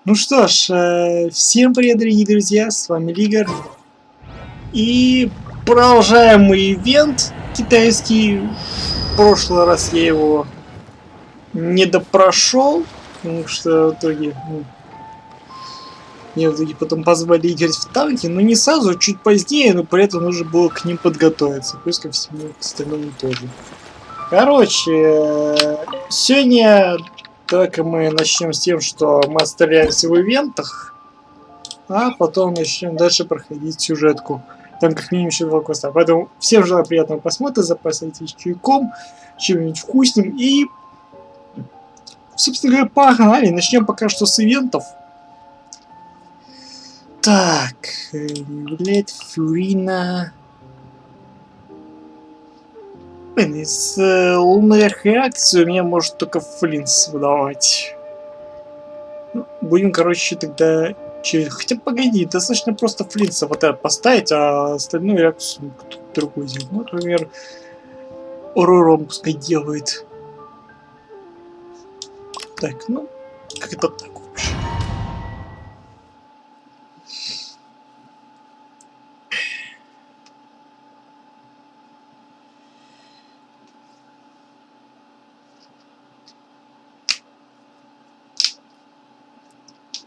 Ну что ж, всем привет, дорогие друзья, с вами Лигар. И продолжаем мы ивент китайский. В прошлый раз я его не допрошел, потому что в итоге, мне в итоге потом позвали играть в танки, но не сразу, чуть позднее, но при этом нужно было к ним подготовиться, плюс ко всему остальному тоже. Короче, сегодня давай-ка мы начнем с тем, что мы остреляемся в ивентах, а потом начнем дальше проходить сюжетку. Там как минимум еще 2 квеста. Поэтому всем желаю приятного просмотра, запасайтесь чайком, чем-нибудь вкусным и, собственно говоря, погнали. Начнем пока что с ивентов. Так, блять, Фурина. Блин, из лунных реакций у меня может только Флинс выдавать. Ну, будем, короче, тогда... Хотя погоди, достаточно просто Флинса вот это поставить, а остальную реакцию кто-то другой сделать. Ну, например, Орором пускай делает. Так, ну, как это так вообще?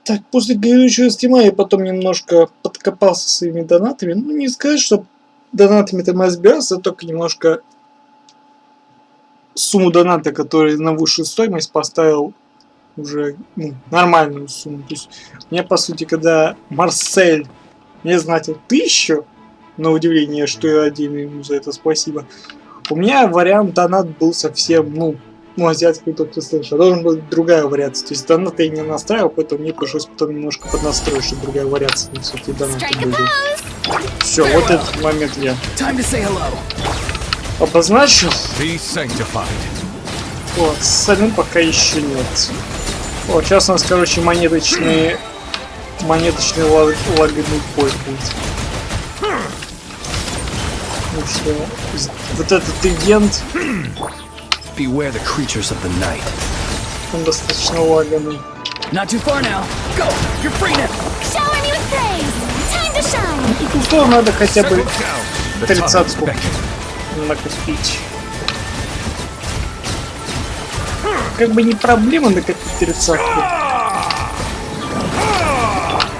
Так, после грядущего стрима я потом немножко подкопался своими донатами. Ну, не сказать, что донатами там разбирался, только немножко сумму доната, который на высшую стоимость поставил уже нормальную сумму. То есть у меня, по сути, когда Марсель мне знатил 1000, на удивление, что я отдельно ему за это спасибо, у меня вариант донат был совсем, азиатский Доктор Стрэндж, а должен быть другая вариация. То есть донат я не настраивал, поэтому мне пришлось потом немножко поднастроить, чтобы другая вариация на все-таки донаты были. Все, вот этот момент я обозначил. Вот, с самим пока еще нет. Вот, сейчас у нас, короче, монеточный лагерный бой будет. Ну что, вот этот ивент, Beware the creatures of the night. он достаточно лагерный. Not too far now. Go. You're free now. Shower me with praise. Time to shine. Тут условно надо хотя бы 30-ку накопить. Как бы не проблема накопить 30-ку.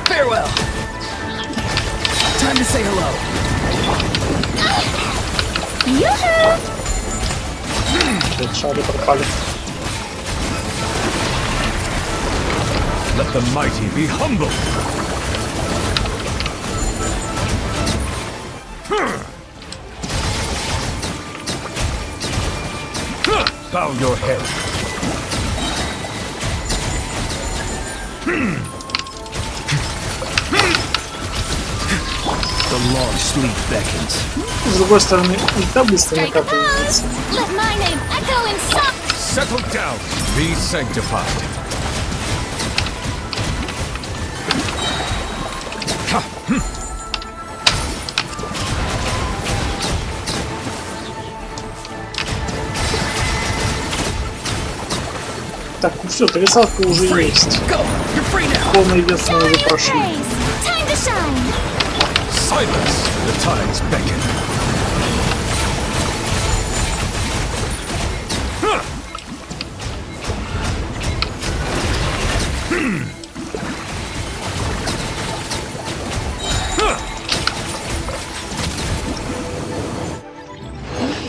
Farewell. Time to say hello. Yoo-hoo! Шары пропали. Let the mighty be humble. Bow your head. The long sleep beckons. С другой стороны, ульта быстро накапливается. Let my name echo in song. Settle down. Be sanctified. Так, ну все, 30-ка уже есть. Полный вес мы уже прошли. Time to shine. Silence. The tides beckon.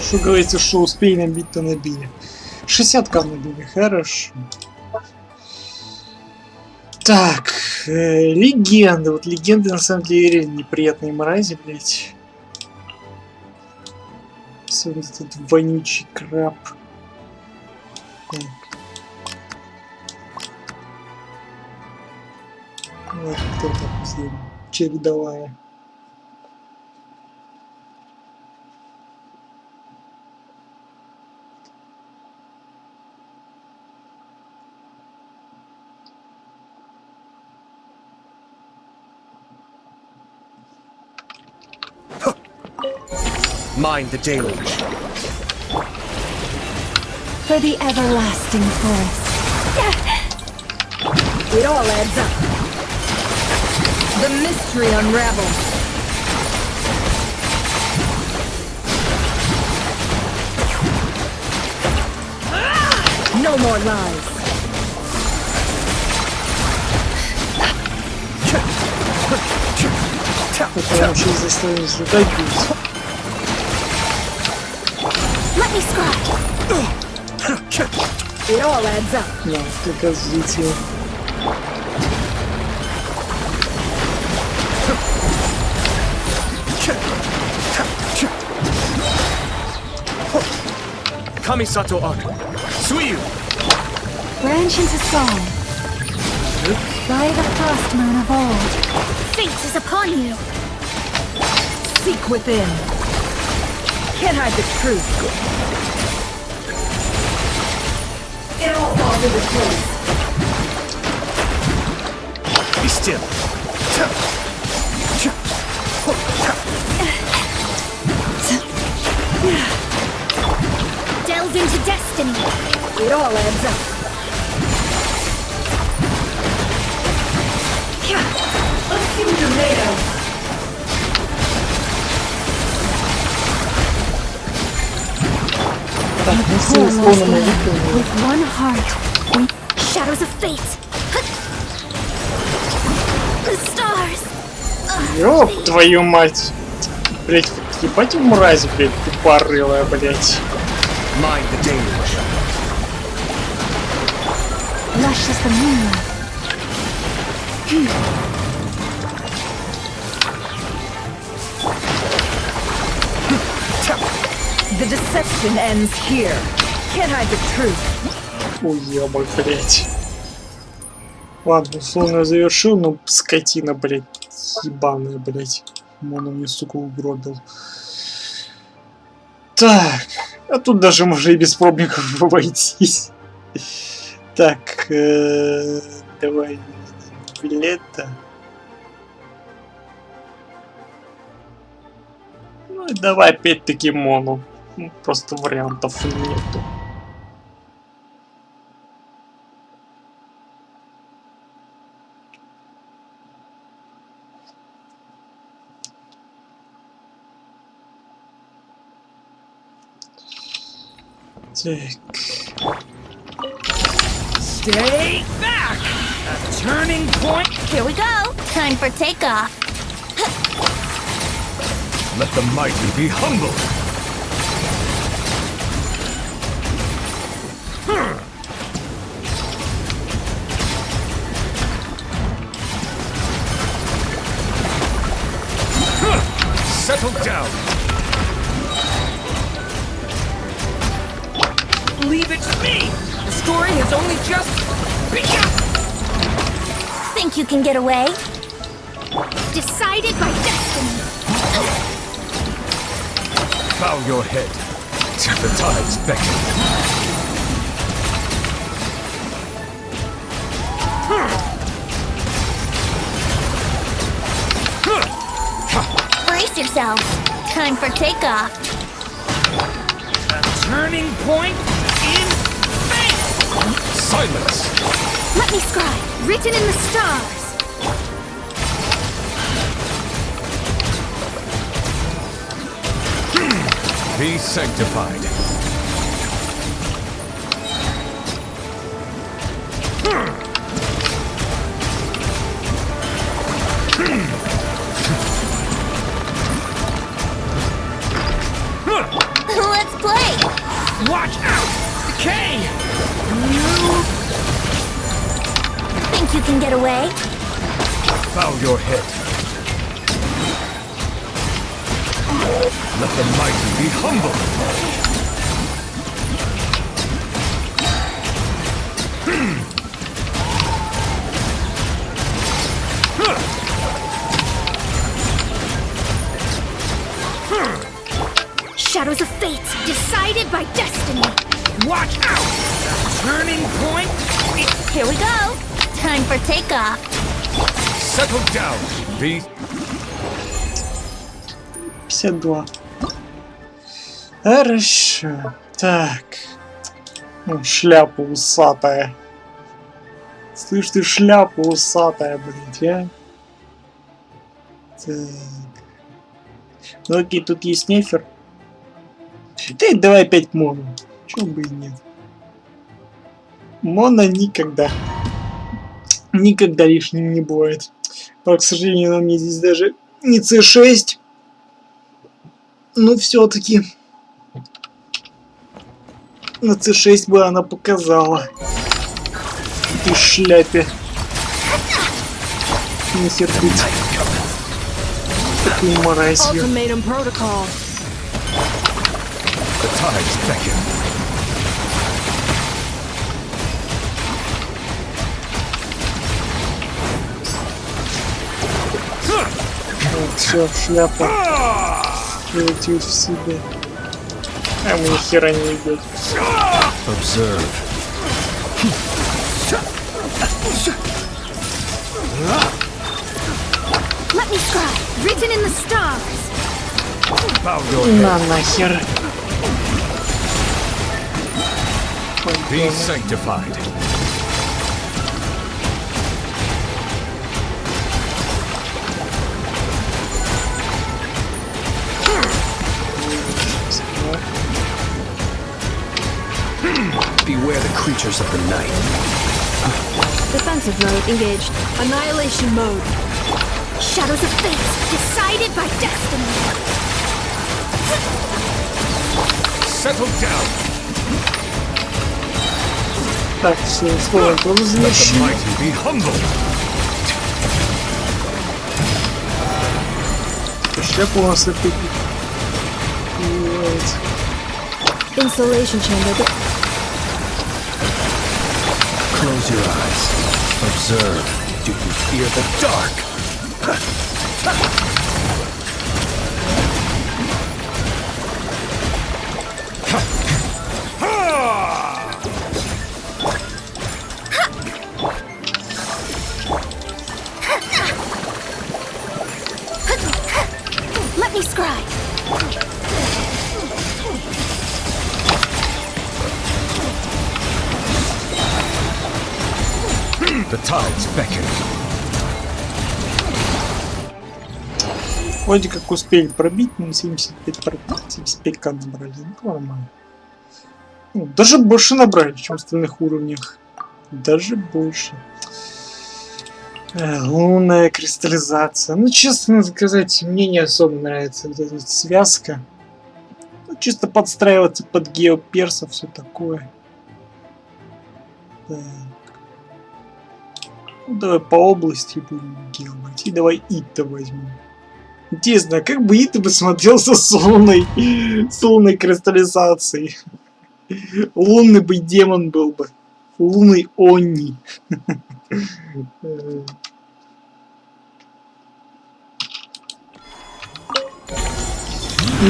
Что говорится, что успей набить, то набили. 60к набили, хорошо. Так, легенды. Вот легенды на самом деле неприятные мрази, блять. Особенно этот вонючий краб. Так. Вот кто так сделал. Чередовая. Mind the deluge. For the everlasting forest. It all adds up. The mystery unravels. No more lies. Это вообще заставили сюда бить. Let me scratch. It all adds up. Да, как раз взлетел. Kamisato Aku. Suiyu. Branch into song. By the first moon of old. Fate is upon you. Seek within. Can't hide the truth. It all falls into place. Be still. Delve into destiny. It all adds up. Let's see what you're made of. Так, ну все условно мы выполнили. With one heart. Shadows of fate. The stars. Ёб твою мать. Блять, ебать мразь, блять, тупорылая, блять. Mind the deluge. Lush as the moonlight. The deception ends here. Can't hide the truth. Уебок, блять. Ладно, условно я завершил, но скотина, блять, ебаная, блять. Он мне, сука, угробил. Так, а тут даже можно и без пробников обойтись. Так, давай билета. Ну и давай опять-таки моно. Ну, просто вариантов нету. Так. Stay back! A turning point. Here we go. Time for takeoff. Let the mighty be humble. Settle down. Leave it to me. The story has only just begun. Think you can get away? Decided by destiny. Bow your head. The tides beckon. Brace yourself. Time for takeoff. A turning point in fate. Silence. Let me scribe. Written in the stars. Be sanctified. Let's play. Watch out! Decay! Think you can get away? Bow your head. Let the mighty be humble. Shadows of fate, decided by destiny. Watch out! Turning point. Here we go. Time for takeoff. Settle down. Be 52. Хорошо. Так. Ну, шляпа усатая. Слышь, ты шляпа усатая, блядь, а? Так. Ну окей, тут есть нефер. Ты давай опять моно. Чё бы и нет. Моно никогда. Никогда лишним не бывает. Но, к сожалению, на мне здесь даже не C6. Но все-таки на C6 бы она показала. Этой шляпе. Не сердить. Такую мразью. Ultimatum protocol. The tides beckon. Все, шляпа. Превратилась в себя. А мы ни хера не идет. Observe. Let me scribe, written in the stars. Bow your head. На нахер. Be sanctified. Beware the creatures of the night. Defensive mode engaged. Annihilation mode. Shadows of fate, decided by destiny. Settle down. Так, все, условия тоже Let the защищены. mighty be humbled. Шляпа у нас опять. Вот. Installation chamber. Close your eyes. Observe. Do you fear the dark? Let me scribe. The tides beckon. Вроде как успели пробить, но 75к набрали. Ну, нормально. Ну, даже больше набрали, чем в остальных уровнях. Даже больше. Лунная кристаллизация. Ну, честно сказать, мне не особо нравится вот эта связка. Ну, чисто подстраиваться под геоперсов, все такое. Так. Ну, давай по области будем делать. И давай Ита возьмем. Интересно, а как бы Ита бы смотрелся с лунной кристаллизацией? Лунный бы демон был бы. Лунный Онни.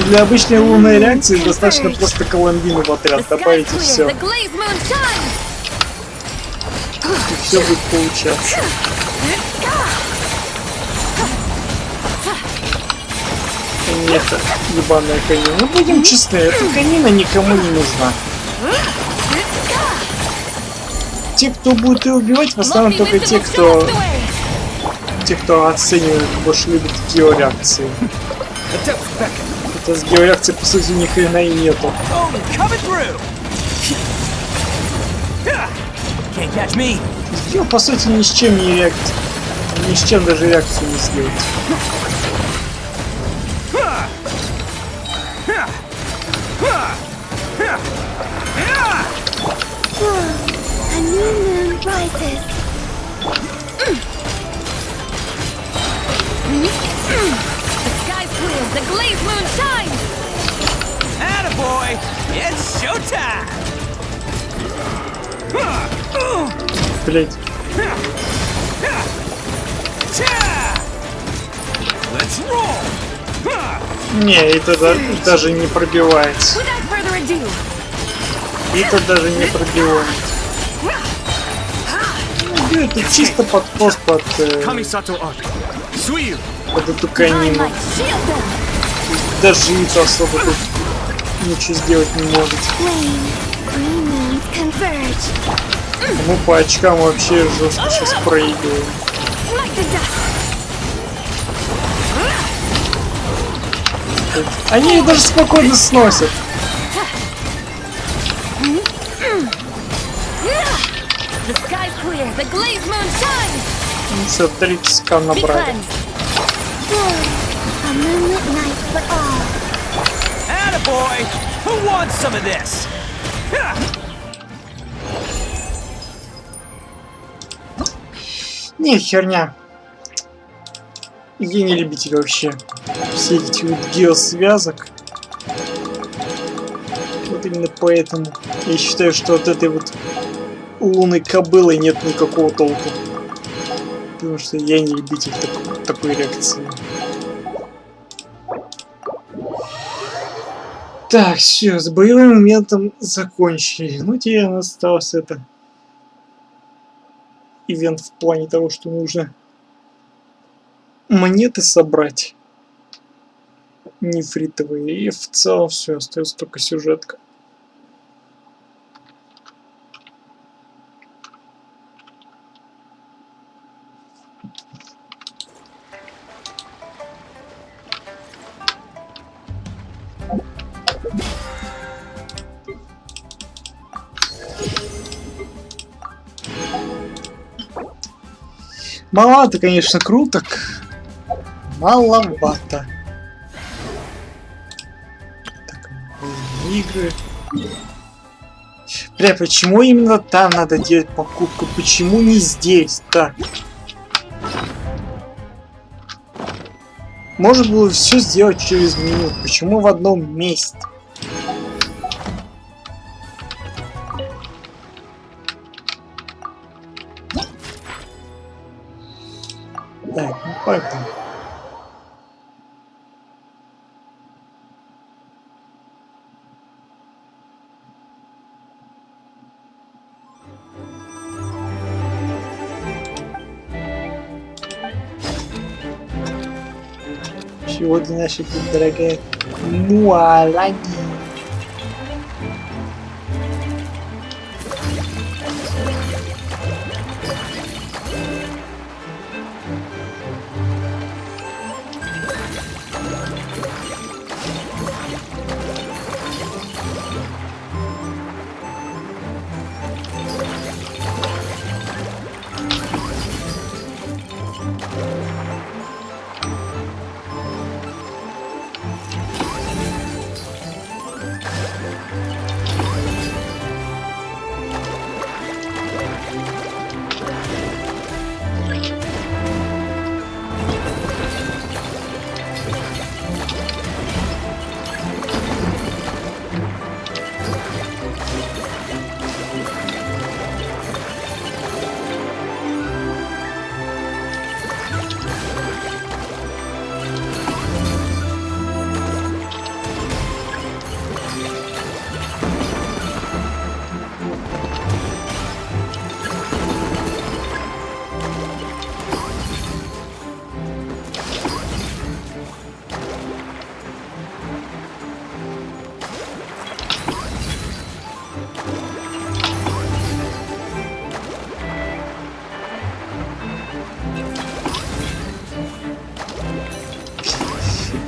Для обычной лунной реакции достаточно просто Коломбину в отряд добавить и все. The glaze moon shines. И все будет получаться. Нет, ебаная конина. Ну будем честны, эта конина никому не нужна. Те, кто будет ее убивать, в основном только те, кто оценивает, больше любит геореакции. The depths beckon. Это с геореакцией, по сути, ни хрена и нету. Oh, coming through. Can't catch me. Ее, по сути, ни с чем не реакция. Ни с чем даже реакцию не сделать. A new moon rises. The sky's clear. The glaze moon shines. Attaboy. It's showtime. Блять. Let's roll. Не, это даже не пробивается. Without further ado, Это даже не пробивает. Ну, это чисто подпост под Kamisato Art. Suiyu. под эту shine конину. like shield them. Даже это особо тут ничего сделать не может. Flame. Green moons converge. Мы по очкам вообще жестко сейчас проигрываем. Smite the dust. Они их даже спокойно сносят. The sky's clear. The glazed moon shines. Ну все, 30к Be набрали. cleansed. A moonlit night for all. Attaboy! Who wants some of this? Не, херня. Я не любитель вообще. Все эти вот геосвязок. Вот именно поэтому я считаю, что от этой вот лунной кобылы нет никакого толку. Потому что я не любитель такой реакции. Так, все, с боевым моментом закончили. Ну, теперь у нас остался это ивент в плане того, что нужно монеты собрать нефритовые, и в целом все, остается только сюжетка. Маловато, конечно, круток. Маловато. Так, игры. Бля, почему именно там надо делать покупку? Почему не здесь? Так. Можно было все сделать через меню. Почему в одном месте? Так, ну поэтому. Сегодня наша дорогая Муалаги.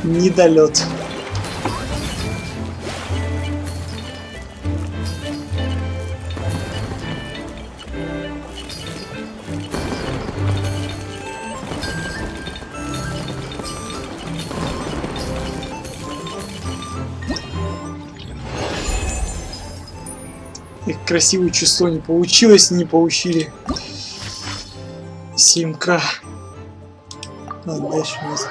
Недолет. Их красивое число не получилось, не получили. 7К. Ладно, дальше у нас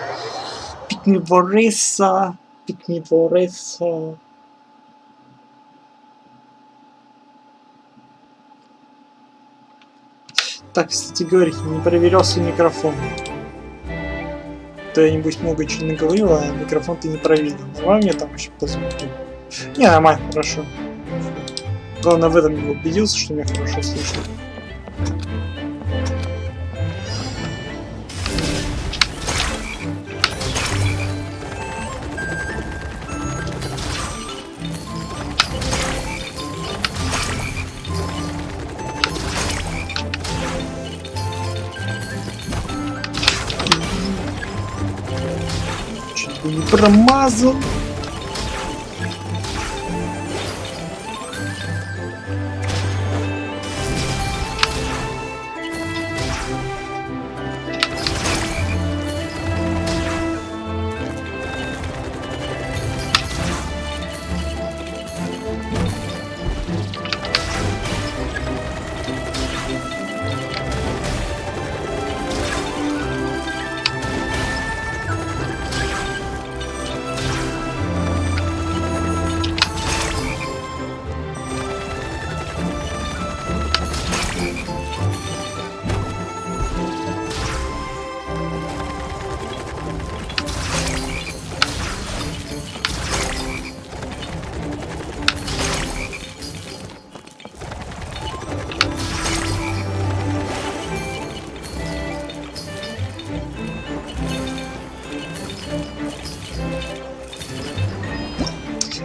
Пикнивореса. Так, кстати говоря, не проверялся микрофон. То я, небось, много чего наговорил, а микрофон ты не проверил. Нормально мне там еще по звуку? Не, нормально, хорошо. Главное, в этом не убедился, что меня хорошо слышно. не промазал.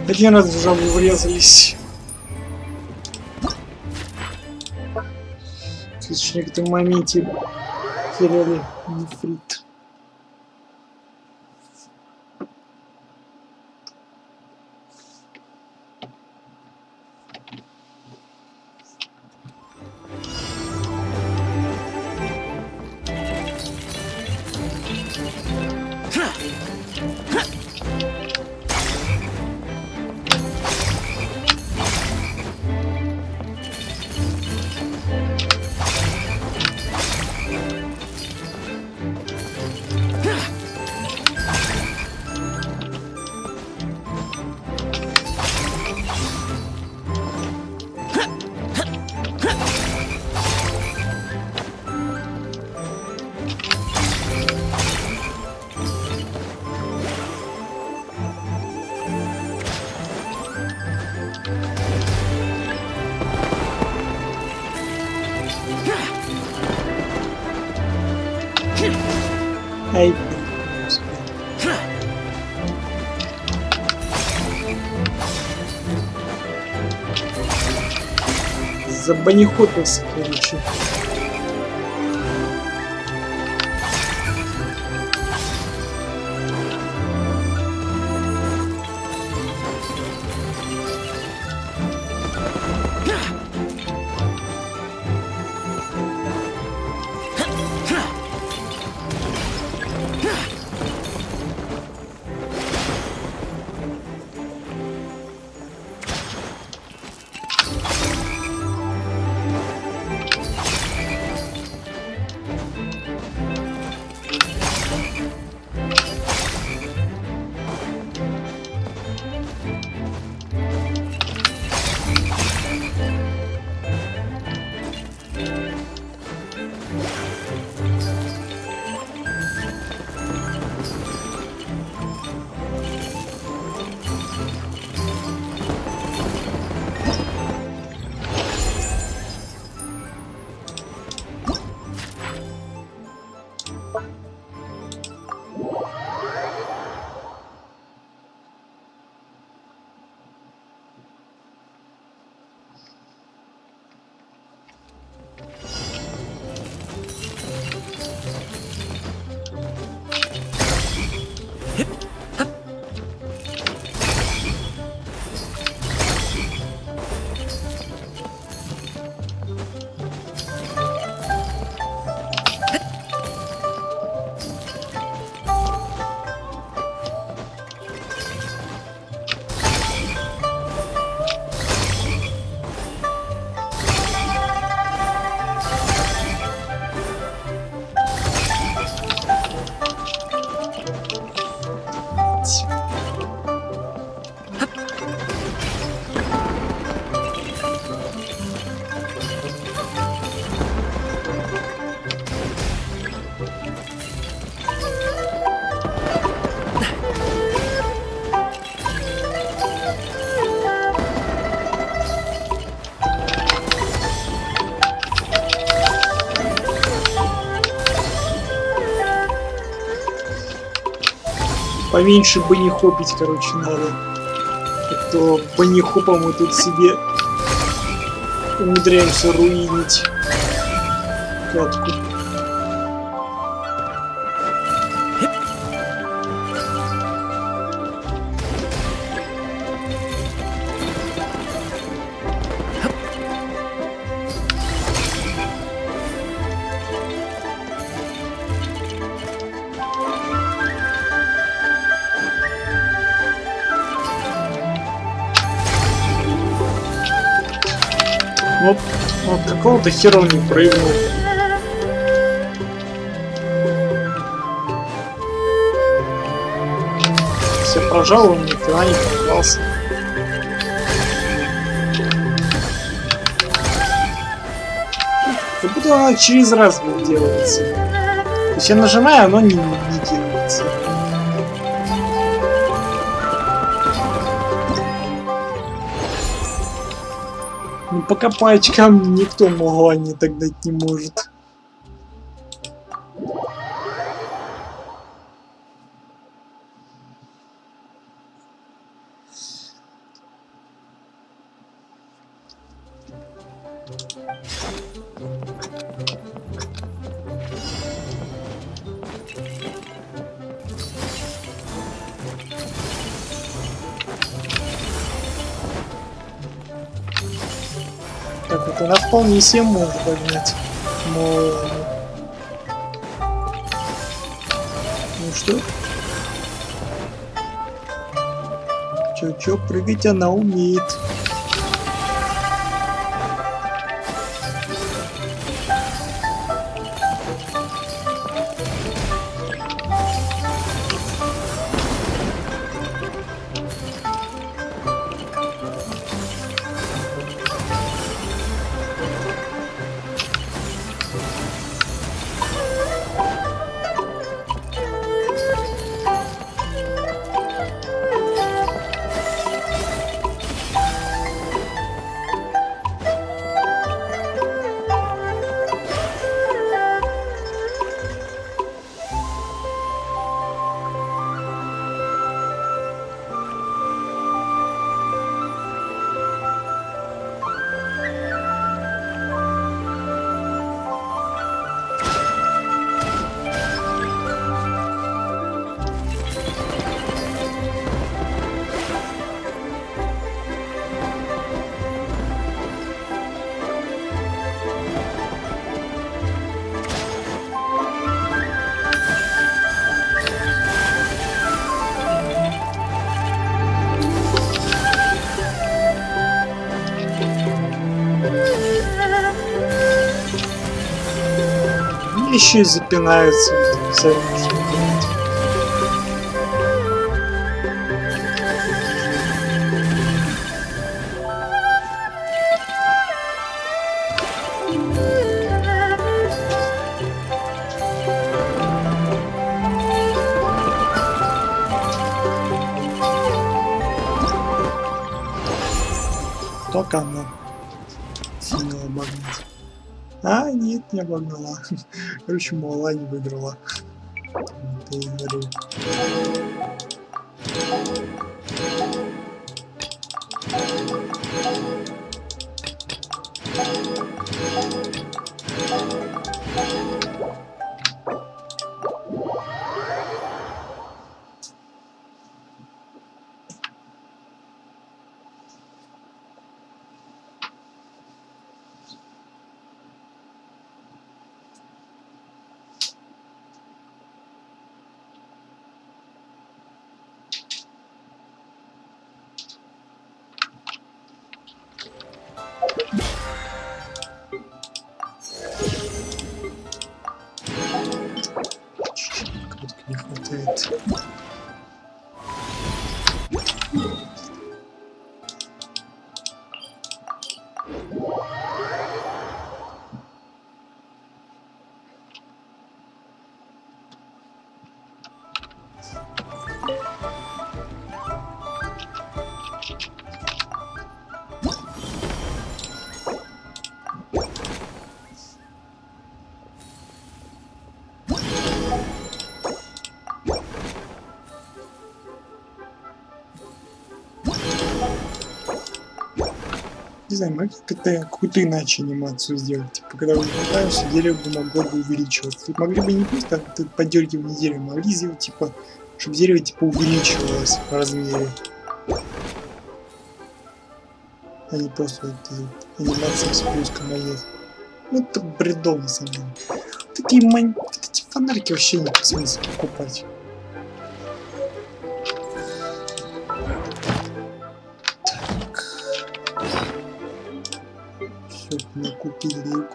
Один раз в жабу врезались. В некотором моменте теряли нефрит. Ай, забанихопился, короче. Поменьше банихопить, короче, надо. А то банихопом мы тут себе умудряемся руинить катку. Вот какого-то хера он не прыгнул. Все прожал, он ни хрена не порвался. Как будто она через раз делается. То есть я нажимаю, оно не делается. Ну пока по очкам никто могла так дать не может. Так вот, она вполне себе может поднять. Но... Ну что? Чё, прыгать она умеет. Еще и запинаются. Только она сумела обогнать. А, нет, не обогнала. Короче, мала не выиграла. Это я говорю. Не хватает. Не знаю, могли какую-то иначе анимацию сделать. Типа, когда вы пытаешься, дерево бы могло бы увеличиваться. Тут могли бы не просто поддергивание дерева, могли сделать, типа, чтобы дерево типа увеличивалось в размере. А не просто вот, анимация с плюском, а есть. Ну это бредово, на самом деле. Вот эти фонарики вообще нет смысла покупать.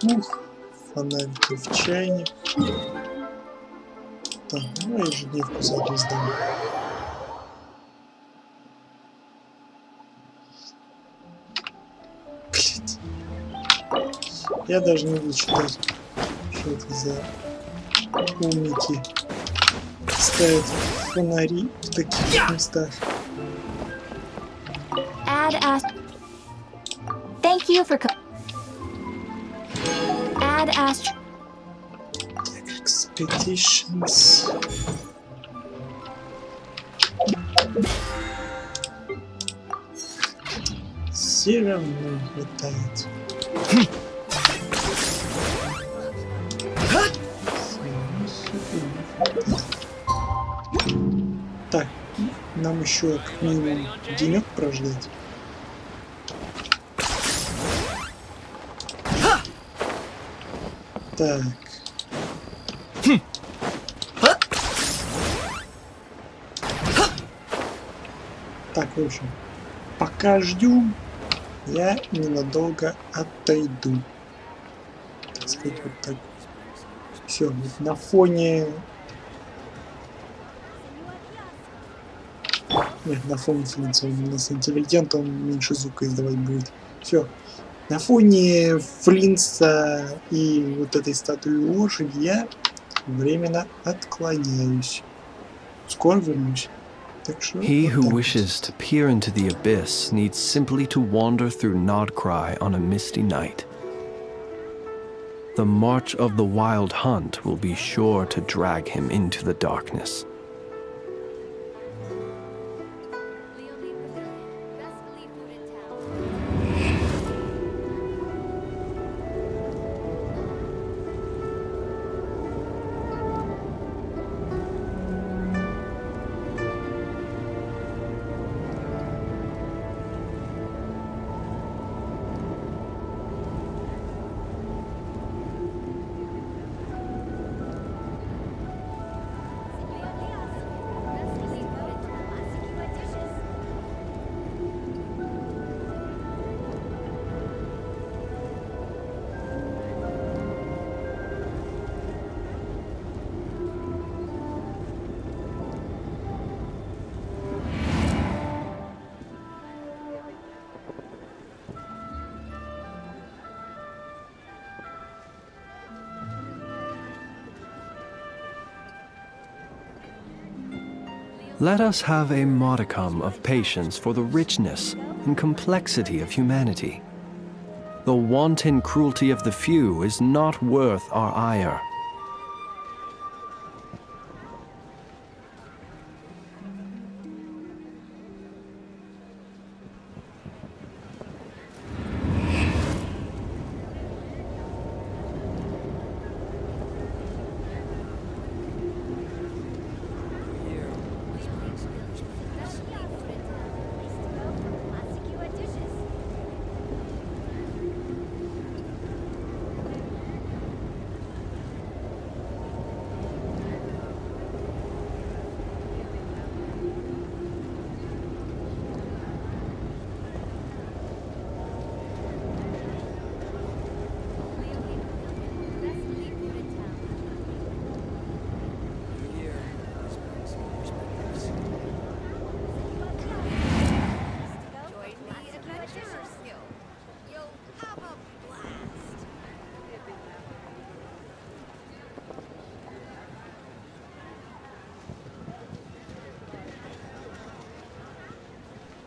кух, фонарик в чайник. Так, ну я ежедневку заодно сдам. Блять. Я даже не буду читать, что это за умники ставят фонари в таких местах. Add ast. Thank you for. Add ast. Expeditions. Все равно хватает. Так, нам еще как минимум денек прождать. Так. Так, в общем, пока ждем, я ненадолго отойду. Так сказать, вот так. Все, вот на фоне... Нет, на фоне Флинца, он у нас интеллигент, он меньше звука издавать будет. Все. На фоне Флинца и вот этой статуи лошади я временно отклоняюсь. Скоро вернусь. Так что He вот who так wishes to peer into the abyss needs simply to wander through Nodcry on a misty night. The march of the wild hunt will be sure to drag him into the darkness. Let us have a modicum of patience for the richness and complexity of humanity. The wanton cruelty of the few is not worth our ire.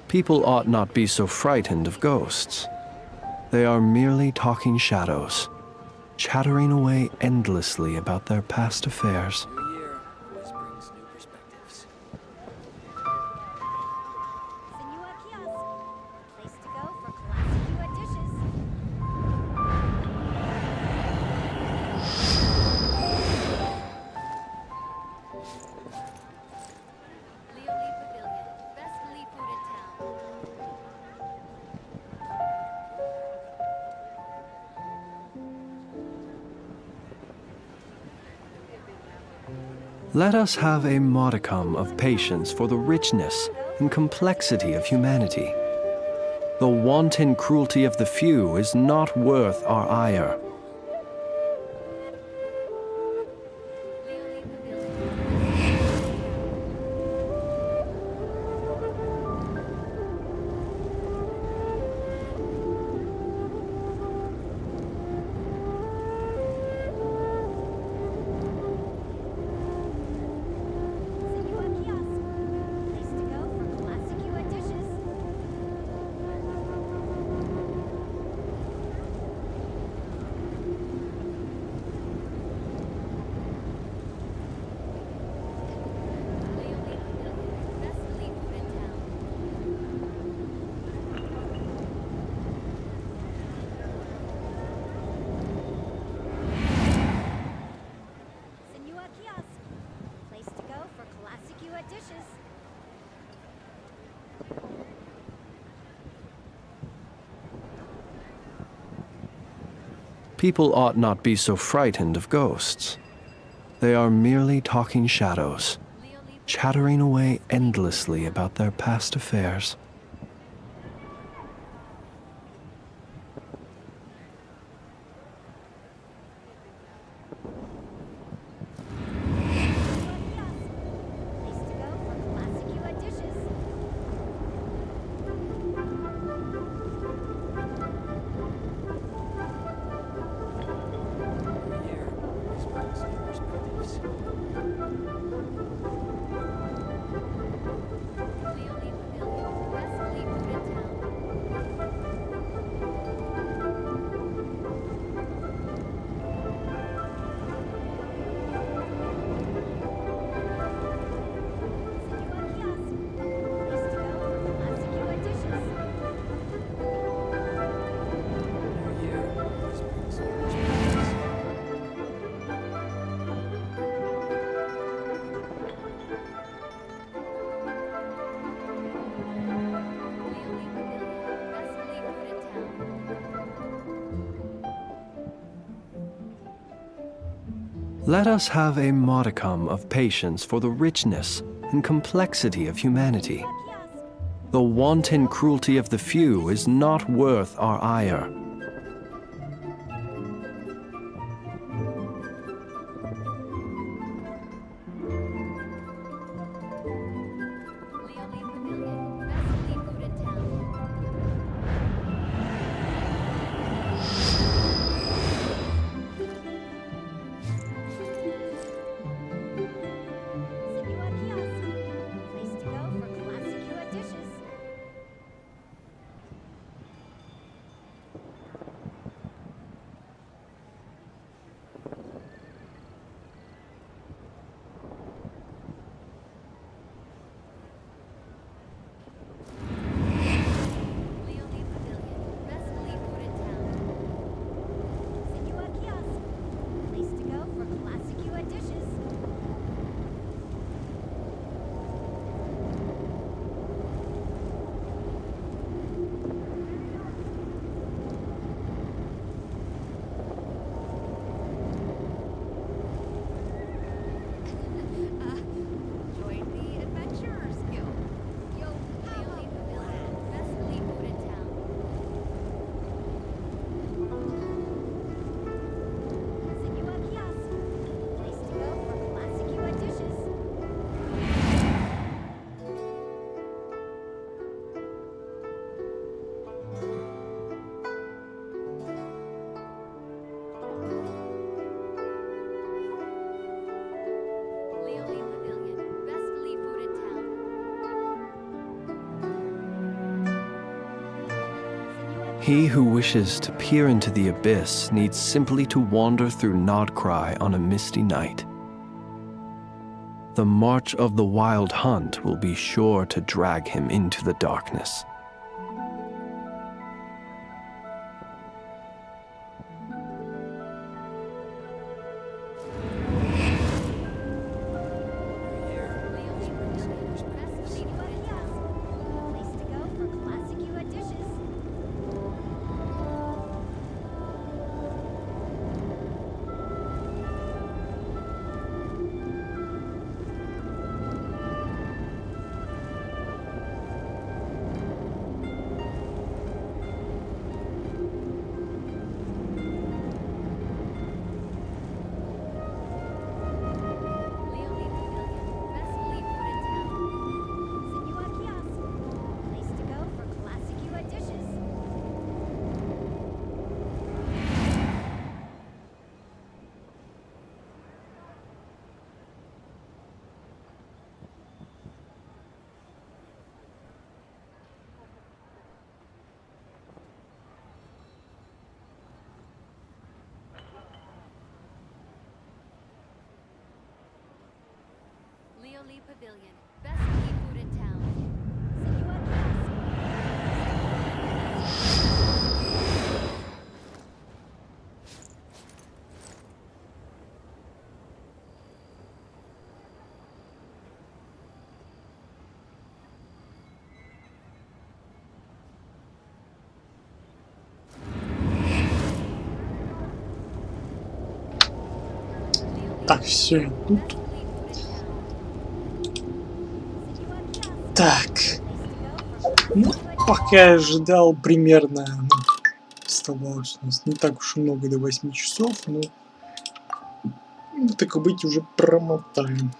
People ought not be so frightened of ghosts. They are merely talking shadows, chattering away endlessly about their past affairs. Let us have a modicum of patience for the richness and complexity of humanity. The wanton cruelty of the few is not worth our ire. People ought not be so frightened of ghosts. They are merely talking shadows, chattering away endlessly about their past affairs. Let us have a modicum of patience for the richness and complexity of humanity. The wanton cruelty of the few is not worth our ire. He who wishes to peer into the abyss needs simply to wander through Nodcry on a misty night. The march of the wild hunt will be sure to drag him into the darkness. Pavilion. Best seafood in town. Так, все, тут. Так. Ну, пока я ожидал примерно, ну, оставалось у нас не так уж и много до 8 часов, но так и быть уже промотаем.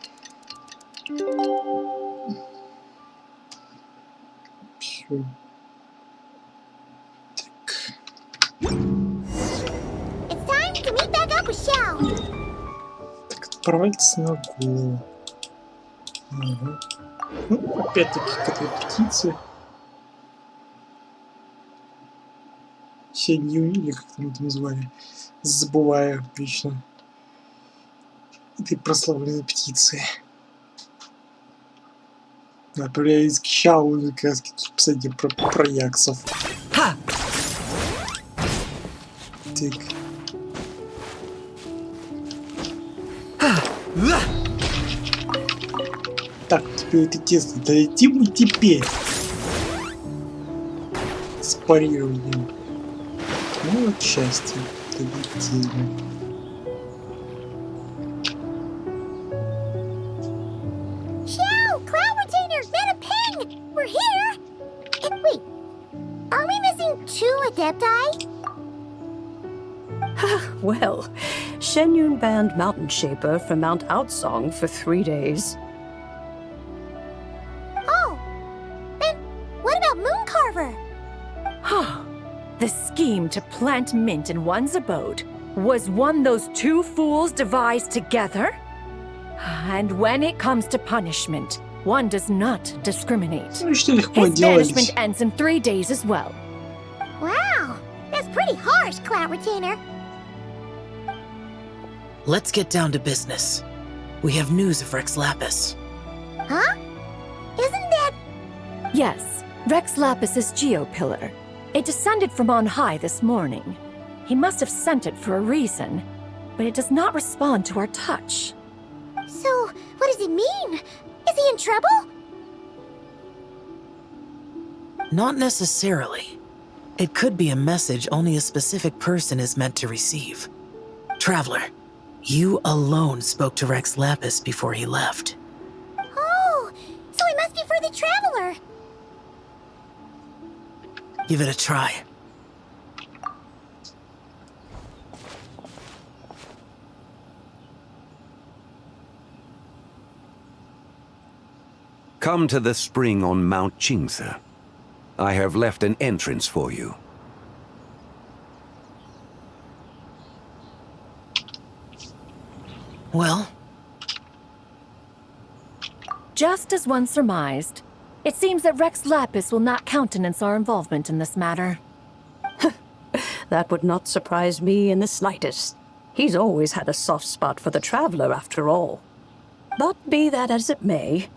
Всё. Так, отправиться на голову. Ага. Ну, опять-таки, к этой птице. Сенью, или как там это назвали. Забываю вечно. Этой прославленной птицы. Отправляюсь к Чау, как раз таки про яксов. Ha! Так. Так, теперь это тесно. Долетим мы теперь. С парированием. Ну, от счастья. Долетели. Chow! Cloud Retainer! Meta Ping! We're here! And wait, are we missing 2 Adepti? Well, Shenyun banned Mountain Shaper from Mount Outsong for 3 days. Oh, then what about Mooncarver? The scheme to plant mint in one's abode was one those 2 fools devised together? And when it comes to punishment, one does not discriminate. Ну, что легко His делались. banishment ends in 3 days as well. Wow, that's pretty harsh, Cloud Retainer. Let's get down to business. We have news of Rex Lapis. Huh? Isn't that... Yes, Rex Lapis's Geopillar. It descended from on high this morning. He must have sent it for a reason, but it does not respond to our touch. So, what does it mean? Is he in trouble? Not necessarily. It could be a message only a specific person is meant to receive. Traveler, you alone spoke to Rex Lapis before he left. Oh, so it must be for the Traveler. Give it a try. Come to the spring on Mount Qingse. I have left an entrance for you. Well, Just as one surmised, it seems that Rex Lapis will not countenance our involvement in this matter. That would not surprise me in the slightest. He's always had a soft spot for the Traveler, after all. But be that as it may,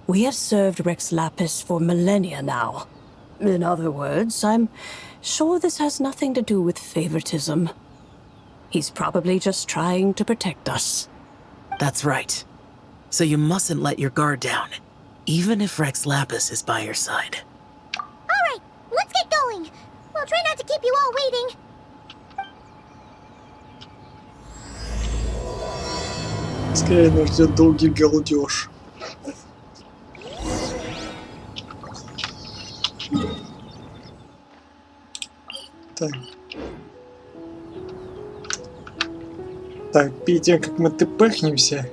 we have served Rex Lapis for millennia now. In other words, I'm sure this has nothing to do with favoritism. He's probably just trying to protect us. that's right. So you mustn't let your guard down, even if Rex Lapis is by your side. All right, let's get going. We'll try not to keep you all waiting. Скорее нас ждет долгий галдеж. Так. Так, перед тем, как мы тпхнемся.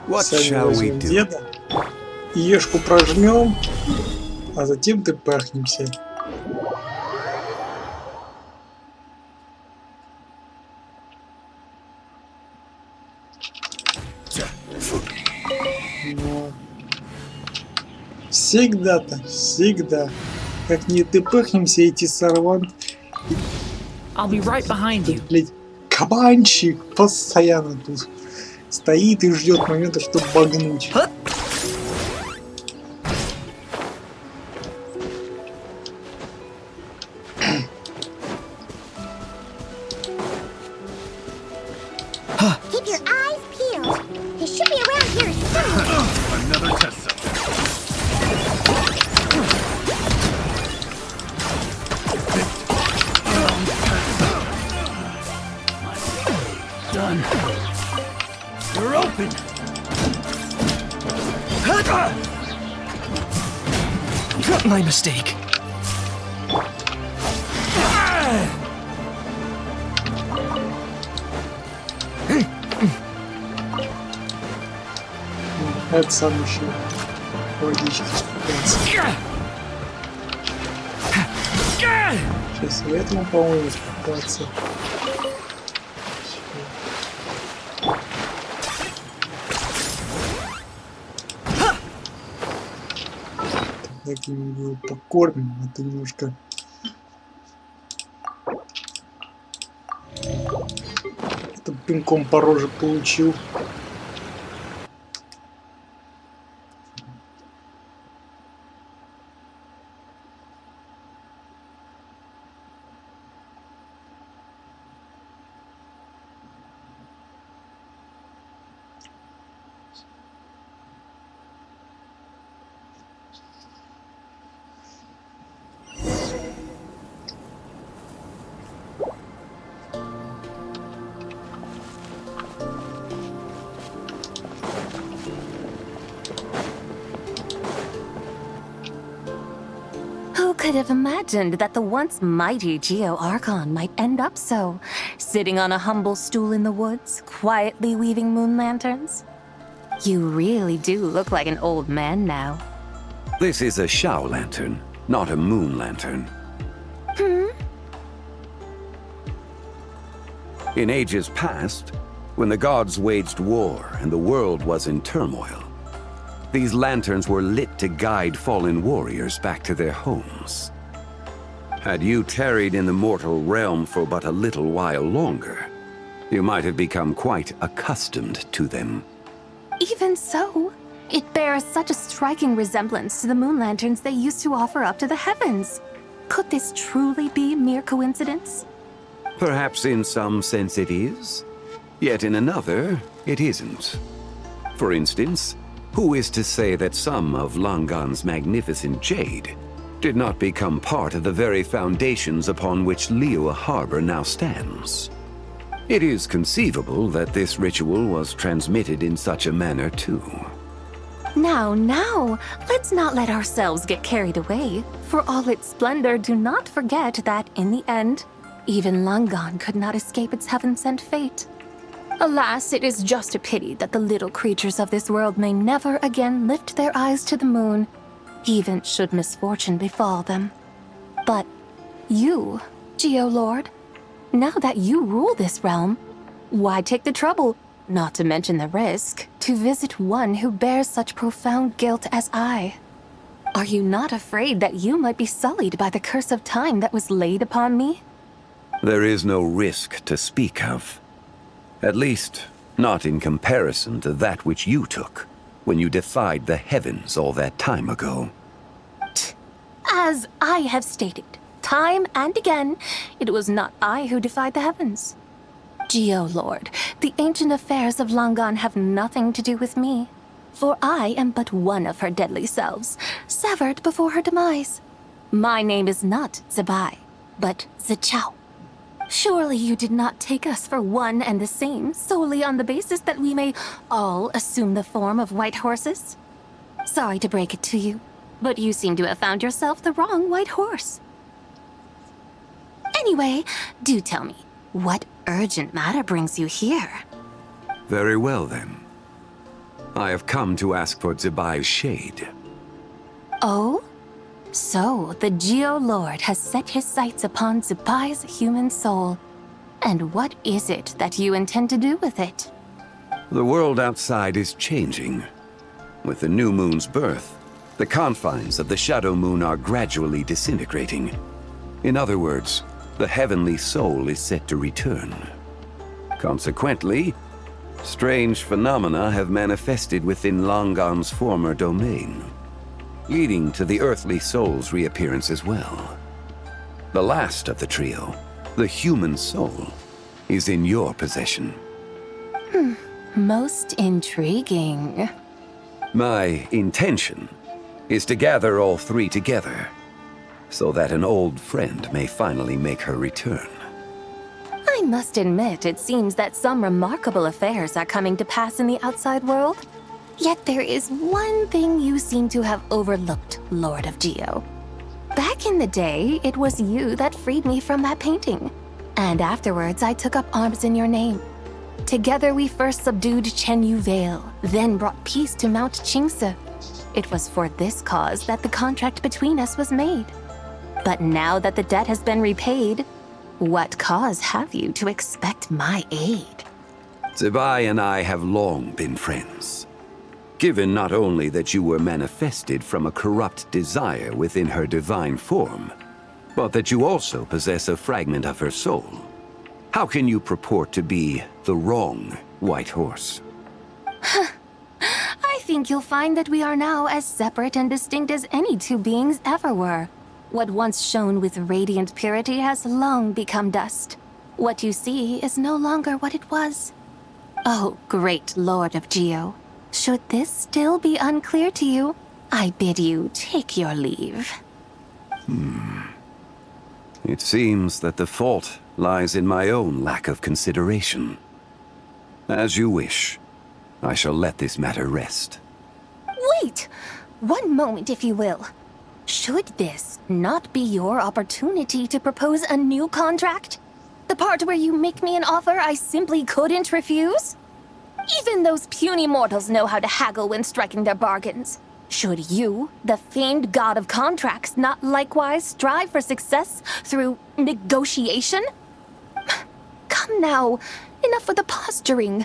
What Сами shall we возьмем do? деда. Ешку прожмем, а затем тпхнемся. Но всегда-то, всегда, как не тпхнемся, эти сорван, I'll be right behind you. блять, кабанчик постоянно тут стоит и ждет момента, чтобы багнуть. Keep your eyes peeled. He should be around here soon. done. You're open. My mistake. Это сам еще логически. Сейчас в этом, по-моему, спускаться. Таким его покормим, а ты немножко... Это пинком по роже получил. Who could have imagined that the once mighty Geo Archon might end up so, sitting on a humble stool in the woods, quietly weaving moon lanterns? You really do look like an old man now. This is a Shao lantern, not a moon lantern. In ages past, when the gods waged war and the world was in turmoil, these lanterns were lit to guide fallen warriors back to their homes. Had you tarried in the mortal realm for but a little while longer, you might have become quite accustomed to them. Even so, it bears such a striking resemblance to the moon lanterns they used to offer up to the heavens. Could this truly be mere coincidence? Perhaps in some sense it is, yet in another, it isn't. For instance, who is to say that some of Langan's magnificent jade did not become part of the very foundations upon which Liyue Harbor now stands? It is conceivable that this ritual was transmitted in such a manner too. Now, let's not let ourselves get carried away. For all its splendor, do not forget that, in the end, even Langan could not escape its heaven-sent fate. Alas, it is just a pity that the little creatures of this world may never again lift their eyes to the moon, even should misfortune befall them. But you, Geo-Lord, now that you rule this realm, why take the trouble, not to mention the risk, to visit one who bears such profound guilt as I? Are you not afraid that you might be sullied by the curse of time that was laid upon me? There is no risk to speak of. At least, not in comparison to that which you took when you defied the heavens all that time ago. As I have stated, time and again, it was not I who defied the heavens. Geo-Lord, the ancient affairs of Langan have nothing to do with me, for I am but one of her deadly selves, severed before her demise. My name is not Zebai, but Zichao. Surely you did not take us for one and the same, solely on the basis that we may all assume the form of white horses? Sorry to break it to you, but you seem to have found yourself the wrong white horse. Anyway, do tell me, what urgent matter brings you here? Very well then. I have come to ask for Zebai's shade. Oh? So, the Geo-Lord has set his sights upon Zebai's human soul. And what is it that you intend to do with it? The world outside is changing. With the new moon's birth, the confines of the shadow moon are gradually disintegrating. In other words, the heavenly soul is set to return. Consequently, strange phenomena have manifested within Langan's former domain, leading to the earthly soul's reappearance as well. The last of the trio, the human soul, is in your possession. Most intriguing. My intention is to gather all three together, so that an old friend may finally make her return. I I must admit, it seems that some remarkable affairs are coming to pass in the outside world. Yet there is one thing you seem to have overlooked, Lord of Geo. Back in the day, it was you that freed me from that painting. And afterwards, I took up arms in your name. Together, we first subdued Chenyu Vale, then brought peace to Mount Qingse. It was for this cause that the contract between us was made. But now that the debt has been repaid, what cause have you to expect my aid? Zibai and I have long been friends. Given not only that you were manifested from a corrupt desire within her divine form, but that you also possess a fragment of her soul, how can you purport to be the wrong White Horse? I think you'll find that we are now as separate and distinct as any two beings ever were. What once shone with radiant purity has long become dust. What you see is no longer what it was. Oh, great Lord of Geo, should this still be unclear to you, I bid you take your leave. It seems that the fault lies in my own lack of consideration. As you wish. I shall let this matter rest. Wait! One moment, if you will. Should this not be your opportunity to propose a new contract? The part where you make me an offer I simply couldn't refuse? Even those puny mortals know how to haggle when striking their bargains. Should you, the famed god of contracts, not likewise strive for success through negotiation? Come now, enough with the posturing.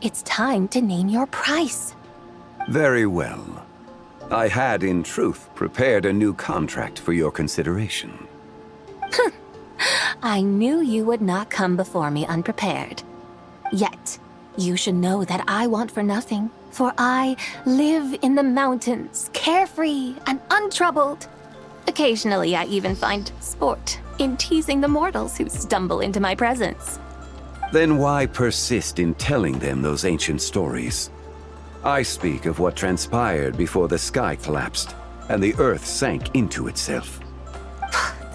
It's time to name your price. Very well. I had, in truth, prepared a new contract for your consideration. I knew you would not come before me unprepared. Yet, you should know that I want for nothing, for I live in the mountains, carefree and untroubled. Occasionally, I even find sport in teasing the mortals who stumble into my presence. Then why persist in telling them those ancient stories? I speak of what transpired before the sky collapsed and the earth sank into itself.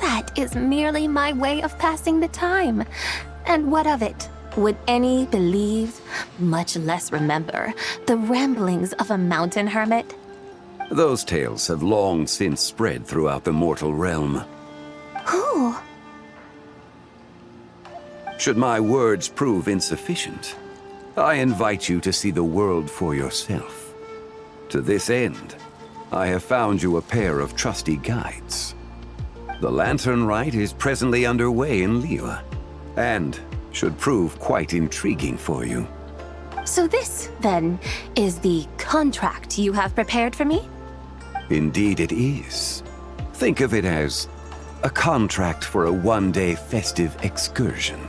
That is merely my way of passing the time. And what of it? Would any believe, much less remember, the ramblings of a mountain hermit? Those tales have long since spread throughout the mortal realm. Who? Should my words prove insufficient, I invite you to see the world for yourself. To this end, I have found you a pair of trusty guides. The lantern rite is presently underway in Liyue, and should prove quite intriguing for you. So this, then, is the contract you have prepared for me? Indeed it is. Think of it as a contract for a one-day festive excursion.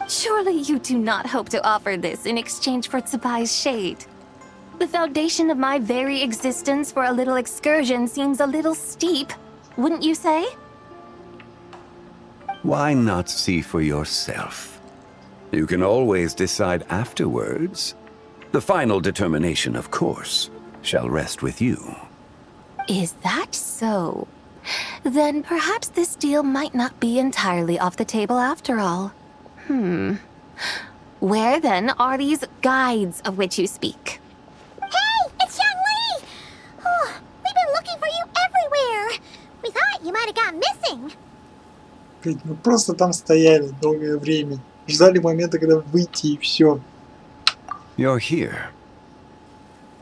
Surely you do not hope to offer this in exchange for Tsubai's shade. The foundation of my very existence for a little excursion seems a little steep, wouldn't you say? Why not see for yourself? You can always decide afterwards. The final determination, of course, shall rest with you. Is that so? Then perhaps this deal might not be entirely off the table after all. Where then are these guides of which you speak? Hey, it's Xiangli! Oh, we've been looking for you everywhere. We thought you might have gone missing. Блин, мы просто там стояли долгое время. Ждали момента, когда выйти и все. You're here.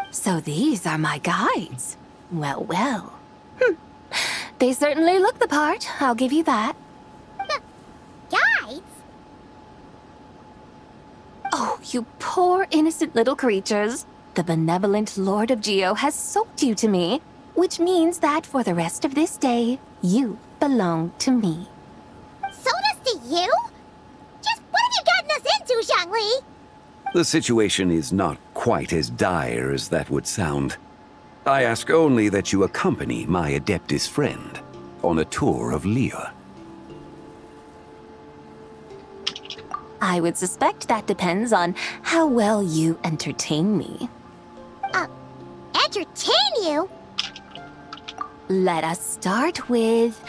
So these are my guides. Well, well. They certainly look the part, I'll give you that. Guides? Oh, you poor innocent little creatures. The benevolent Lord of Geo has sold you to me, which means that for the rest of this day, you belong to me. Sold us to you? Just what have you gotten us into, Xiangli? The situation is not quite as dire as that would sound. I ask only that you accompany my Adeptus friend on a tour of Liyue. I would suspect that depends on how well you entertain me. Entertain you? Let us start with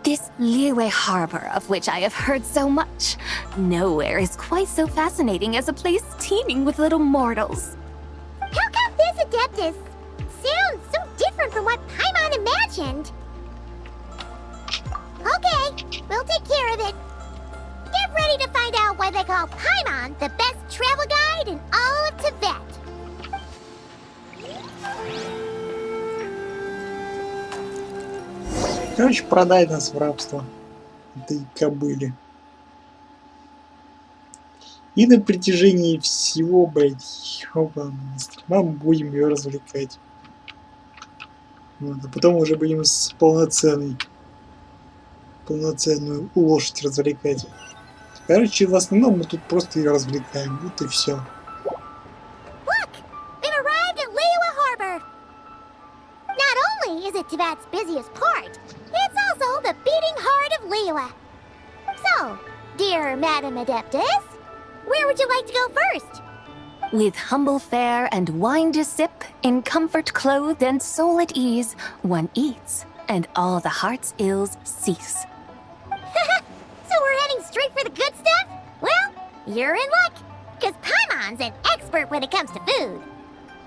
This Liyue harbor, of which I have heard so much. Nowhere is quite so fascinating as a place teeming with little mortals. How come this Adeptus sounds so different from what Paimon imagined? Okay, we'll take care of it. Get ready to find out why they call Paimon the best travel guide in all of Tibet. Короче, продай нас в рабство этой кобыли. И на протяжении всего, блядь, мы будем ее развлекать. Вот, а потом уже будем с полноценную лошадь развлекать. Короче, в основном мы тут просто ее развлекаем, вот и все. Look, we've arrived at Liyue Harbor. Not only is it Tibet's busiest port, it's also the beating heart of Liyue. So, dear Madam Adeptus, where would you like to go first? With humble fare and wine to sip, in comfort clothed and soul at ease, one eats, and all the heart's ills cease. So we're heading straight for the good stuff? Well, you're in luck, because Paimon's an expert when it comes to food.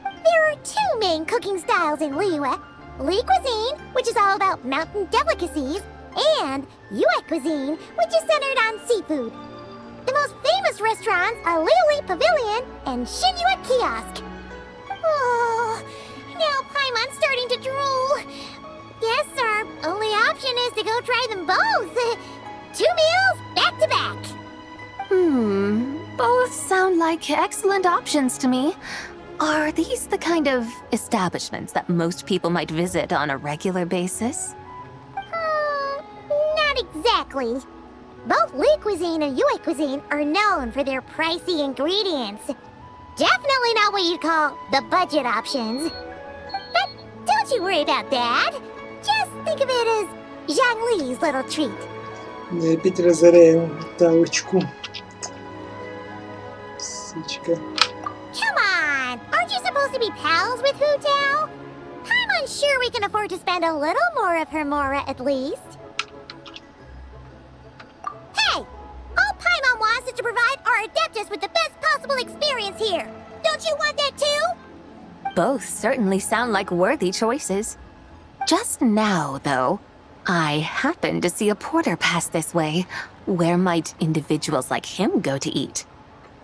There are two main cooking styles in Liyue. Li cuisine, which is all about mountain delicacies, and Yue cuisine, which is centered on seafood. The most famous restaurants are Liuli Pavilion and Shinyue Kiosk. Oh, now Paimon's starting to drool. Yes, our only option is to go try them both. 2 meals, back to back. Both sound like excellent options to me. Are these the kind of establishments that most people might visit on a regular basis? Not exactly. Both Li cuisine and Yue cuisine are known for their pricey ingredients. Definitely not what you'd call the budget options. But don't you worry about that. Just think of it as Zhang Li's little treat. Я опять разоряем тавочку. Сучка. Come on! Aren't you supposed to be pals with Hu Tao? I'm unsure we can afford to spend a little more of her mora at least. Hey! All Paimon wants is to provide our Adeptus with the best possible experience here. Don't you want that too? Both certainly sound like worthy choices. Just now, though, I happened to see a porter pass this way. Where might individuals like him go to eat?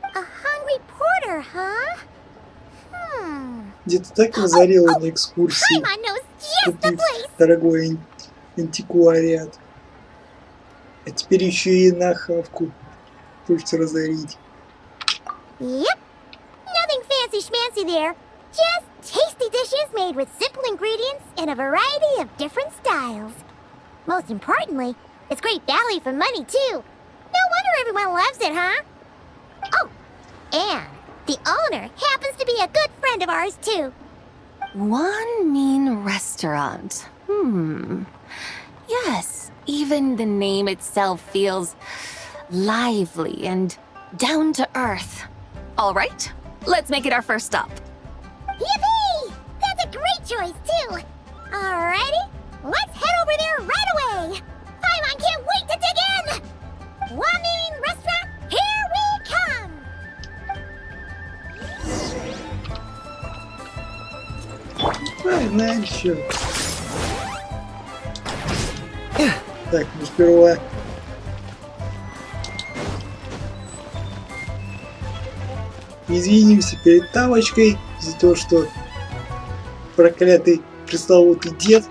A hungry porter, huh? Где-то так разорила на экскурсии. Paimon knows just the Купить place. дорогой антиквариат. А теперь еще и на хавку хочется разорить. Yep. Nothing fancy schmancy there. Just tasty dishes made with simple ingredients in a variety of different styles. Most importantly, it's great value for money, too. No wonder everyone loves it, huh? Oh, and the owner happens to be a good friend of ours, too. One mean restaurant. Yes, even the name itself feels lively and down to earth. All right, let's make it our first stop. Yippee! That's a great choice, too. Alrighty, let's head over there right away. Paimon can't wait to dig in. Wamin Restaurant, here we come. Дальше. Так, мы сперва извинимся перед Тавочкой за то, что проклятый пресловутый дед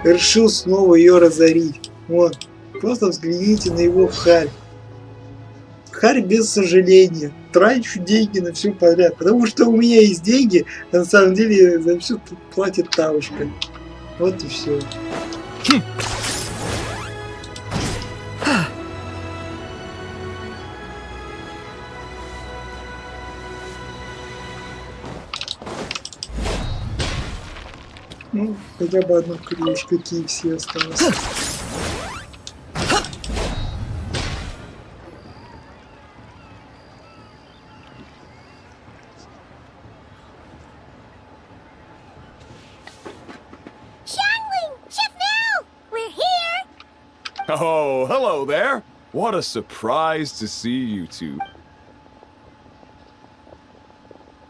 решил снова ее разорить. Вот, просто взгляните на его харь. Харь без сожаления. Трачу деньги на все подряд. Потому что у меня есть деньги, а на самом деле за все платит Тавочка. Вот и все. Ну, хотя бы одна кружка KFC осталась. Oh, hello there. What a surprise to see you two.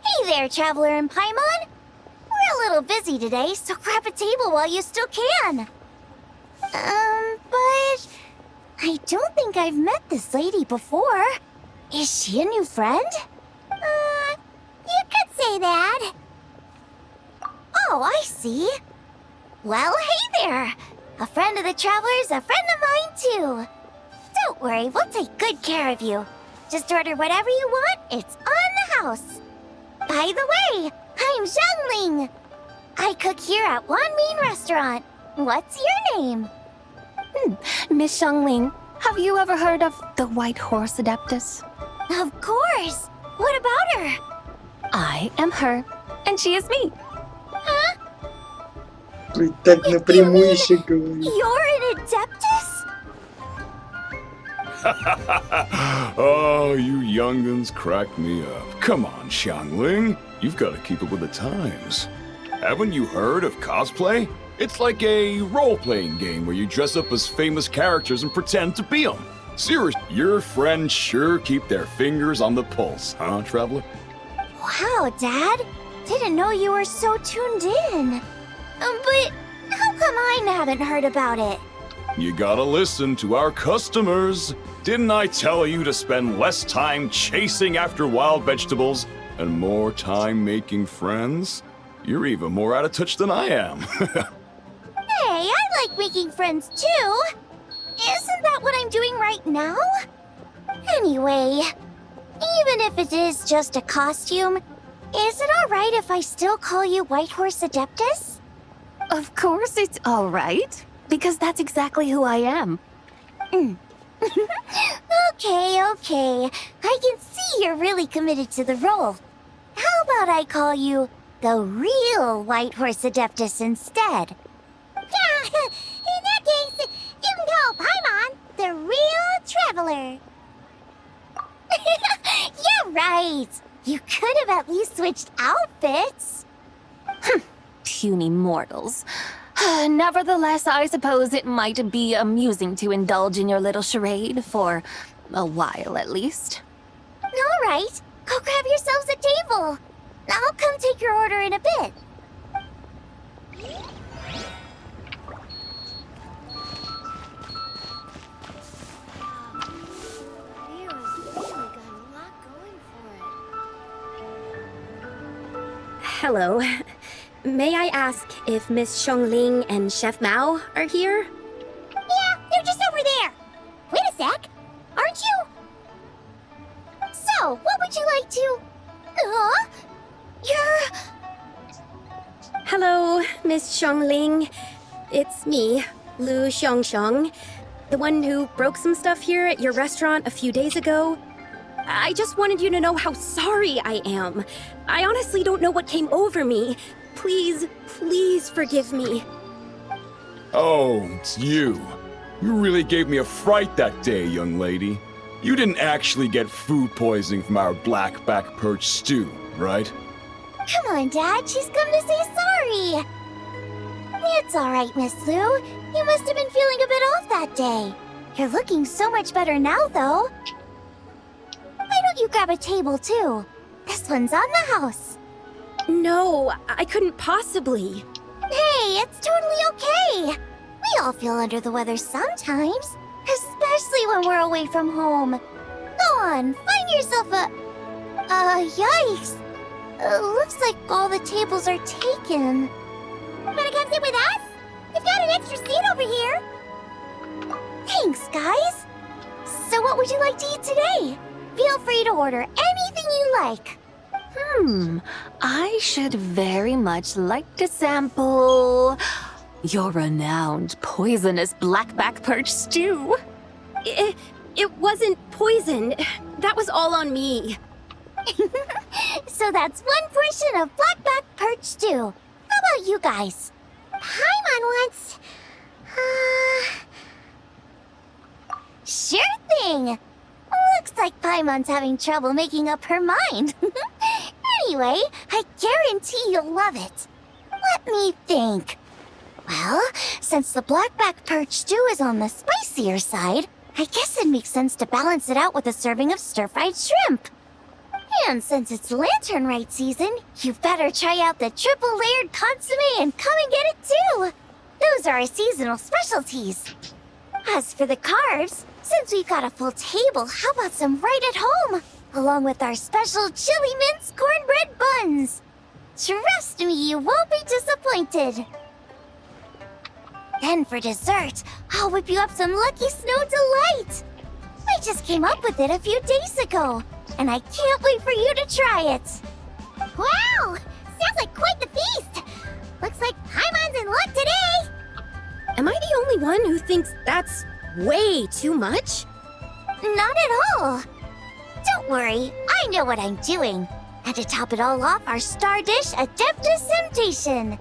Hey there, Traveler and Paimon. We're a little busy today, so grab a table while you still can. But I don't think I've met this lady before. Is she a new friend? You could say that. Oh, I see. Well, hey there. A friend of the Traveler's a friend of mine, too. Don't worry, we'll take good care of you. Just order whatever you want, it's on the house. By the way, I'm Zhangling. I cook here at Wanmin Restaurant. What's your name? Miss Xiangling, have you ever heard of the White Horse Adeptus? Of course. What about her? I am her, and she is me. Huh? Ты так напрямую еще говоришь. You're an Adeptus? Oh, you young'uns crack me up. Come on, Xiangling. You've got to keep up with the times. Haven't you heard of cosplay? It's like a role-playing game where you dress up as famous characters and pretend to be them. Seriously, your friends sure keep their fingers on the pulse, huh, Traveler? Wow, Dad. Didn't know you were so tuned in. But how come I haven't heard about it? You gotta listen to our customers. Didn't I tell you to spend less time chasing after wild vegetables and more time making friends? You're even more out of touch than I am. Hey, I like making friends too. Isn't that what I'm doing right now? Anyway, even if it is just a costume, is it alright if I still call you White Horse Adeptus? Of course it's all right, because that's exactly who I am. Okay. I can see you're really committed to the role. How about I call you the real White Horse Adeptus instead? In that case, you can call Paimon the real Traveler. Yeah, right. You could have at least switched outfits. Puny mortals. Nevertheless, I suppose it might be amusing to indulge in your little charade for a while at least. All right, go grab yourselves a table. I'll come take your order in a bit. Leo's really got a lot going for it. Hello. May I ask if Miss Xiangling and Chef Mao are here? Yeah, they're just over there. Wait a sec. Aren't you? So, what would you like to... You're... Hello, Miss Xiangling. It's me, Lu Xiangxiang, the one who broke some stuff here at your restaurant a few days ago. I just wanted you to know how sorry I am. I honestly don't know what came over me. Please forgive me. Oh, it's you. You really gave me a fright that day, young lady. You didn't actually get food poisoning from our black-back perch stew, right? Come on, Dad. She's come to say sorry. It's all right, Miss Lu. You must have been feeling a bit off that day. You're looking so much better now, though. Why don't you grab a table, too? This one's on the house. No, I couldn't possibly. Hey, it's totally okay. We all feel under the weather sometimes, especially when we're away from home. Go on, find yourself a... yikes. Looks like all the tables are taken. Wanna come sit with us? We've got an extra seat over here. Thanks, guys. So what would you like to eat today? Feel free to order anything you like. I should very much like to sample your renowned poisonous blackback perch stew. It wasn't poison. That was all on me. So that's one portion of blackback perch stew. How about you guys? Paimon wants... Sure thing. Looks like Paimon's having trouble making up her mind. Anyway, I guarantee you'll love it. Let me think. Well, since the blackback perch stew is on the spicier side, I guess it makes sense to balance it out with a serving of stir-fried shrimp. And since it's lantern rite season, you better try out the triple-layered consomme and come and get it too. Those are our seasonal specialties. As for the carbs, since we've got a full table, how about some right at home? Along with our special chili mince cornbread buns. Trust me, you won't be disappointed. Then for dessert, I'll whip you up some Lucky Snow Delight. I just came up with it a few days ago, and I can't wait for you to try it. Wow! Sounds like quite the feast! Looks like Paimon's in luck today! Am I the only one who thinks that's way too much? Not at all. Don't worry, I know what I'm doing. And to top it all off, our star dish, Adeptus Temptation.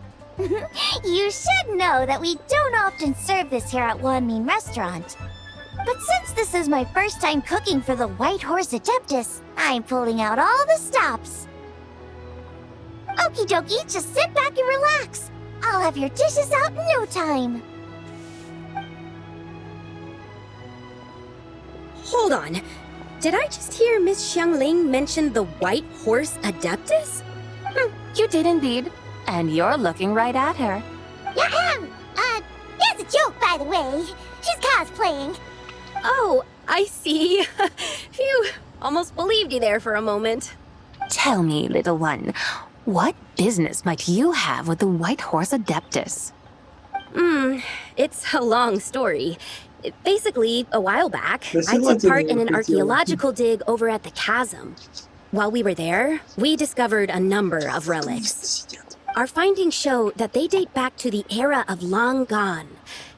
You should know that we don't often serve this here at Wanmin Restaurant. But since this is my first time cooking for the White Horse Adeptus, I'm pulling out all the stops. Okie dokie, just sit back and relax. I'll have your dishes out in no time. Hold on. Did I just hear Miss Xiangling mention the White Horse Adeptus? You did indeed. And you're looking right at her. It's a joke, by the way. She's cosplaying. Oh, I see. Phew, almost believed you there for a moment. Tell me, little one, what business might you have with the White Horse Adeptus? It's a long story. Basically, a while back, This I is what took part they in an do. archaeological dig over at the chasm. While we were there, we discovered a number of relics. Our findings show that they date back to the era of Long Gone,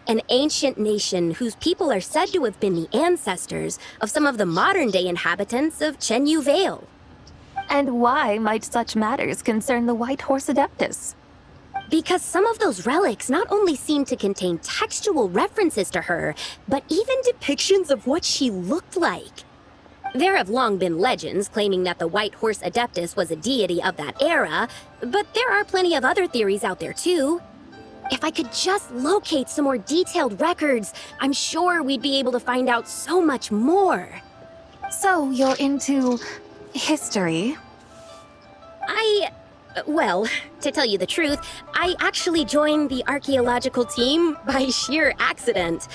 an ancient nation whose people are said to have been the ancestors of some of the modern-day inhabitants of Chenyu Vale. And why might such matters concern the White Horse Adeptus? Because some of those relics not only seem to contain textual references to her, but even depictions of what she looked like. There have long been legends claiming that the White Horse Adeptus was a deity of that era, but there are plenty of other theories out there too. If I could just locate some more detailed records, I'm sure we'd be able to find out so much more. So you're into history? Well, to tell you the truth, I actually joined the archaeological team by sheer accident.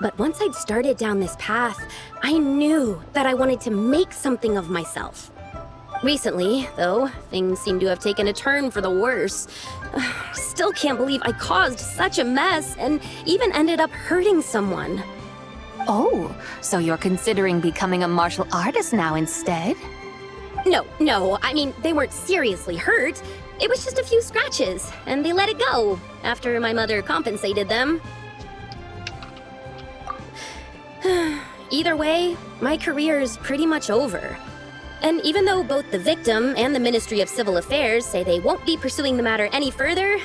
But once I'd started down this path, I knew that I wanted to make something of myself. Recently, though, things seem to have taken a turn for the worse. Still can't believe I caused such a mess and even ended up hurting someone. Oh, so you're considering becoming a martial artist now instead? No, I mean, they weren't seriously hurt. It was just a few scratches, and they let it go after my mother compensated them. Either way, my career is pretty much over. And even though both the victim and the Ministry of Civil Affairs say they won't be pursuing the matter any further,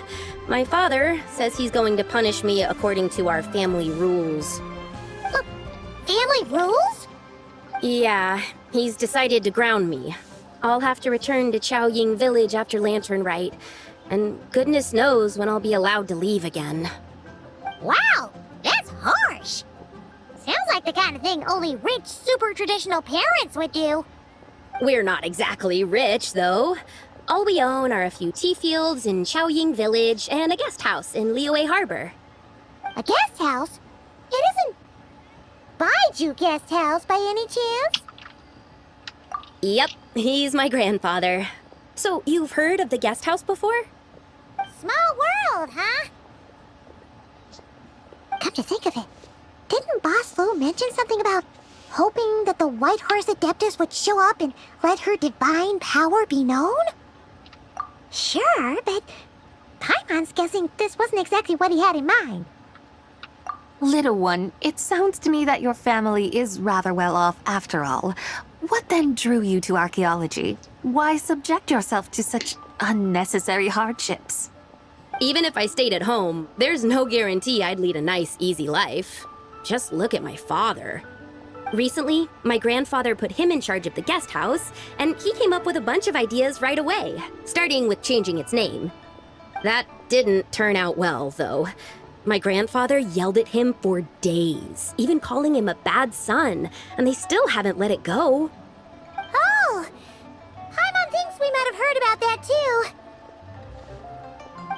my father says he's going to punish me according to our family rules. Family rules? Yeah, he's decided to ground me. I'll have to return to Chaoying Village after Lantern Rite, and goodness knows when I'll be allowed to leave again. Wow, that's harsh. Sounds like the kind of thing only rich, super traditional parents would do. We're not exactly rich, though. All we own are a few tea fields in Chaoying Village and a guest house in Liyue Harbor. A guest house? It isn't Baiju Guest House by any chance? Yep, he's my grandfather. So, you've heard of the guest house before? Small world, huh? Come to think of it, didn't Boss Lu mention something about hoping that the White Horse Adeptus would show up and let her divine power be known? Sure, but Paimon's guessing this wasn't exactly what he had in mind. Little one, it sounds to me that your family is rather well off after all. What then drew you to archaeology? Why subject yourself to such unnecessary hardships? Even if I stayed at home, there's no guarantee I'd lead a nice, easy life. Just look at my father. Recently, my grandfather put him in charge of the guest house, and he came up with a bunch of ideas right away, starting with changing its name. That didn't turn out well, though. My grandfather yelled at him for days, even calling him a bad son, and they still haven't let it go. Oh! Paimon thinks we might have heard about that too.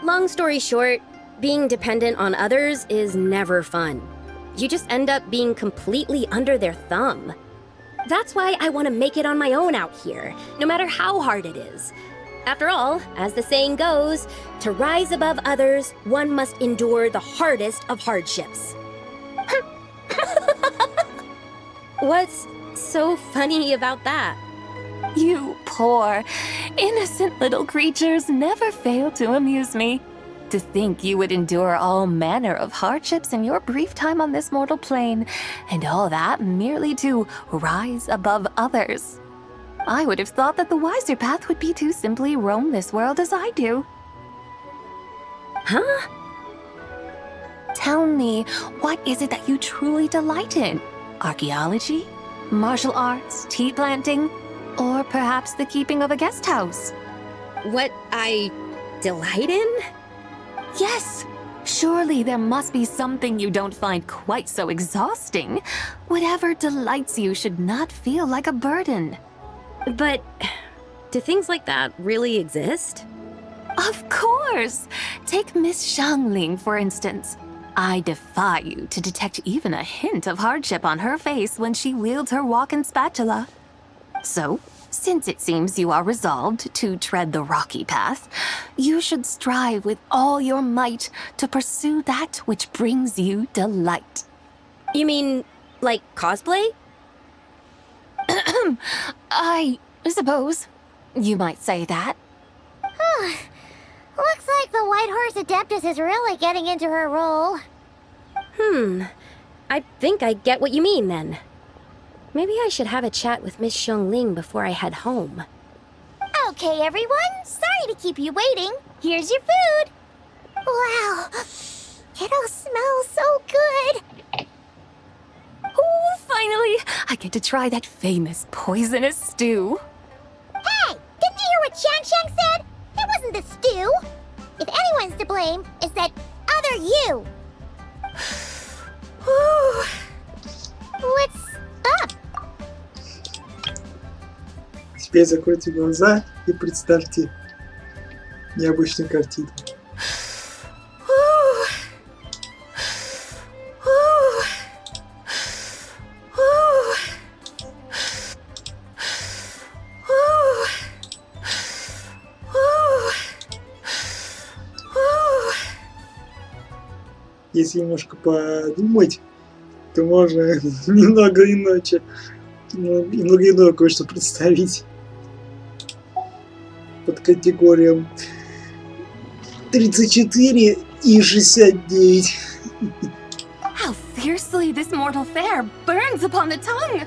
Long story short, being dependent on others is never fun. You just end up being completely under their thumb. That's why I want to make it on my own out here, no matter how hard it is. After all, as the saying goes, to rise above others, one must endure the hardest of hardships. What's so funny about that? You poor, innocent little creatures never fail to amuse me. To think you would endure all manner of hardships in your brief time on this mortal plane, and all that merely to rise above others. I would have thought that the wiser path would be to simply roam this world as I do. Huh? Tell me, what is it that you truly delight in? Archaeology? Martial arts? Tea planting? Or perhaps the keeping of a guest house? What I delight in? Yes! Surely there must be something you don't find quite so exhausting. Whatever delights you should not feel like a burden. But do things like that really exist? Of course! Take Miss Xiangling, for instance. I defy you to detect even a hint of hardship on her face when she wields her walking spatula. So, since it seems you are resolved to tread the rocky path, you should strive with all your might to pursue that which brings you delight. You mean, like cosplay? I suppose you might say that. Looks like the White Horse Adeptus is really getting into her role. I think I get what you mean then. Maybe I should have a chat with Miss Xiangling before I head home. Okay, everyone. Sorry to keep you waiting. Here's your food. Wow. It all smells so good. Oh, finally! I get to try that famous poisonous stew. Hey! Didn't you hear what Shang said? It wasn't the stew. If anyone's to blame, it's that other you. What's up? Теперь закройте глаза и представьте необычную картину. Если немножко подумать, то можно немного иначе, немного иное кое-что представить под категориям 34 и 69. How fiercely this mortal fare burns upon the tongue!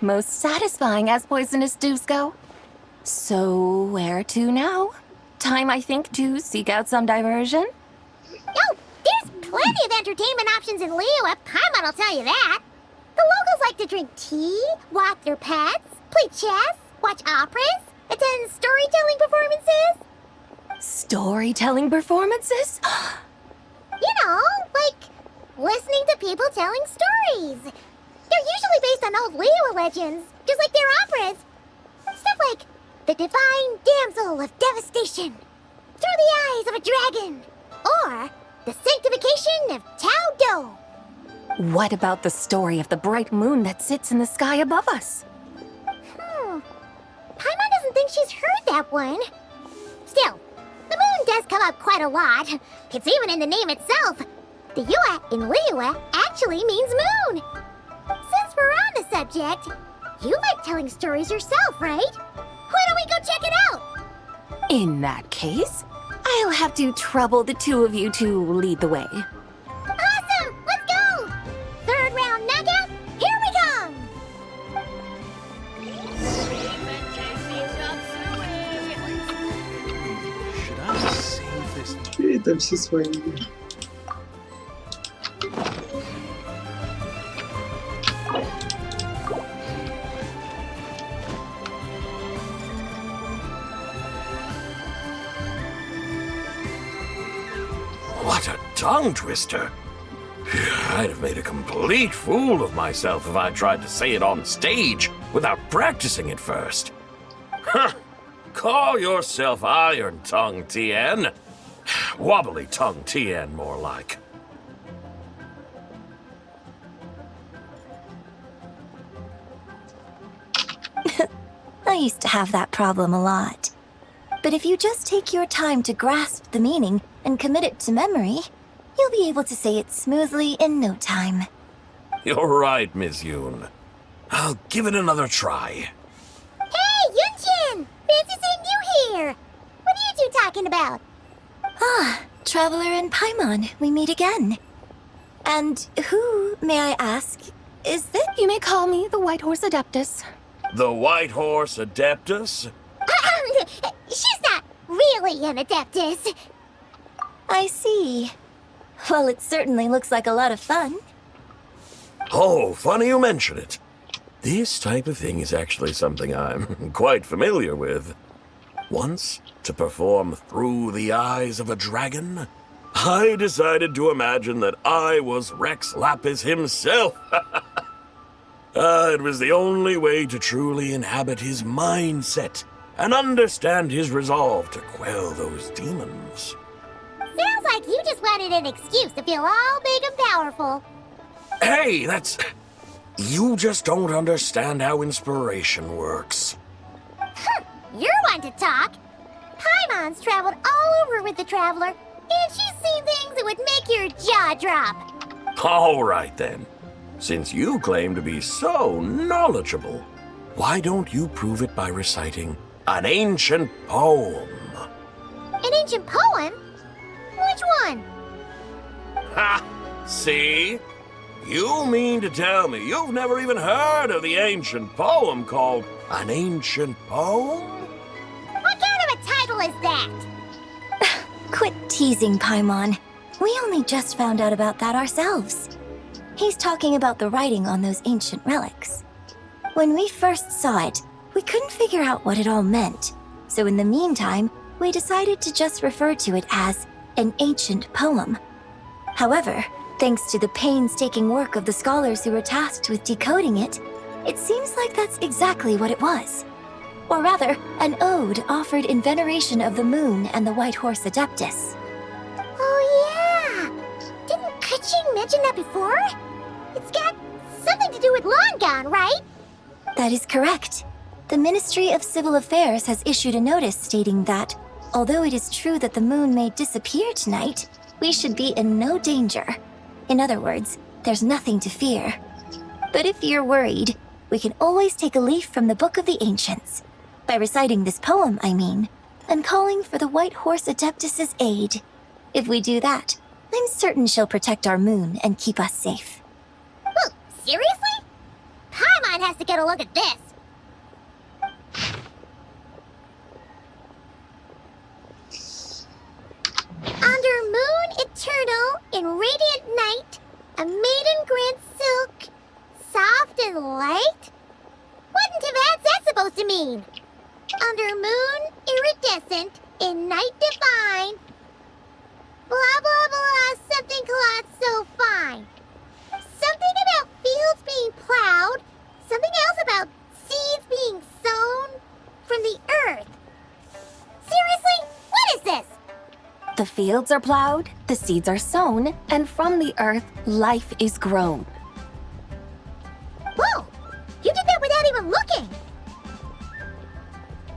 Most satisfying as poisonous stews go. So, where to now? Time, I think, to seek out some diversion? Oh, there's plenty of entertainment options in Liyue. Paimon will tell you that. The locals like to drink tea, walk their pets, play chess, watch operas, attend storytelling performances. Storytelling performances? You know, like listening to people telling stories. They're usually based on old Liyue legends, just like their operas. Stuff like the Divine Damsel of Devastation, Through the Eyes of a Dragon, or the Sanctification of Tao Do. What about the story of the bright moon that sits in the sky above us? Paimon doesn't think she's heard that one. Still, the moon does come up quite a lot. It's even in the name itself. The Yue in Liyue actually means moon. Since we're on the subject, you like telling stories yourself, right? Why don't we go check it out? In that case, I'll have to trouble the two of you to lead the way. Awesome! Let's go! Third round knockout, here we come! там все свои. What a tongue twister! I'd have made a complete fool of myself if I tried to say it on stage without practicing it first. Huh. Call yourself Iron Tongue, Tien. Wobbly Tongue, Tien, more like. I used to have that problem a lot. But if you just take your time to grasp the meaning and commit it to memory, you'll be able to say it smoothly in no time. You're right, Miss Yoon. I'll give it another try. Hey, Yunchin! Fancy seeing you here! What are you two talking about? Ah, Traveler and Paimon, we meet again. And who, may I ask, is this? You may call me the White Horse Adeptus. The White Horse Adeptus? She's not really an Adeptus. I see. Well, it certainly looks like a lot of fun. Oh, funny you mention it. This type of thing is actually something I'm quite familiar with. Once, to perform Through the Eyes of a Dragon, I decided to imagine that I was Rex Lapis himself. It was the only way to truly inhabit his mindset and understand his resolve to quell those demons. Sounds like you just wanted an excuse to feel all big and powerful. Hey, that's... You just don't understand how inspiration works. You're one to talk. Paimon's traveled all over with the Traveler, and she's seen things that would make your jaw drop. All right, then. Since you claim to be so knowledgeable, why don't you prove it by reciting an ancient poem? An ancient poem? Which one? Ha! See? You mean to tell me you've never even heard of the ancient poem called An Ancient Poem? What kind of a title is that? Quit teasing, Paimon. We only just found out about that ourselves. He's talking about the writing on those ancient relics. When we first saw it, we couldn't figure out what it all meant. So in the meantime, we decided to just refer to it as an ancient poem. However, thanks to the painstaking work of the scholars who were tasked with decoding it, it seems like that's exactly what it was. Or rather, an ode offered in veneration of the moon and the White Horse Adeptus. Oh yeah! Didn't Kuching mention that before? It's got something to do with Long Gone, right? That is correct. The Ministry of Civil Affairs has issued a notice stating that, although it is true that the moon may disappear tonight, we should be in no danger. In other words, there's nothing to fear. But if you're worried, we can always take a leaf from the Book of the Ancients. By reciting this poem, I mean, and calling for the White Horse Adeptus' aid. If we do that, I'm certain she'll protect our moon and keep us safe. Oh, seriously? Paimon has to get a look at this. Under moon eternal, in radiant night, a maiden grants silk, soft and light? What in Tibet's that supposed to mean? Under moon iridescent, in night divine, blah blah blah, something cloth so fine. Something about fields being plowed, something else about seeds being sown from the earth. Seriously? What is this? The fields are plowed, the seeds are sown, and from the earth, life is grown. Whoa! You did that without even looking!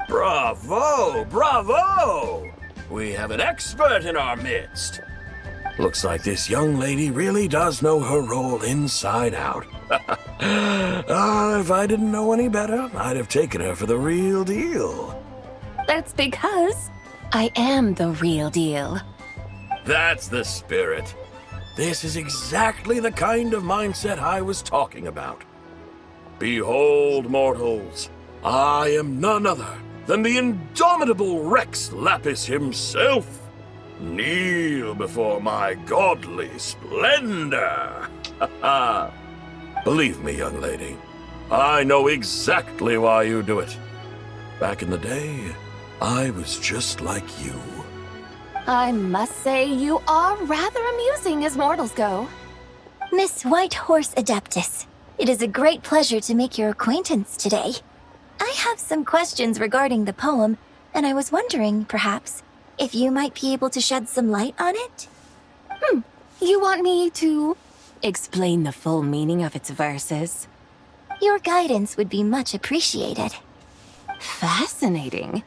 Bravo! Bravo! We have an expert in our midst. Looks like this young lady really does know her role inside out. If I didn't know any better, I'd have taken her for the real deal. That's because I am the real deal. That's the spirit. This is exactly the kind of mindset I was talking about. Behold, mortals, I am none other than the indomitable Rex Lapis himself. Kneel before my godly splendor. Believe me, young lady, I know exactly why you do it. Back in the day, I was just like you. I must say, you are rather amusing as mortals go. Miss Whitehorse Adeptus, it is a great pleasure to make your acquaintance today. I have some questions regarding the poem, and I was wondering, perhaps, if you might be able to shed some light on it? You want me to explain the full meaning of its verses? Your guidance would be much appreciated. Fascinating.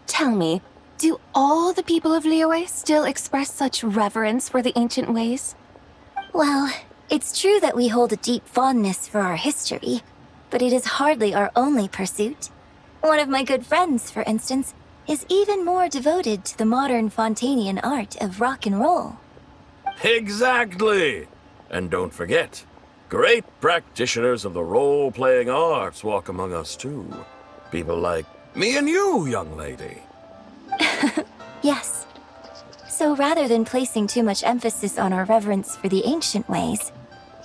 Tell me, do all the people of Liyue still express such reverence for the ancient ways? Well, it's true that we hold a deep fondness for our history, but it is hardly our only pursuit. One of my good friends, for instance, is even more devoted to the modern Fontanian art of rock and roll. Exactly! And don't forget, great practitioners of the role-playing arts walk among us too. People like me and you, young lady. Yes. So rather than placing too much emphasis on our reverence for the ancient ways,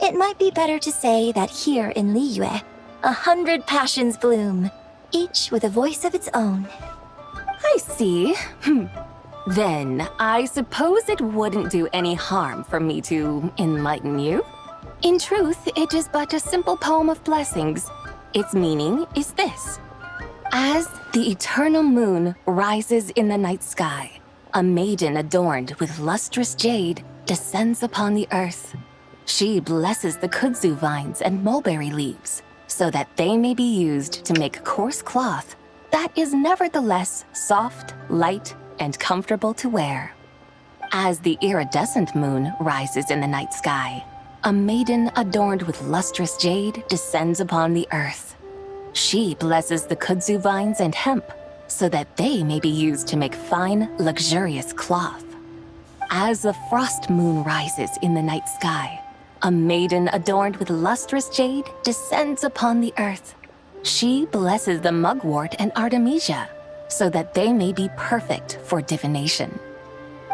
it might be better to say that here in Liyue, 100 passions bloom, each with a voice of its own. I see. Then, I suppose it wouldn't do any harm for me to enlighten you. In truth, it is but a simple poem of blessings. Its meaning is this. As the eternal moon rises in the night sky, a maiden adorned with lustrous jade descends upon the earth. She blesses the kudzu vines and mulberry leaves, so that they may be used to make coarse cloth that is nevertheless soft, light, and comfortable to wear. As the iridescent moon rises in the night sky, a maiden adorned with lustrous jade descends upon the earth. She blesses the kudzu vines and hemp, so that they may be used to make fine, luxurious cloth. As the frost moon rises in the night sky, a maiden adorned with lustrous jade descends upon the earth. She blesses the mugwort and artemisia, so that they may be perfect for divination.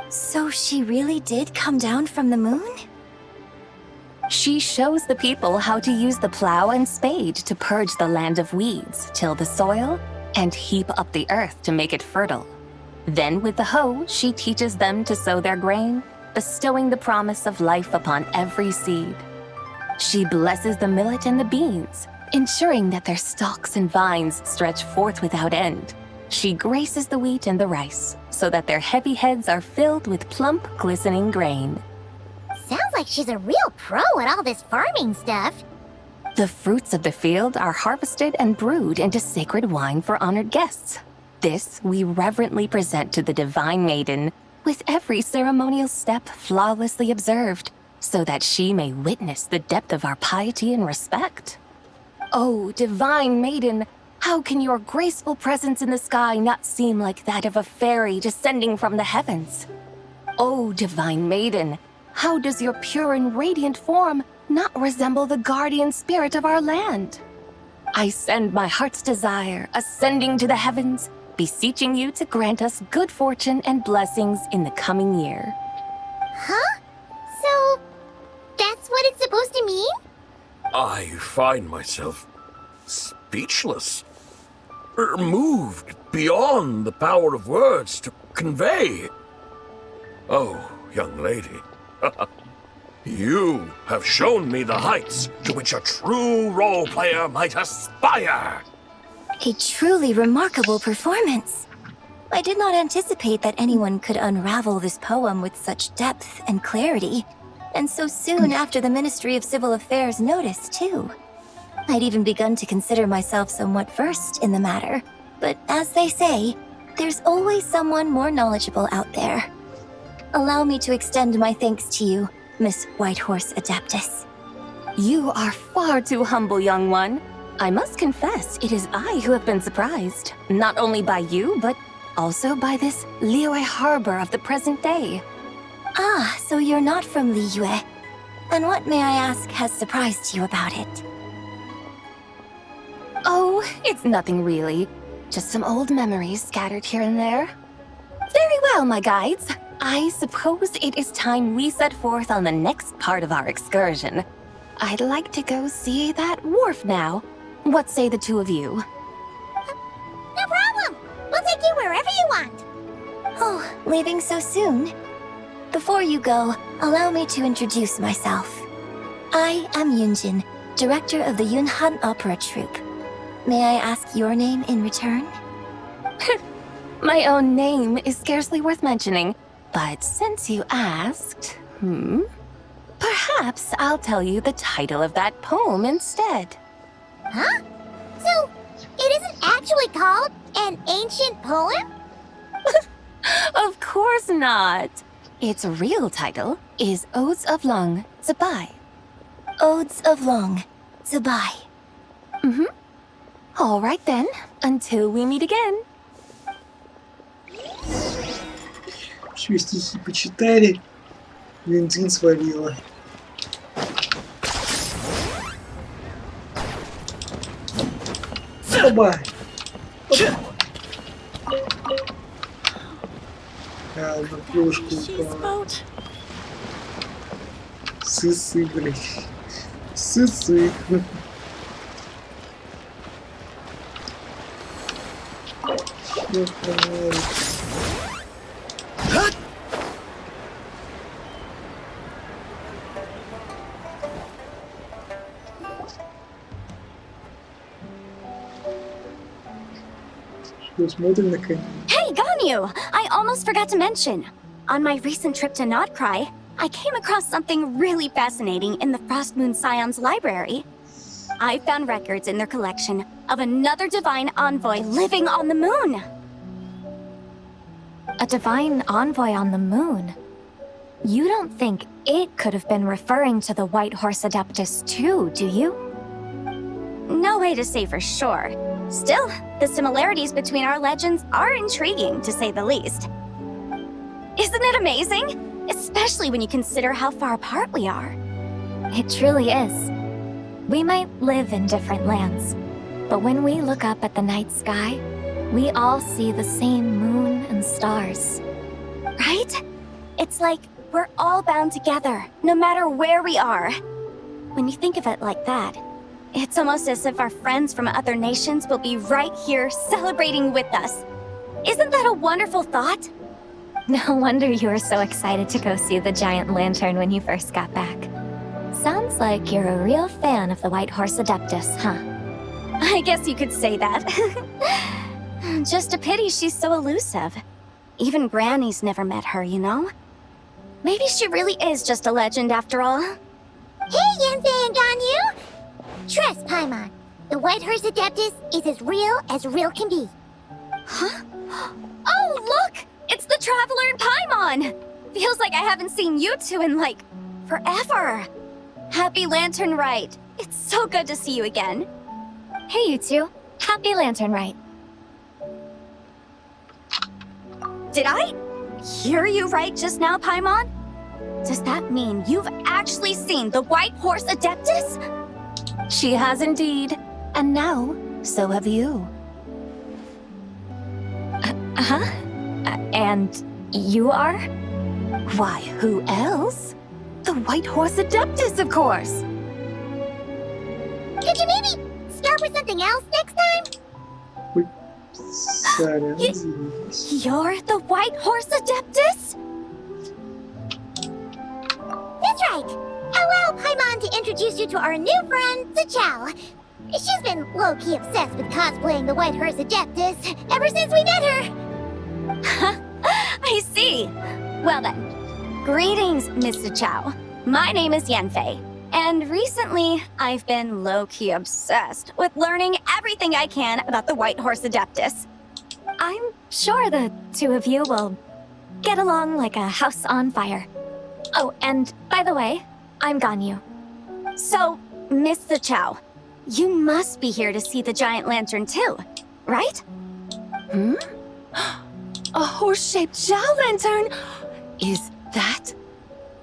So she really did come down from the moon? She shows the people how to use the plow and spade to purge the land of weeds, till the soil, and heap up the earth to make it fertile. Then with the hoe, she teaches them to sow their grain, bestowing the promise of life upon every seed. She blesses the millet and the beans, ensuring that their stalks and vines stretch forth without end. She graces the wheat and the rice, so that their heavy heads are filled with plump, glistening grain. Sounds like she's a real pro at all this farming stuff. The fruits of the field are harvested and brewed into sacred wine for honored guests. This we reverently present to the divine maiden, with every ceremonial step flawlessly observed, so that she may witness the depth of our piety and respect. Oh, divine maiden, how can your graceful presence in the sky not seem like that of a fairy descending from the heavens? Oh, divine maiden, how does your pure and radiant form not resemble the guardian spirit of our land? I send my heart's desire, ascending to the heavens, beseeching you to grant us good fortune and blessings in the coming year. Huh? So, that's what it's supposed to mean? I find myself speechless, moved beyond the power of words to convey. Oh, young lady, you have shown me the heights to which a true role player might aspire. A truly remarkable performance. I did not anticipate that anyone could unravel this poem with such depth and clarity, and so soon after the Ministry of Civil Affairs noticed, too. I'd even begun to consider myself somewhat versed in the matter, but as they say, there's always someone more knowledgeable out there. Allow me to extend my thanks to you, Miss Whitehorse Adeptus. You are far too humble, young one. I must confess, it is I who have been surprised, not only by you, but also by this Liyue harbor of the present day. Ah, so you're not from Liyue. And what, may I ask, has surprised you about it? Oh, it's nothing really. Just some old memories scattered here and there. Very Well, my guides, I suppose it is time we set forth on the next part of our excursion. I'd like to go see that wharf now. What say the two of you? No problem. We'll take you wherever you want. Oh, leaving so soon? Before you go, allow me to introduce myself. I am Yunjin, director of the Yunhan Opera Troupe. May I ask your name in return? My own name is scarcely worth mentioning, but since you asked, perhaps I'll tell you the title of that poem instead. Huh? So, it isn't actually called an ancient poem? Of course not. Its real title is Odes of Long Zabai. Odes of Long Zabai. All right then, until we meet again. Еще стихи почитали. Бензин свалила. Оба! На кружку упала. Сысы, блядь. Сысы. Чё фонарик? Что, смотрим на коня? Hey, Ganyu! I almost forgot to mention. On my recent trip to Notcry, I came across something really fascinating in the Frost Moon Scion's library. I found records in their collection of another divine envoy living on the moon. A divine envoy on the moon? You don't think it could have been referring to the White Horse Adeptus too, do you? No way to say for sure. Still, the similarities between our legends are intriguing, to say the least. Isn't it amazing? Especially when you consider how far apart we are. It truly is. We might live in different lands, but when we look up at the night sky, we all see the same moon and stars. Right? It's like we're all bound together, no matter where we are. When you think of it like that, it's almost as if our friends from other nations will be right here celebrating with us. Isn't that a wonderful thought? No wonder you were so excited to go see the giant lantern when you first got back. Sounds like you're a real fan of the White Horse Adeptus, huh? I guess you could say that. Just a pity she's so elusive. Even Granny's never met her, you know? Maybe she really is just a legend after all. Hey, Yanfei and Ganyu! Trust, Paimon. The White Horse Adeptus is as real can be. Huh? Oh, look! It's the Traveler and Paimon! Feels like I haven't seen you two in, like, forever. Happy Lantern Rite. It's so good to see you again. Hey, you two. Happy Lantern Rite. Did I hear you right just now, Paimon? Does that mean you've actually seen the White Horse Adeptus? She has indeed. And now, so have you. And you are? Why, who else? The White Horse Adeptus, of course! Could you maybe start with something else next time? You're the White Horse Adeptus? That's right. Allow Paimon to introduce you to our new friend, Zachao. She's been low-key obsessed with cosplaying the White Horse Adeptus ever since we met her. I see. Well then, greetings, Mr. Chow. My name is Yanfei, and recently I've been low-key obsessed with learning everything I can about the White Horse Adeptus. I'm sure the two of you will get along like a house on fire. Oh, and by the way, I'm Ganyu. So, Mr. Chow, you must be here to see the giant lantern too, right? A horse-shaped Zhao lantern? Is that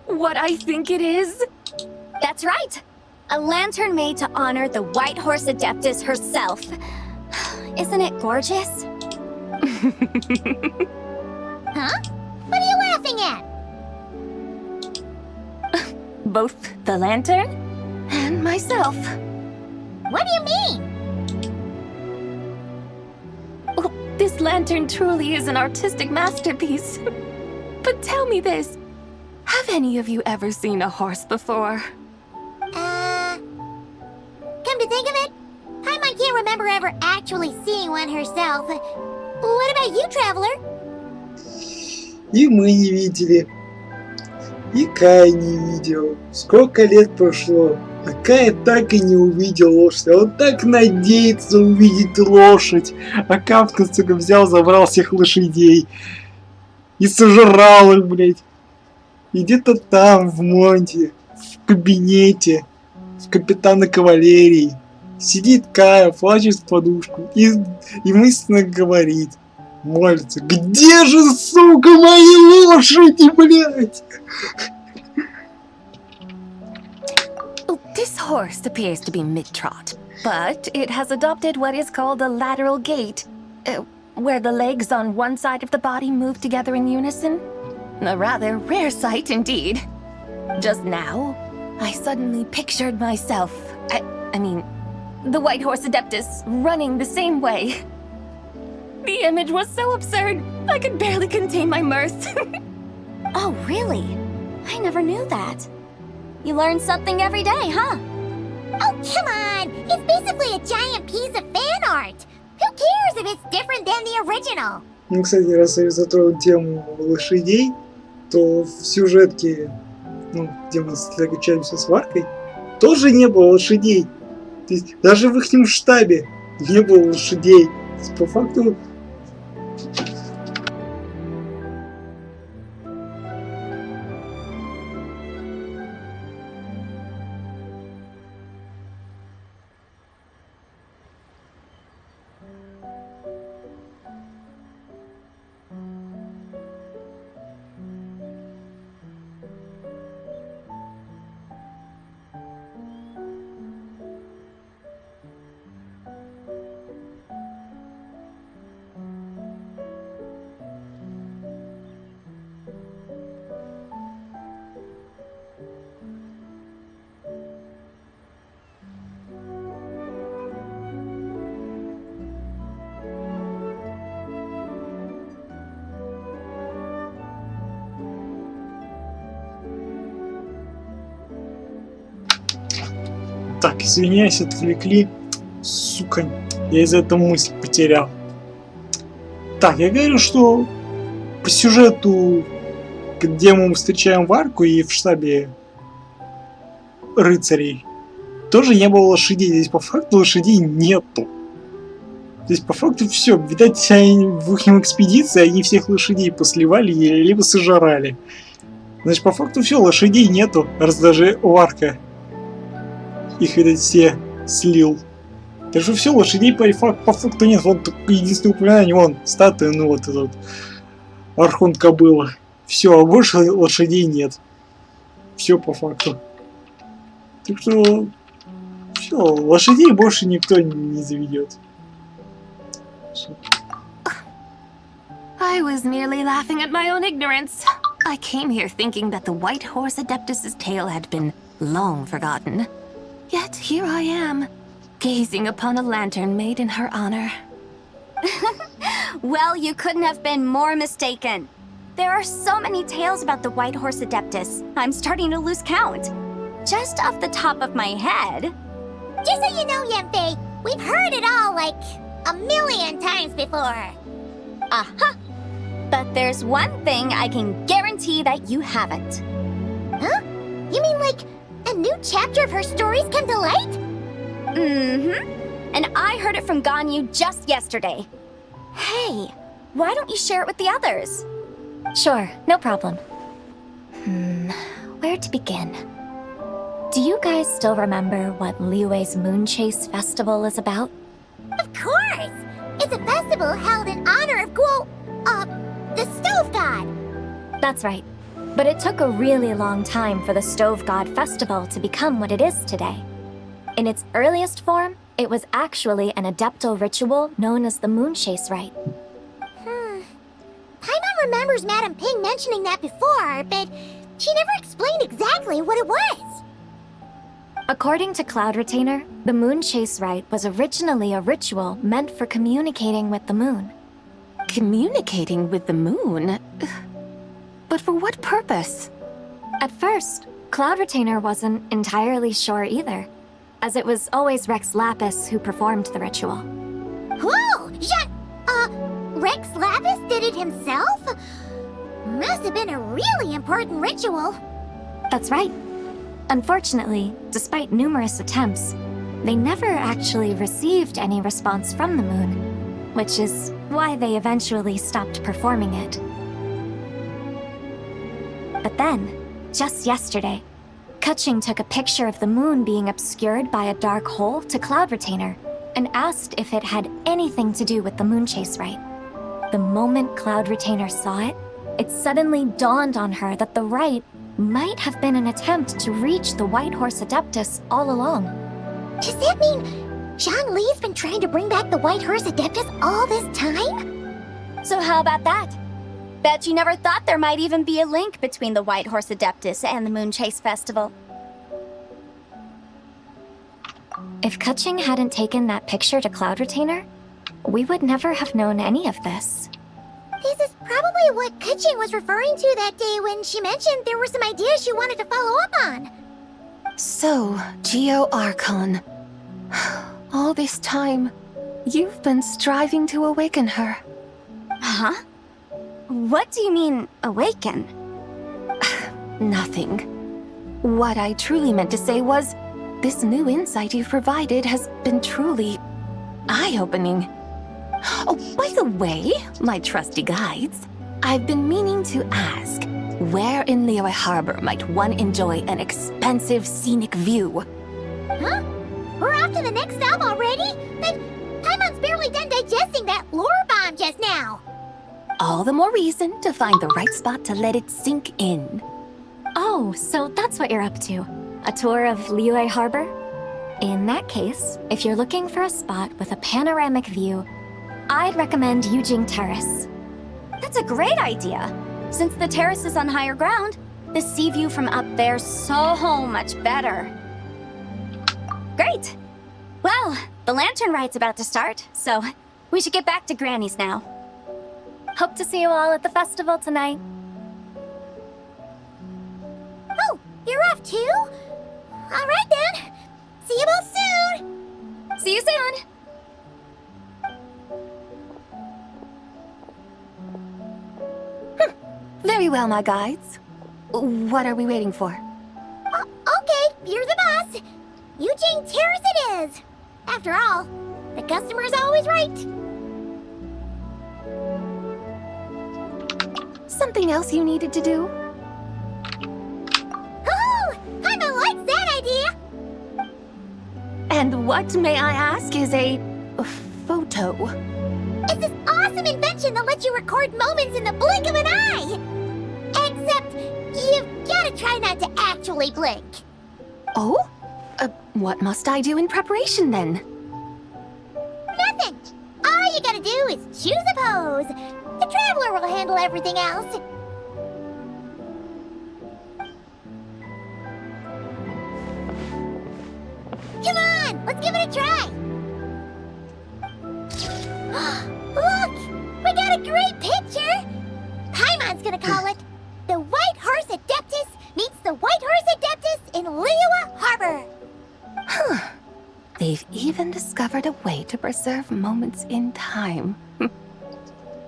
what I think it is? That's right! A lantern made to honor the White Horse Adeptus herself. Isn't it gorgeous? Huh? laughing at? Both the lantern and myself. What do you mean? Oh, this lantern truly is an artistic masterpiece. But tell me this. Have any of you ever seen a horse before? Come to think of it, Paimon can't remember ever actually seeing one herself. What about you, Traveler? И мы не видели. И Кай не видел. Сколько лет прошло, а Кай так и не увидел лошадь. Он так надеется увидеть лошадь. А Капка, сука, взял, забрал всех лошадей. И сожрал их, блядь. И где-то там, в Монте, в кабинете, в капитана кавалерии, сидит Кая, плачет в подушку и мысленно говорит, молится, где же, сука, мои лошади, блядь? This horse appears to be mid-trot, but it has adopted what is called a lateral gait, where the legs on one side of the body move together in unison. A rather rare sight indeed. Just now, I suddenly pictured myself, I mean, the White Horse Adeptus running the same way. The image was so absurd, I could barely contain my mirth. Oh, really? I never knew that. You learn something every day, huh? Oh, come on! It's basically a giant piece of fan art! Who cares if it's different than the original? Ну, кстати, раз я затронул тему лошадей, то в сюжетке, ну, где мы встречаемся с Варкой, тоже не было лошадей. То есть даже в ихнем штабе не было лошадей. То есть, по факту... Так, извиняюсь, отвлекли. Сука, я из-за этого мысль потерял. Так, я говорю, что по сюжету, где мы встречаем Варку и в штабе рыцарей, тоже не было лошадей. Здесь по факту лошадей нету. Здесь по факту все. Видать, в их экспедиции они всех лошадей посливали либо сожрали. Значит, по факту все, лошадей нету. Раз даже Варка их, видать, все слил. Так что все, лошадей по факту нет. Вот единственное упоминание, вон, статуя, ну вот этот Архон Кобыла. Все, а больше лошадей нет. Все по факту. Так что все, лошадей больше никто не заведет. I was merely laughing at my own ignorance. I came here thinking that the White Horse Adeptus's tale had been long forgotten. Yet here I am, gazing upon a lantern made in her honor. Well, you couldn't have been more mistaken. There are so many tales about the White Horse Adeptus, I'm starting to lose count. Just off the top of my head... Just so you know, Yenfei, we've heard it all like a million times before. Aha! But there's one thing I can guarantee that you haven't. Huh? You mean like a new chapter of her stories come to light? Mm-hmm. And I heard it from Ganyu just yesterday. Hey, why don't you share it with the others? Sure, no problem. Where to begin? Do you guys still remember what Liyue's Moon Chase Festival is about? Of course! It's a festival held in honor of the Stove God! That's right. But it took a really long time for the Stove God Festival to become what it is today. In its earliest form, it was actually an adeptal ritual known as the Moon Chase Rite. Paimon remembers Madame Ping mentioning that before, but she never explained exactly what it was. According to Cloud Retainer, the moon chase rite was originally a ritual meant for communicating with the moon. Communicating with the moon? But for what purpose? At first, Cloud Retainer wasn't entirely sure either, as it was always Rex Lapis who performed the ritual. Whoa! Rex Lapis did it himself? Must have been a really important ritual. That's right. Unfortunately, despite numerous attempts, they never actually received any response from the moon, which is why they eventually stopped performing it. But then, just yesterday, Kutching took a picture of the moon being obscured by a dark hole to Cloud Retainer and asked if it had anything to do with the moon chase rite. The moment Cloud Retainer saw it, it suddenly dawned on her that the rite might have been an attempt to reach the White Horse Adeptus all along. Does that mean Zhang Li's been trying to bring back the White Horse Adeptus all this time? So how about that? Bet you never thought there might even be a link between the White Horse Adeptus and the Moon Chase Festival. If Kutching hadn't taken that picture to Cloud Retainer, we would never have known any of this. This is probably what Kutching was referring to that day when she mentioned there were some ideas she wanted to follow up on. So, Geo Archon. All this time, you've been striving to awaken her. Huh? What do you mean, awaken? Nothing. What I truly meant to say was, this new insight you've provided has been truly eye-opening. Oh, by the way, my trusty guides, I've been meaning to ask, where in Liyue Harbor might one enjoy an expensive scenic view? Huh? We're off to the next stop already? But Paimon's barely done digesting that lore bomb just now. All the more reason to find the right spot to let it sink in. Oh, so that's what you're up to. A tour of Liyue Harbor? In that case, if you're looking for a spot with a panoramic view, I'd recommend Yujing Terrace. That's a great idea. Since the terrace is on higher ground, the sea view from up there's so much better. Great! Well, the lantern ride's about to start, so we should get back to Granny's now. Hope to see you all at the festival tonight. Oh, you're off too? All right then. See you both soon. See you soon. Very well, my guides. What are we waiting for? Okay, you're the boss. Yujing Terrace it is. After all, the customer's always right. Something else you needed to do? Oh, Paimon likes that idea. And what, may I ask, is a photo? It's this awesome invention that lets you record moments in the blink of an eye. Except, you've gotta try not to actually blink. Oh? What must I do in preparation then? Nothing. All you gotta do is choose a pose. The Traveler will handle everything else. Come on, let's give it a try. Look, we got a great picture. Paimon's gonna call it The White Horse Adeptus Meets the White Horse Adeptus in Liyue Harbor. Huh. They've even discovered a way to preserve moments in time.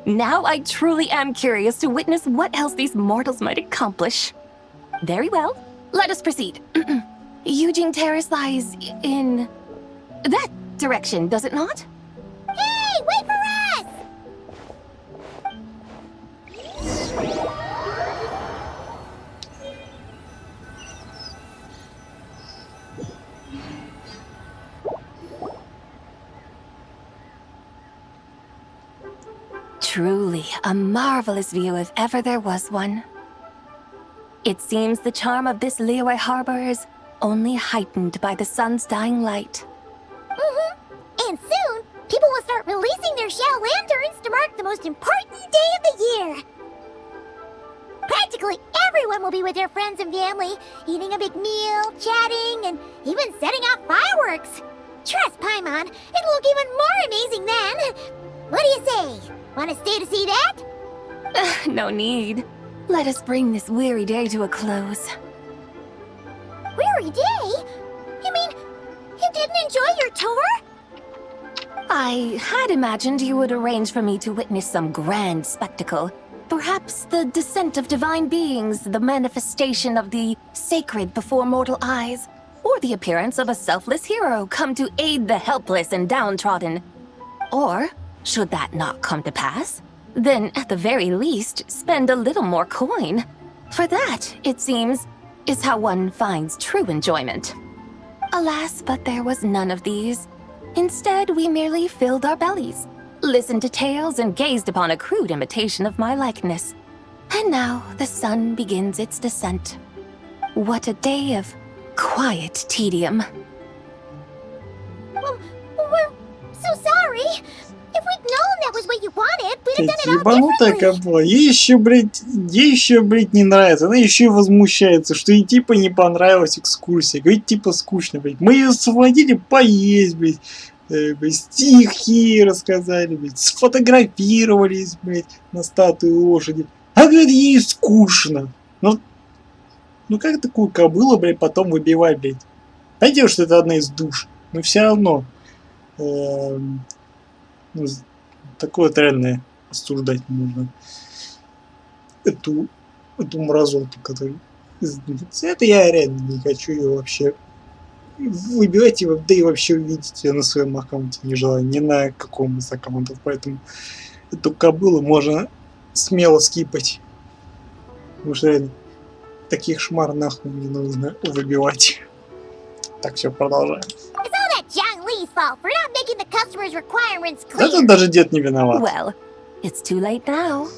Now I truly am curious to witness what else these mortals might accomplish. Very well, let us proceed. Yujing Terrace lies in that direction, does it not? Hey, wait for us! Truly a marvelous view if ever there was one. It seems the charm of this Liyue Harbor is only heightened by the sun's dying light. And soon, people will start releasing their Xiao lanterns to mark the most important day of the year. Practically everyone will be with their friends and family, eating a big meal, chatting, and even setting off fireworks. Trust Paimon, it will look even more amazing then. What do you say? Want to stay to see that? No need. Let us bring this weary day to a close. Weary day? You mean you didn't enjoy your tour? I had imagined you would arrange for me to witness some grand spectacle. Perhaps the descent of divine beings, the manifestation of the sacred before mortal eyes, or the appearance of a selfless hero come to aid the helpless and downtrodden. Or, should that not come to pass, then at the very least spend a little more coin. For that, it seems, is how one finds true enjoyment. Alas, but there was none of these. Instead, we merely filled our bellies, listened to tales, and gazed upon a crude imitation of my likeness. And now the sun begins its descent. What a day of quiet tedium. We're so sorry. If we'd known that was what you wanted, we'd have done it all Ебанутая differently. кобыла. Ей еще, блядь, не нравится. Она еще и возмущается, что ей типа не понравилась экскурсия. Говорит, типа скучно, блядь. Мы ее сводили поесть, блядь. Стихи рассказали, блядь. Сфотографировались, блядь, на статуе лошади. А говорит, ей скучно. Ну как такую кобылу, блядь, потом выбивать, блядь? Понятно, что это одна из душ. Но все равно. Такое вот реально осуждать нужно. Эту мразоту, которая... Это я реально не хочу ее вообще выбивать его, да и вообще увидеть ее на своем аккаунте не желаю, ни на каком из аккаунтов, поэтому эту кобылу можно смело скипать. Потому что реально таких шмар нахуй не нужно выбивать. Так, все, продолжаем. Jiang Li's fault for not making the customer's requirements Да clear. тут даже дед не виноват. Well, it's too late now.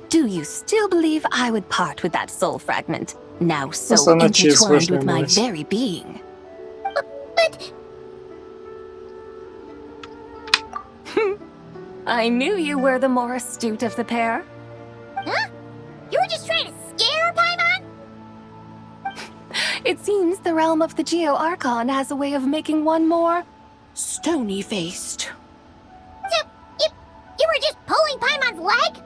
Do you still believe I would part with that soul fragment, now so Просто она через intertwined with my вышла. very being? But I knew you were the more astute of the pair. huh? You were just trying to scare Paimon? It seems the realm of the Geo-Archon has a way of making one more stony-faced. So you were just pulling Paimon's leg?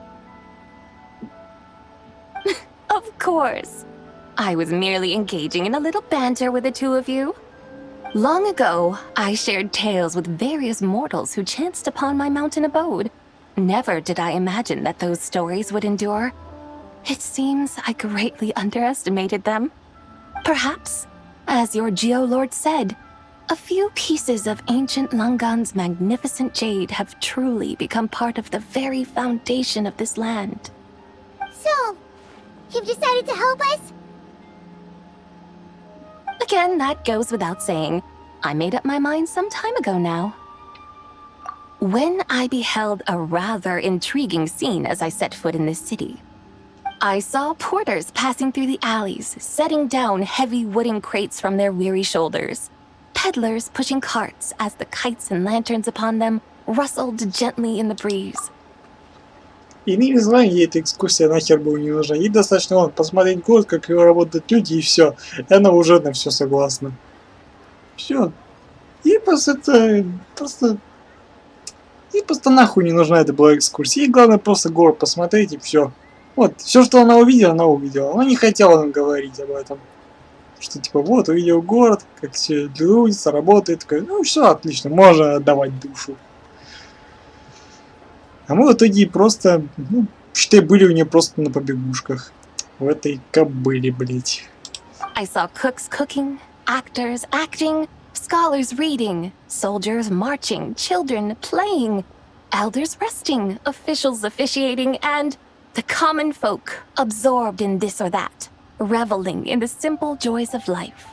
Of course. I was merely engaging in a little banter with the two of you. Long ago, I shared tales with various mortals who chanced upon my mountain abode. Never did I imagine that those stories would endure. It seems I greatly underestimated them. Perhaps, as your Geolord said, a few pieces of ancient Langan's magnificent jade have truly become part of the very foundation of this land. So, you've decided to help us? Again, that goes without saying. I made up my mind some time ago now. When I beheld a rather intriguing scene as I set foot in this city, I saw porters passing through the alleys, setting down heavy wooden crates from their weary shoulders. Peddlers pushing carts as the kites and lanterns upon them rustled gently in the breeze. И не знаю, ей эта экскурсия нахер была не нужна. Ей достаточно вон, посмотреть город, как работают люди, и все. И она уже на все согласна. Все. Ей просто ей просто нахуй не нужна эта была экскурсия. Ей главное просто город посмотреть, и все. Вот, все, что она увидела, она увидела. Она не хотела нам говорить об этом. Что типа, вот, увидел город, как все трудится, работает. Такой, ну все, отлично, можно отдавать душу. А мы в итоге просто, ну, считай, были у нее просто на побегушках. В этой кобыле, блять. I saw cooks cooking, actors acting, scholars reading, soldiers marching, children playing, elders resting, officials officiating, and the common folk absorbed in this or that, reveling in the simple joys of life.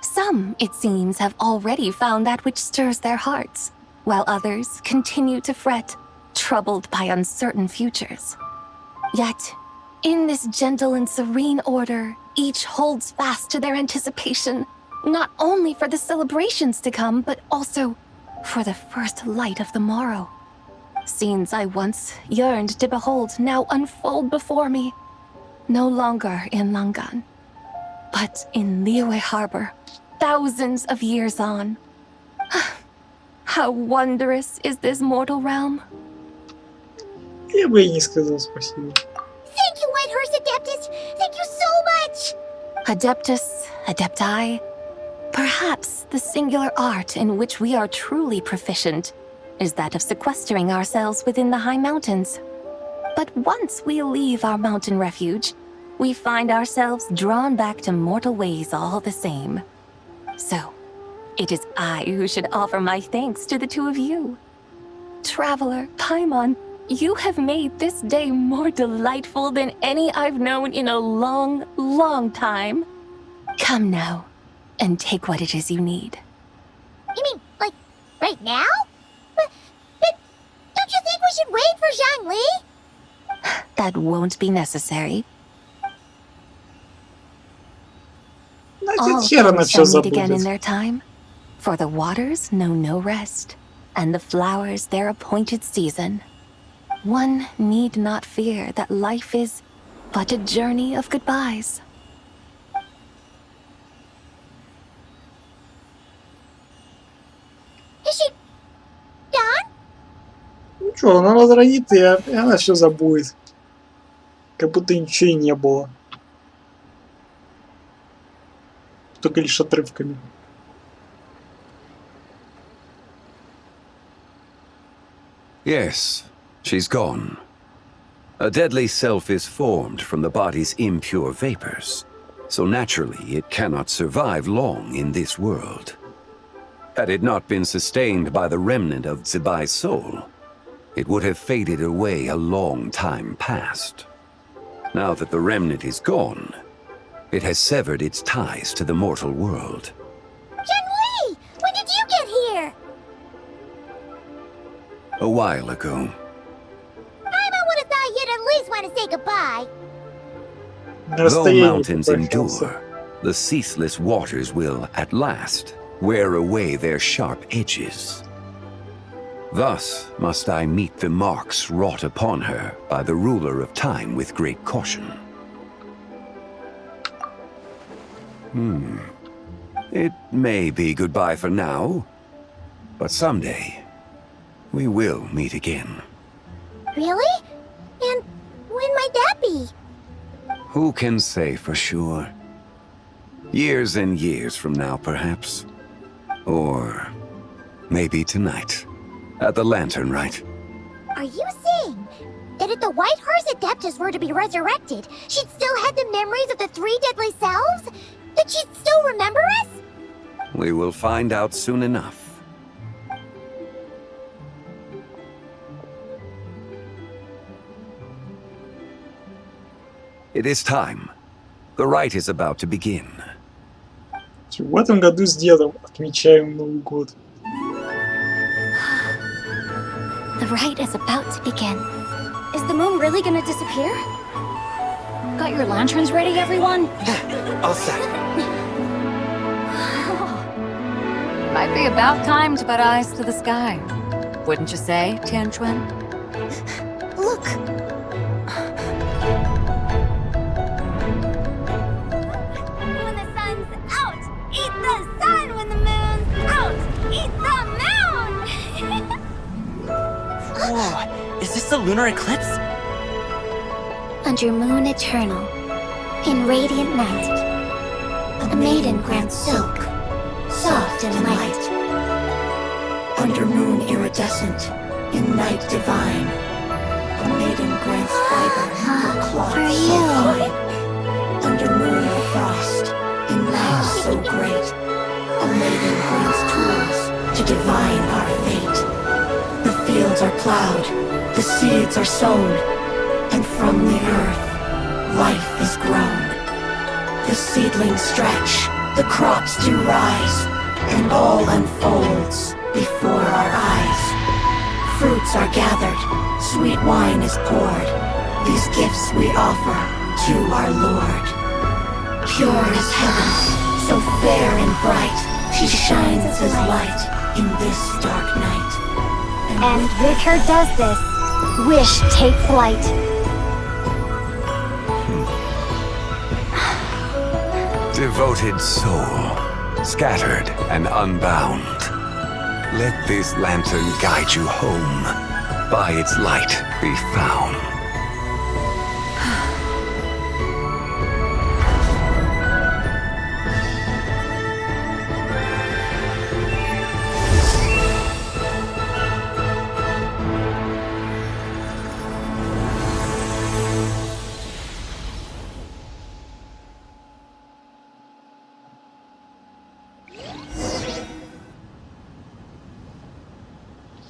Some, it seems, have already found that which stirs their hearts, while others continue to fret, troubled by uncertain futures. Yet, in this gentle and serene order, each holds fast to their anticipation, not only for the celebrations to come, but also for the first light of the morrow. Scenes I once yearned to behold now unfold before me. no longer in Langan, but in Liyue Harbor, thousands of years on. How wondrous is this mortal realm? Я бы и не сказал спасибо. Thank you, Whitehorse Adeptus! Thank you so much! Adeptus, Adepti, perhaps the singular art in which we are truly proficient is that of sequestering ourselves within the high mountains. But once we leave our mountain refuge, we find ourselves drawn back to mortal ways all the same. So, it is I who should offer my thanks to the two of you. Traveler, Paimon, you have made this day more delightful than any I've known in a long, long time. Come now, and take what it is you need. You mean, like, right now? But don't you think we should wait for Zhangli? That won't be necessary. All Значит, хер она things все shall meet again in забудет. their time. For the waters know no rest, and the flowers their appointed season. One need not fear that life is but a journey of goodbyes. Is she gone? Ну что, она возродит, и она все забудет. Как будто ничего и не было. Только лишь отрывками. Yes, she's gone. A deadly self is formed from the body's impure vapors, so naturally it cannot survive long in this world. Had it not been sustained by the remnant of Zibai's soul, it would have faded away a long time past. Now that the remnant is gone, it has severed its ties to the mortal world. Zhangli! When did you get here? A while ago. I would have thought you'd at least want to say goodbye. На Though расстоянии mountains попрощался. endure, the ceaseless waters will, at last, wear away their sharp edges. Thus must I meet the marks wrought upon her by the ruler of time with great caution. It may be goodbye for now, but someday we will meet again. Really? And when might that be? Who can say for sure? Years and years from now, perhaps. Or maybe tonight. At the lantern, right? Are you saying that if the Whitehorse Adeptus were to be resurrected, she'd still have the memories of the three deadly selves? That she'd still remember us? We will find out soon enough. It is time. The rite is about to begin. В этом году с дедом отмечаем Новый год. The rite is about to begin. Is the moon really gonna disappear? Got your lanterns ready, everyone? All set. Might be about time to put eyes to the sky. Wouldn't you say, Tianchuan? Look! When the sun's out, eat the sun. When the moon's out, eat the moon! Whoa, is this the lunar eclipse? Under moon eternal, in radiant night, a maiden grants silk, soft and light. Under moon iridescent, in night divine, a maiden grants fiber, her cloth so fine. Under moon of frost, in night so great, a maiden grants tools to divine our fate. The fields are plowed, the seeds are sown, and from the earth, life is grown. The seedlings stretch, the crops do rise, and all unfolds before our eyes. Fruits are gathered, sweet wine is poured. These gifts we offer to our Lord. Pure as heaven, so fair and bright, she shines as light in this dark night. And with her does this, wish take flight. Devoted soul, scattered and unbound. Let this lantern guide you home. By its light be found.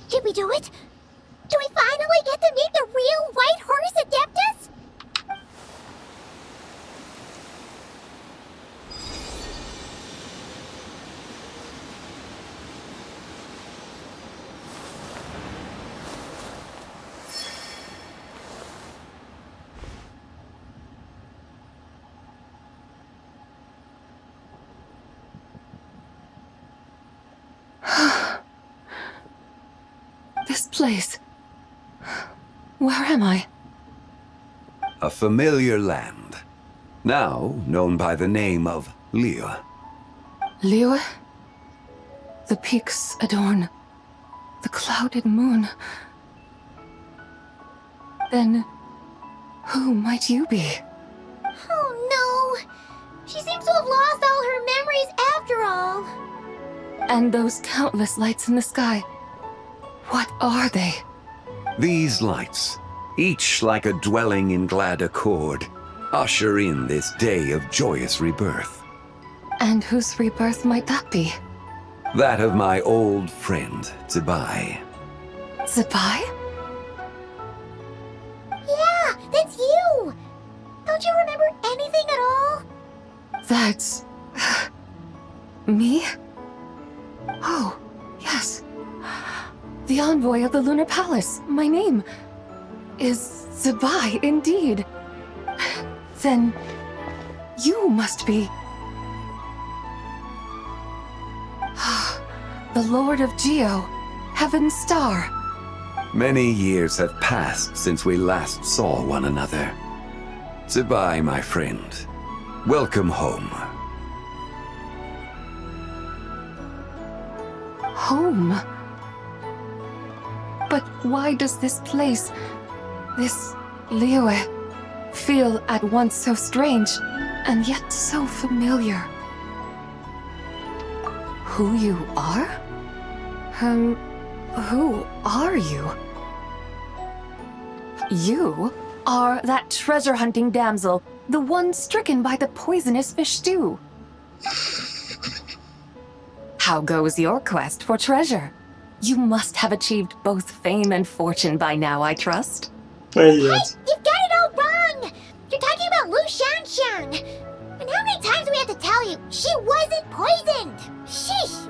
Did we do it? Do we finally get to meet the real White Horse Adeptus? This place. Where am I? A familiar land, now known by the name of Liyue. Liyue? The peaks adorn the clouded moon. Then, who might you be? Oh no! She seems to have lost all her memories after all. And those countless lights in the sky. What are they? These lights, each like a dwelling in glad accord, usher in this day of joyous rebirth. And whose rebirth might that be? That of my old friend, Zibai. Zibai? Yeah, that's you! Don't you remember anything at all? That's... me? Oh, yes. The envoy of the Lunar Palace. My name is Zibai, indeed. Then you must be... the Lord of Geo, Heaven's Star. Many years have passed since we last saw one another. Zibai, my friend. Welcome home. Home? But why does this place, this Liyue, feel at once so strange and yet so familiar? Who you are? Who are you? You are that treasure-hunting damsel, the one stricken by the poisonous fish stew. How goes your quest for treasure? You must have achieved both fame and fortune by now, I trust. Привет. Hey, you've got it all wrong! You're talking about Lu Xiangxiang! And how many times do we have to tell you? She wasn't poisoned! Sheesh!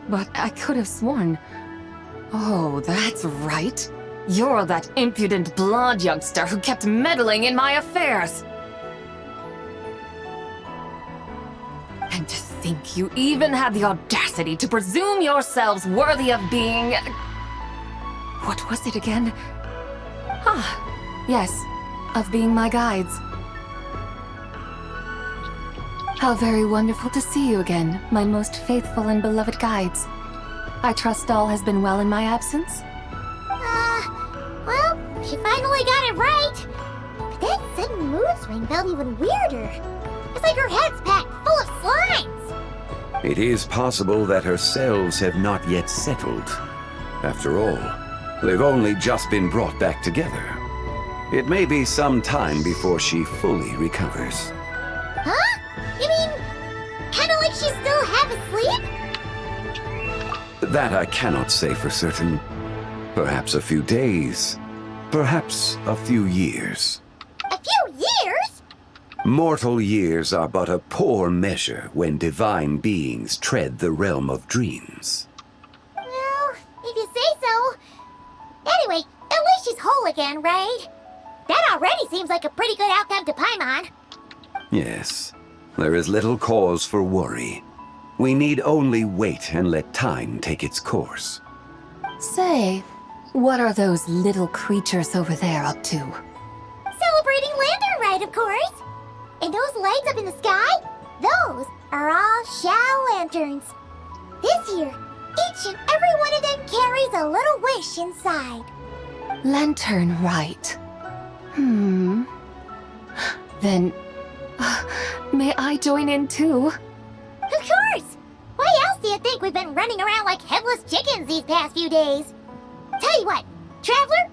But I could have sworn... Oh, that's right. You're that impudent blonde youngster who kept meddling in my affairs. And to think you even had the audacity to presume yourselves worthy of being... What was it again? Ah, yes, of being my guides. How very wonderful to see you again, my most faithful and beloved guides. I trust all has been well in my absence? Well, she finally got it right. But that sudden mood swing felt even weirder. It's like her head's packed full of slimes. It is possible that her cells have not yet settled. After all, they've only just been brought back together. It may be some time before she fully recovers. Huh? You mean, kinda like she's still half asleep? That I cannot say for certain. Perhaps a few days. Perhaps a few years. A few years? Mortal years are but a poor measure when divine beings tread the realm of dreams. Well, if you say so. Anyway, at least she's whole again, right? That already seems like a pretty good outcome to Paimon. Yes, there is little cause for worry. We need only wait and let time take its course. Say, what are those little creatures over there up to? Celebrating Lantern Rite, of course. And those lights up in the sky? Those are all Shao lanterns. This year, each and every one of them carries a little wish inside. Lantern right. Then, may I join in too? Of course! Why else do you think we've been running around like headless chickens these past few days? Tell you what, Traveler,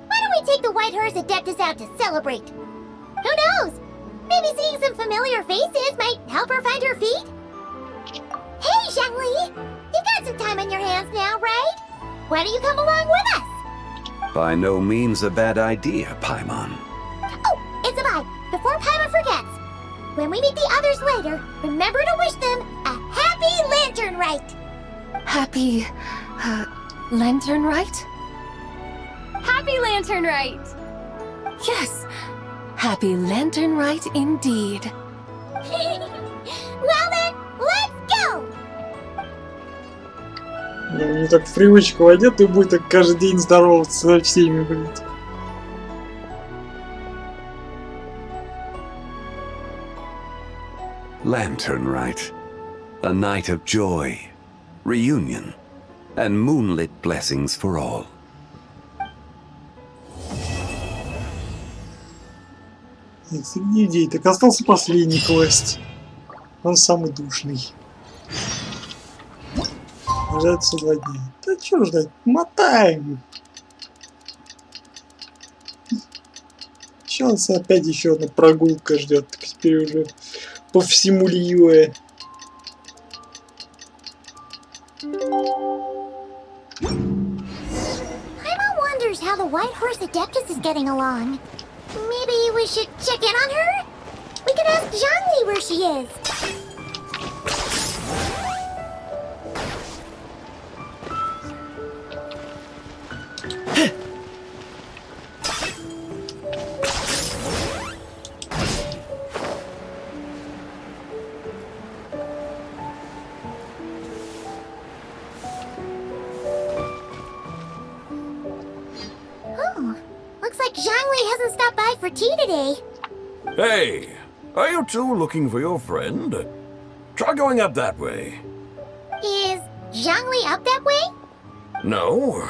why don't we take the White Horse Adeptus out to celebrate? Who knows? Maybe seeing some familiar faces might help her find her feet? Hey, Zhangli! You've got some time on your hands now, right? Why don't you come along with us? By no means a bad idea, Paimon. Oh, it's a bye. Before Paimon forgets. When we meet the others later, remember to wish them a happy lantern rite. Happy, lantern right? Happy Lantern Rite! Yes, happy lantern right indeed. Well then, let's go! Мне так в привычку войдет и будет так каждый день здороваться со всеми, блядь. Lantern Rite. A night of joy, reunion, and moonlit blessings for all. Среди людей так остался последний квест. Он самый душный. Ждать все 2 дня. Да чё ждать? Мотаем. Сейчас опять еще одна прогулка ждет. Теперь уже по всему Лиюэ. Paimon wonders how the White Horse Adeptus is getting along. Maybe we should check in on her? We can ask Zhangli where she is. Looks like Zhangli hasn't stopped by for tea today. Hey, are you two looking for your friend? Try going up that way. Is Zhangli up that way? No,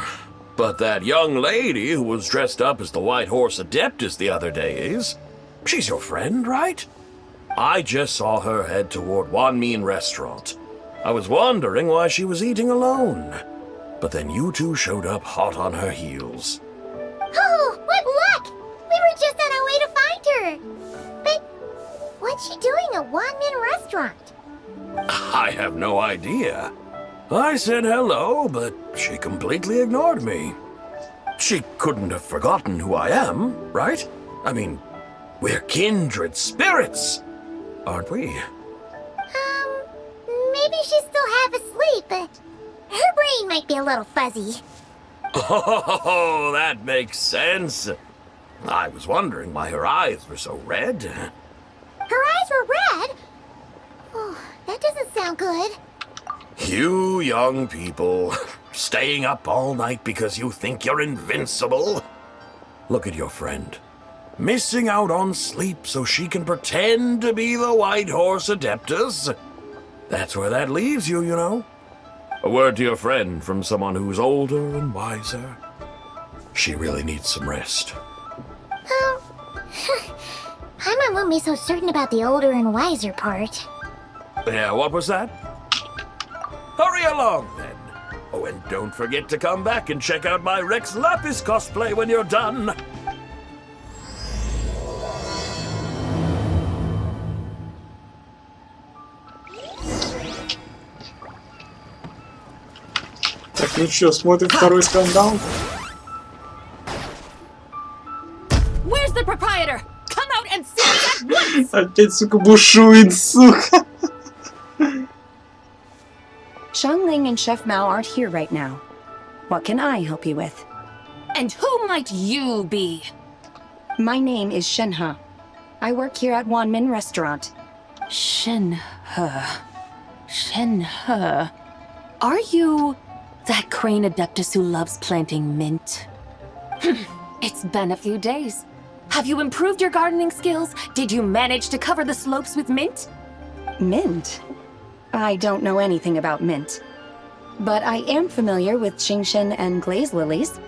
but that young lady who was dressed up as the White Horse Adeptus the other day is. She's your friend, right? I just saw her head toward Wanmin Restaurant. I was wondering why she was eating alone. But then you two showed up hot on her heels. Oh, what luck! We were just on our way to find her. But what's she doing at Wanmin Restaurant? I have no idea. I said hello, but she completely ignored me. She couldn't have forgotten who I am, right? I mean, we're kindred spirits, aren't we? Maybe she's still half asleep, but her brain might be a little fuzzy. Oh, that makes sense. I was wondering why her eyes were so red. Her eyes were red? Oh, that doesn't sound good. You young people, staying up all night because you think you're invincible. Look at your friend. Missing out on sleep so she can pretend to be the White Horse Adeptus. That's where that leaves you, you know. A word to your friend from someone who's older and wiser. She really needs some rest. Paimon won't be so certain about the older and wiser part. Yeah, what was that? Hurry along, then. Oh, and don't forget to come back and check out my Rex Lapis cosplay when you're done. Так, ну чё, смотрим второй скандал. Where's the proprietor? Come out and see me at once! Опять, сука, бушует, сука. Xiangling and Chef Mao aren't here right now. What can I help you with? And who might you be? My name is Shenhe. I work here at Wanmin Restaurant. Shenhe. Shenhe. Are you that crane adeptus who loves planting mint? It's been a few days. Have you improved your gardening skills? Did you manage to cover the slopes with mint? Mint? I don't know anything about mint. But I am familiar with Genshin and glaze lilies.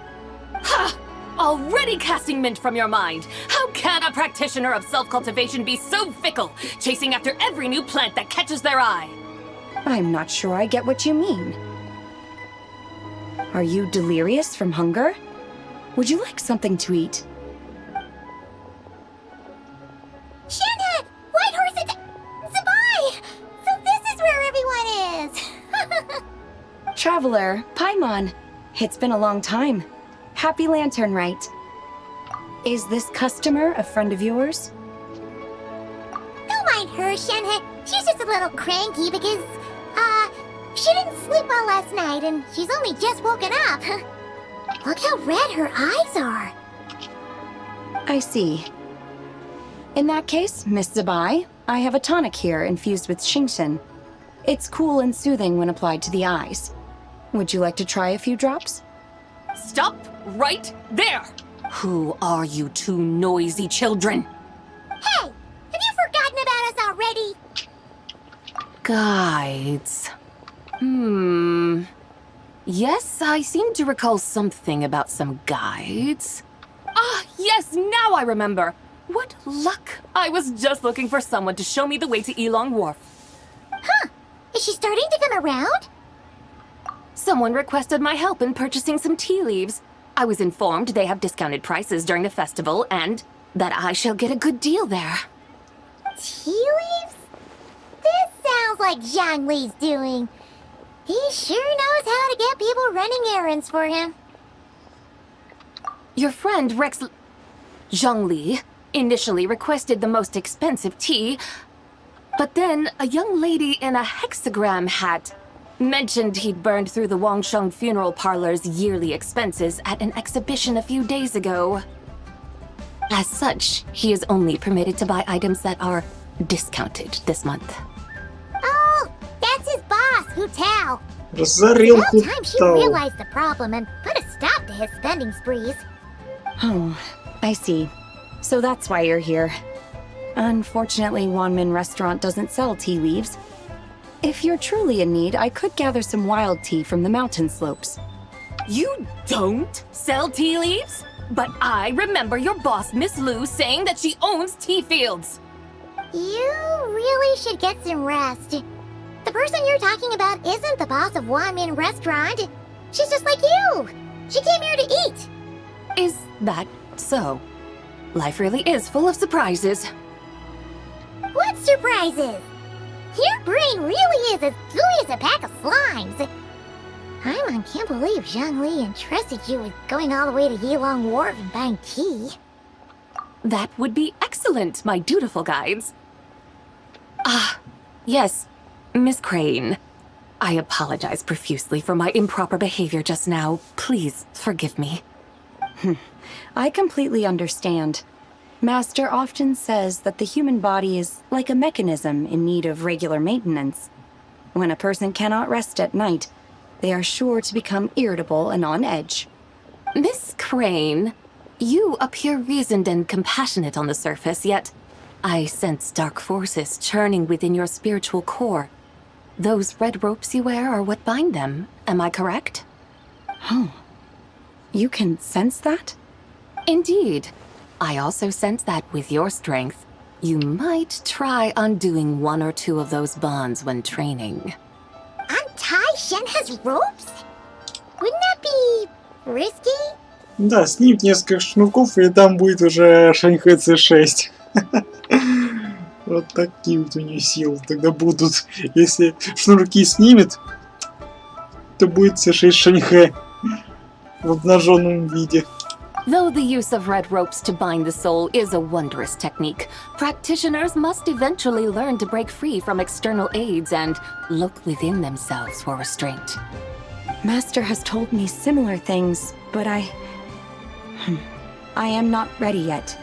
Ha! Already casting mint from your mind. How can a practitioner of self-cultivation be so fickle, chasing after every new plant that catches their eye? I'm not sure I get what you mean. Are you delirious from hunger? Would you like something to eat? Shanna! Whitehorse and Zabai! So this is where everyone is! Traveler, Paimon. It's been a long time. Happy Lantern, right? Is this customer a friend of yours? Don't mind her, Shanna. She's just a little cranky because, she didn't sleep well last night and she's only just woken up. Look how red her eyes are. I see. In that case, Miss Zabai, I have a tonic here infused with Genshin. It's cool and soothing when applied to the eyes. Would you like to try a few drops? Stop right there! Who are you two noisy children? Hey! Have you forgotten about us already? Guides. Yes, I seem to recall something about some guides. Ah, yes, now I remember. What luck! I was just looking for someone to show me the way to Elong Wharf. Huh! Is she starting to come around? Someone requested my help in purchasing some tea leaves. I was informed they have discounted prices during the festival and that I shall get a good deal there. Tea leaves? This sounds like Zhongli's doing. He sure knows how to get people running errands for him. Your friend Rex Zhongli initially requested the most expensive tea, but then a young lady in a hexagram hat mentioned he'd burned through the Wangsheng funeral parlor's yearly expenses at an exhibition a few days ago. As such, he is only permitted to buy items that are discounted this month. Oh, that's his boss, Hu Tao. Разорил It's about time she Хутау. realized the problem and put a stop to his spending sprees. Oh, I see. So that's why you're here. Unfortunately, Wanmin Restaurant doesn't sell tea leaves. If you're truly in need, I could gather some wild tea from the mountain slopes. You don't sell tea leaves? But I remember your boss, Miss Lu, saying that she owns tea fields. You really should get some rest. The person you're talking about isn't the boss of Wanmin Restaurant. She's just like you. She came here to eat. Is that so? Life really is full of surprises. What surprises? Your brain really is as gooey as a pack of slimes. I can't believe Zhongli entrusted you with going all the way to Yilong Wharf and buying tea. That would be excellent, my dutiful guides. Ah, yes, Miss Crane. I apologize profusely for my improper behavior just now. Please forgive me. I completely understand. Master often says that the human body is like a mechanism in need of regular maintenance. When a person cannot rest at night, they are sure to become irritable and on edge. Miss Crane, you appear reasoned and compassionate on the surface, yet I sense dark forces churning within your spiritual core. Those red ropes you wear are what bind them, am I correct? Oh, you can sense that? Indeed. I also sense that with your strength, you might try undoing one or two of those bonds when training. Untie Shenhe's ropes? Wouldn't that be risky? Да, снимет несколько шнурков, и там будет уже Шаньхэ C6. Вот такие вот у нее силы тогда будут. Если шнурки снимет, то будет C6 Шаньхэ в обнаженном виде. Though the use of red ropes to bind the soul is a wondrous technique, practitioners must eventually learn to break free from external aids and look within themselves for restraint. Master has told me similar things, but I am not ready yet.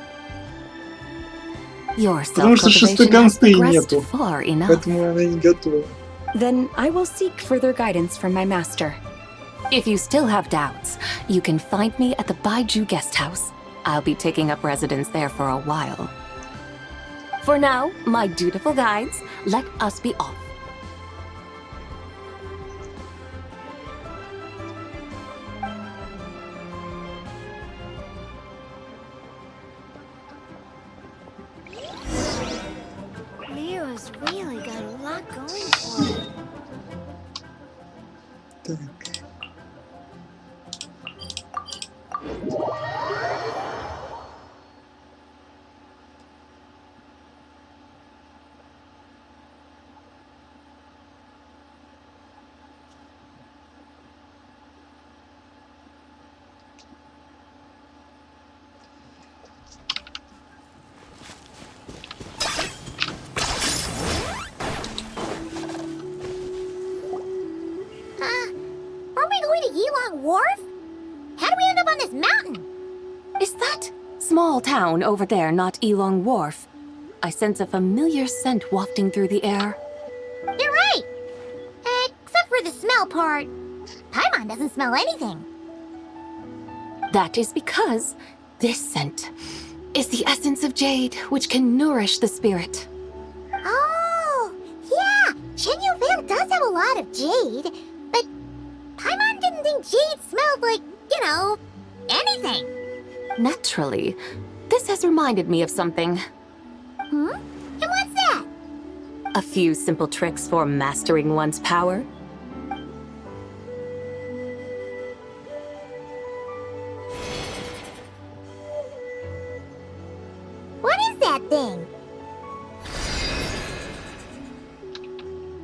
Your Потому что шестой self-cultivation has консты progressed нету, far enough. поэтому она не готова. Then I will seek further guidance from my master. If you still have doubts, you can find me at the Baiju Guest House. I'll be taking up residence there for a while. For now, my dutiful guides, let us be off. Leo's really got a lot going for him. Are we going to Yilong Wharf? How do we end up on this mountain? Is that small town over there not Yilong Wharf? I sense a familiar scent wafting through the air. You're right! Except for the smell part. Paimon doesn't smell anything. That is because this scent is the essence of jade, which can nourish the spirit. Oh, yeah! Shenyu Vale does have a lot of jade, but Paimon didn't think jade smelled like, you know, anything. Naturally, this has reminded me of something. Hmm? And what's that? A few simple tricks for mastering one's power. What is that thing?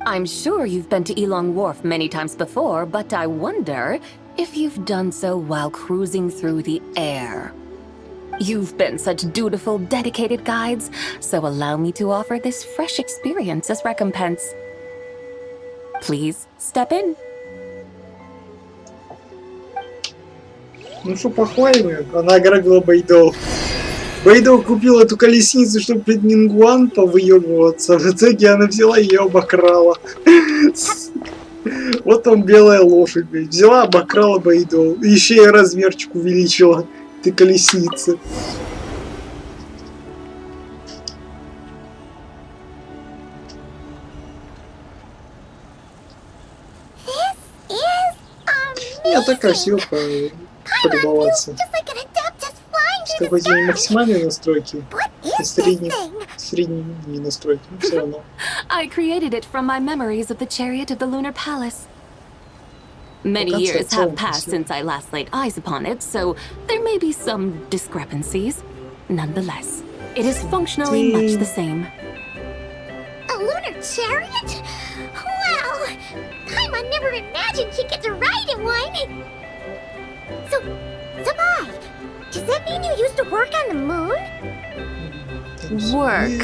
I'm sure you've been to Yilong Wharf many times before, but I wonder if you've done so while cruising through the air. You've been such dutiful, dedicated guides, so allow me to offer this fresh experience as recompense. Please step in. Ну что, похвалим, она ограбила Бэйдоу. Бэйдоу купила эту колесницу, чтобы пред Нингуан повыебываться. В итоге она взяла и ее обокрала. Вот там белая лошадь, блядь. Взяла, обокрала Бэйдоу. Еще и размерчик увеличила этой колесницы. Я так красиво полюбоваться. С какой-то максимальной настройки, средней настройки, но все равно. I created it from my memories of the chariot of the Lunar Palace. Many years have passed since I last laid eyes upon it, so there may be some discrepancies. Nonetheless, it is functionally much the same. A lunar chariot? Wow! Paimon never imagined she'd get to ride in one! So, Sabai, does that mean you used to work on the moon? Work.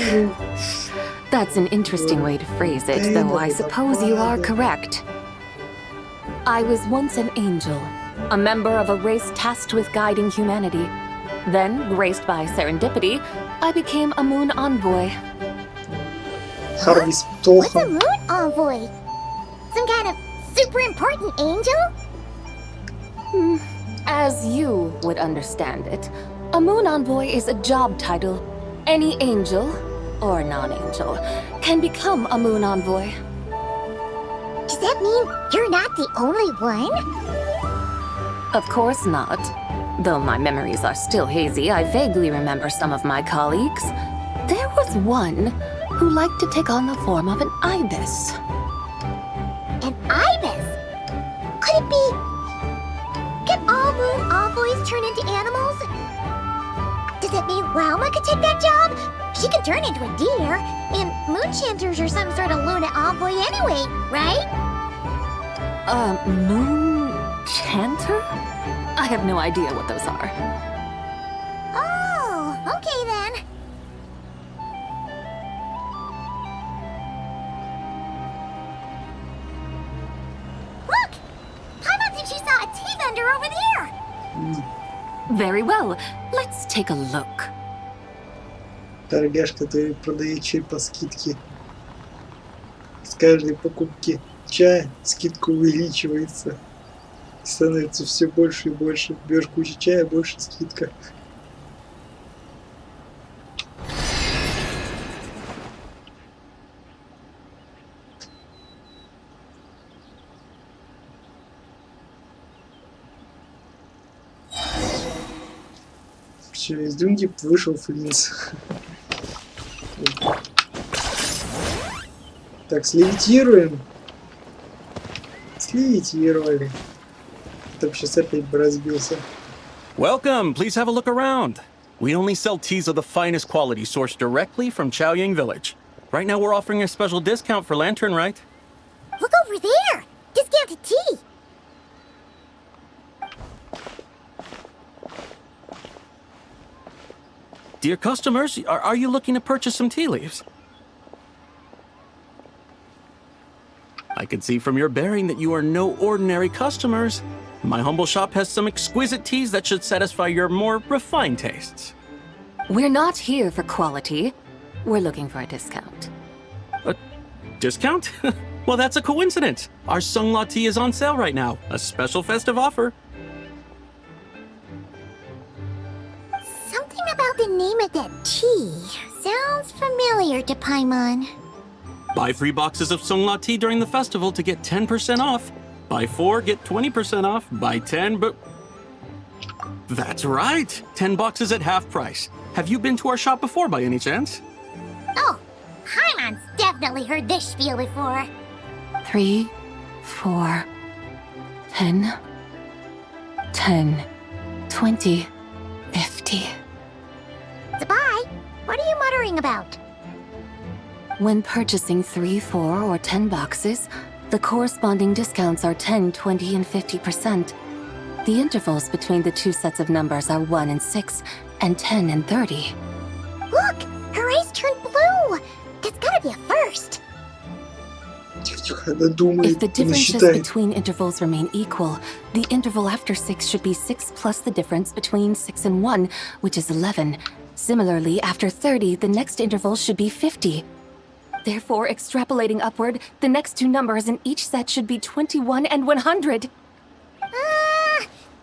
That's an interesting way to phrase it, though I suppose you are correct. I was once an angel, a member of a race tasked with guiding humanity. Then, graced by serendipity, I became a moon envoy. What's a moon envoy? Some kind of super important angel? As you would understand it, a moon envoy is a job title. Any angel, or non-angel, can become a moon envoy. Does that mean you're not the only one? Of course not. Though my memories are still hazy, I vaguely remember some of my colleagues. There was one who liked to take on the form of an ibis. An ibis? Could it be... Can all moon envoys turn into animals? Does that mean Lauma could take that job? She can turn into a deer, and moon chanters are some sort of Luna envoy anyway, right? Moon chanter? I have no idea what those are. Oh, okay then. Look! Paimon thinks she saw a tea vendor over there! Very well. Let's take a look. Торгаш, который продает чай по скидке. С каждой покупки чая скидка увеличивается. Становится все больше и больше. Берешь кучу чая, больше скидка. Через дюнги вышел Флинс. Так, слевитируем. Слевитировали. Там сейчас опять бы разбился. Welcome. Please have a look around. We only sell teas of the finest quality sourced directly from Chaoyang Village. Right now we're offering a special discount for Lantern, right? Look over there! Discounted tea! Dear customers, are you looking to purchase some tea leaves? I can see from your bearing that you are no ordinary customers. My humble shop has some exquisite teas that should satisfy your more refined tastes. We're not here for quality. We're looking for a discount. A discount? Well, that's a coincidence. Our Sungla tea is on sale right now. A special festive offer. Something about the name of that tea sounds familiar to Paimon. Buy 3 boxes of Sungla tea during the festival to get 10% off. Buy 4, get 20% off. Buy 10, but... That's right! 10 boxes at half price. Have you been to our shop before by any chance? Oh, Paimon's definitely heard this spiel before. 3, 4, 10, 10, 20, 50. Zabai, what are you muttering about? When purchasing 3, 4, or 10 boxes, the corresponding discounts are 10, 20, and 50%. The intervals between the two sets of numbers are 1 and 6, and 10 and 30. Look! Her eyes turned blue! That's gotta be a first! If the differences between intervals remain equal, the interval after 6 should be 6 plus the difference between 6 and 1, which is 11. Similarly, after 30, the next interval should be 50. Therefore, extrapolating upward, the next two numbers in each set should be 21 and 100.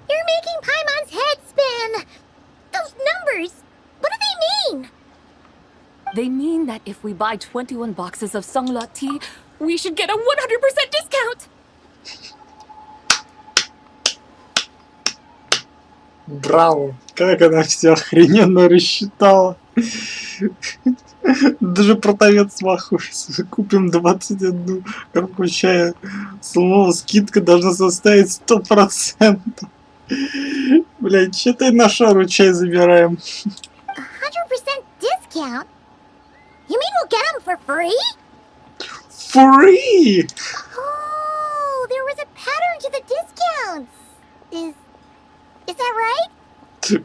You're making Paimon's head spin! Those numbers, what do they mean? They mean that if we buy 21 boxes of Sungla tea, we should get a 100% discount! Браво! Как она все охрененно рассчитала! Даже продавец смахуется. Купим 21 коробку чая. Снова скидка должна составить 100%. Блять, считай, на шару чай забираем. 100% discount? You mean we'll get them for free? Free! Oh, there was a pattern to the discounts. Is that right?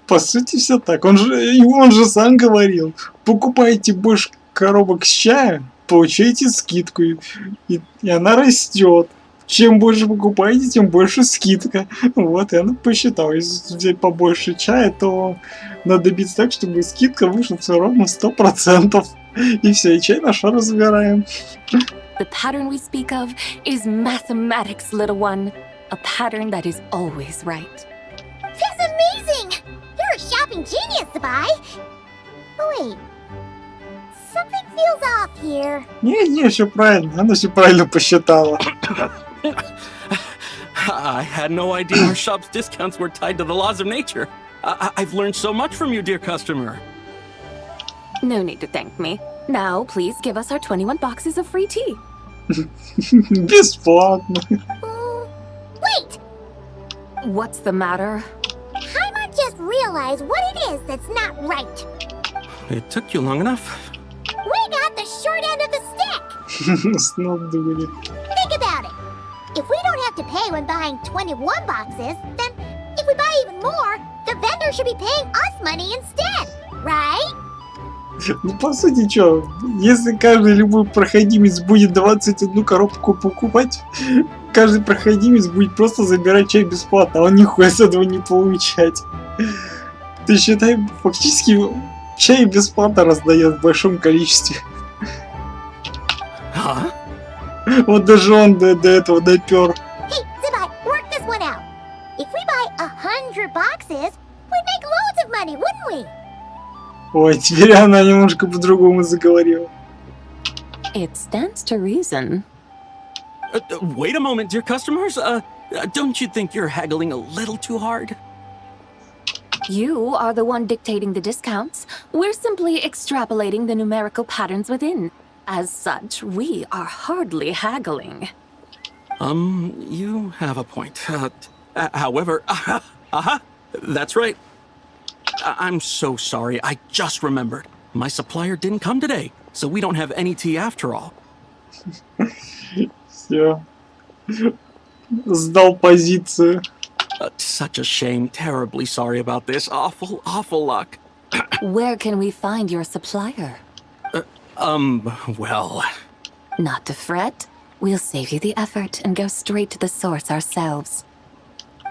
По сути, все так. Он же сам говорил. Покупайте больше коробок с чая, получаете скидку. И она растет. Чем больше покупаете, тем больше скидка. Вот, и она посчитала. Если взять побольше чая, то надо добиться так, чтобы скидка вышла все ровно 100%. И все, и чай на шару забираем. The pattern we speak of is mathematics, little one. A pattern that is always right. That's amazing! You're a shopping genius, Zabai. Oh wait, something feels off here. Не, все правильно. Она все правильно посчитала. I had no idea our shop's discounts were tied to the laws of nature. I've learned so much from you, dear customer. No need to thank me. Now, please give us our 21 boxes of free tea. Бесплатно. Wait! What's the matter? Paimon just realized what it is that's not right. It took you long enough. We got the short end of the stick. Снова дури. Think about it. If we don't have to pay when buying 21 boxes, then if we buy even more, the vendor should be paying us money instead, right? Ну, по сути, что, если каждый любой проходимец будет 21 коробку покупать, каждый проходимец будет просто забирать чай бесплатно, а он нихуя с этого не получать. Ты считай, фактически чай бесплатно раздает в большом количестве. Вот даже он до этого допер. Hey, Zabai, work this one out. If we buy 100 boxes, we'd make loads of money, wouldn't we? Ой, теперь она немножко по-другому заговорила. It stands to reason. Wait a moment, dear customers. Don't you think you're haggling a little too hard? You are the one dictating the discounts. We're simply extrapolating the numerical patterns within. As such, we are hardly haggling. You have a point. However, that's right. I'm so sorry. I just remembered. My supplier didn't come today, so we don't have any tea after all. Все. Сдал позицию. Such a shame. Terribly sorry about this. Awful luck. Where can we find your supplier? Well... Not to fret. We'll save you the effort and go straight to the source ourselves.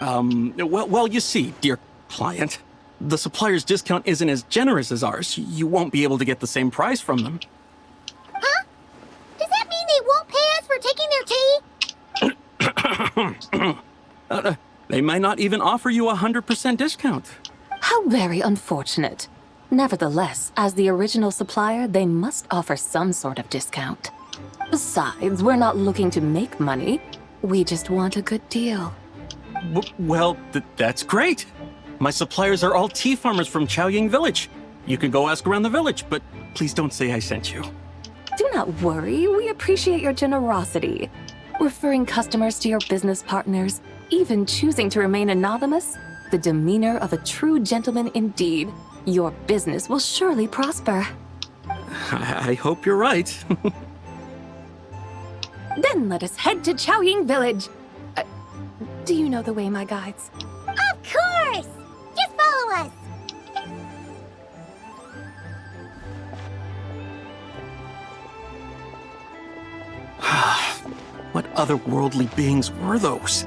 Well, you see, dear client, the supplier's discount isn't as generous as ours. You won't be able to get the same price from them. Huh? Does that mean they won't pay us for taking their tea? They might not even offer you a 100% discount. How very unfortunate. Nevertheless, as the original supplier, they must offer some sort of discount. Besides, we're not looking to make money. We just want a good deal. Well, that's great. My suppliers are all tea farmers from Chaoying Village. You can go ask around the village, but please don't say I sent you. Do not worry, we appreciate your generosity. Referring customers to your business partners, even choosing to remain anonymous, the demeanor of a true gentleman indeed. Your business will surely prosper. I hope you're right. Then let us head to Chaoying Village. Do you know the way, my guides? Of course! Just follow us! What otherworldly beings were those?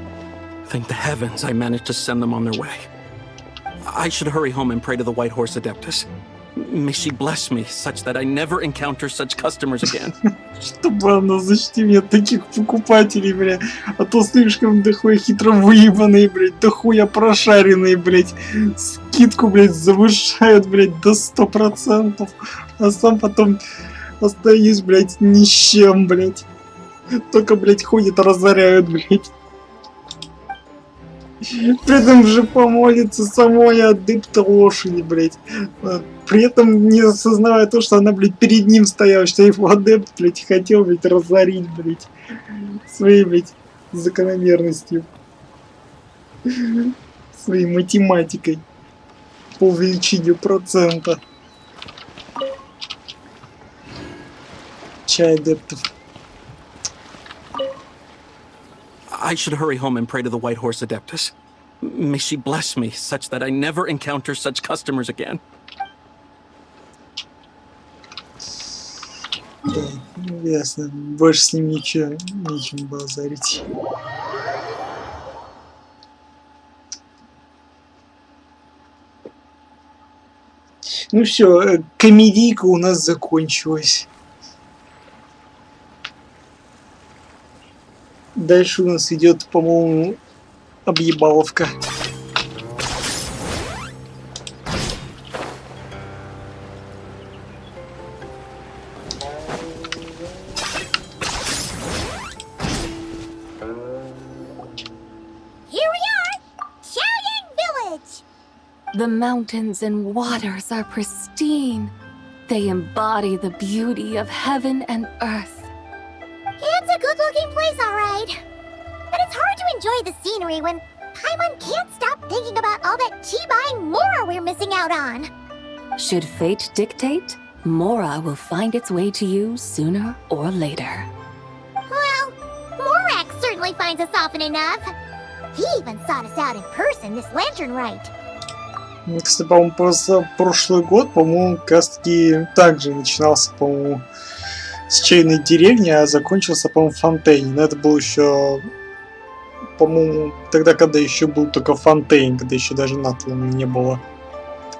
Thank the heavens I managed to send them on their way. I should hurry home and pray to the White Horse Adeptus. May she bless me such that I never encounter such customers again. Чтобы она защити мне таких покупателей, бля. А то слишком дохуя хитро выебанные, блядь, дохуя прошаренные, блядь. Скидку, блядь, завышают, блядь, до 100%. А сам потом остаюсь, блядь, ни с чем, блядь. Только, блядь, ходят, разоряют, блядь. При этом же помолится самой адепта лошади, блядь. При этом не осознавая то, что она, блядь, перед ним стояла, что его адепт, блядь, хотел, блядь, разорить, блядь, своей, блядь, закономерностью. Своей математикой по увеличению процента. Чай адептов. I should hurry home and pray to the White Horse Adeptus. May she bless me such that I never encounter such customers again. Да, ясно. Больше с ним нечем базарить. Ну все, комедийка у нас закончилась. Дальше у нас идет, по-моему, объебаловка. Here we are! Chaoying Village! The mountains and waters are pristine. They embody the beauty of heaven and earth. It's a good-looking place, all right. But it's hard to enjoy the scenery when Paimon can't stop thinking about all that tea-buying Mora we're missing out on. Should fate dictate, Mora will find its way to you sooner or later. Well, Morak certainly finds us often enough. He even sought us out in person this lantern rite. Кстати, по-моему, прошлый год, по-моему, как раз-таки также начинался, по-моему, с чайной деревни, а закончился, по-моему, в Фонтейне. Но это был еще, по-моему, тогда, когда еще был только Фонтейн, когда еще даже Натлана не было.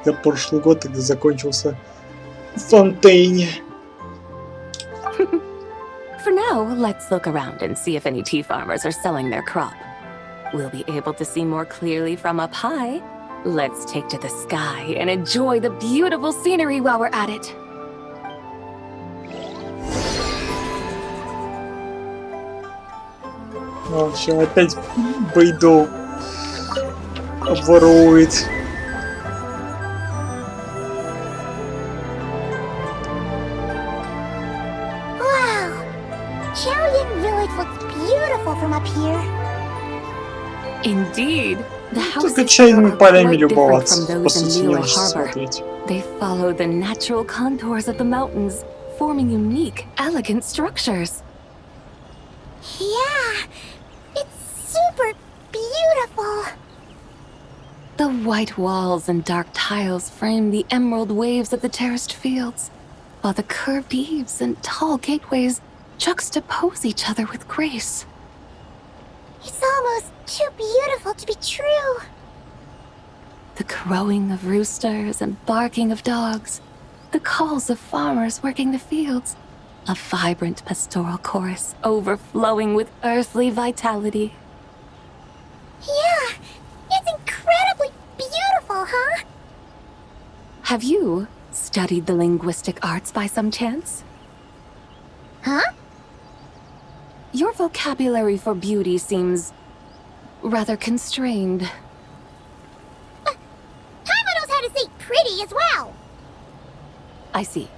Тогда прошлый год тогда закончился в Фонтейне. For now, let's look around and see if any tea farmers are selling their crop. We'll be able to see more clearly from up high. Let's take to the sky and enjoy the beautiful scenery while we're at it. В общем, опять Бейдол обворовывает Chaoyang village looks beautiful from up here. Indeed, the houses Только here чайными are полями quite different любоваться, from по those in сути, Liyue ешь Harbor. смотреть. They follow the natural contours of the mountains, forming unique, elegant structures. Yeah, it's super beautiful. The white walls and dark tiles frame the emerald waves of the terraced fields, while the curved eaves and tall gateways juxtapose each other with grace. It's almost too beautiful to be true. The crowing of roosters and barking of dogs, the calls of farmers working the fields, a vibrant pastoral chorus overflowing with earthly vitality. Yeah, it's incredibly beautiful, huh? Have you studied the linguistic arts by some chance? Huh? Your vocabulary for beauty seems rather constrained. Paimon knows how to say pretty as well. I see.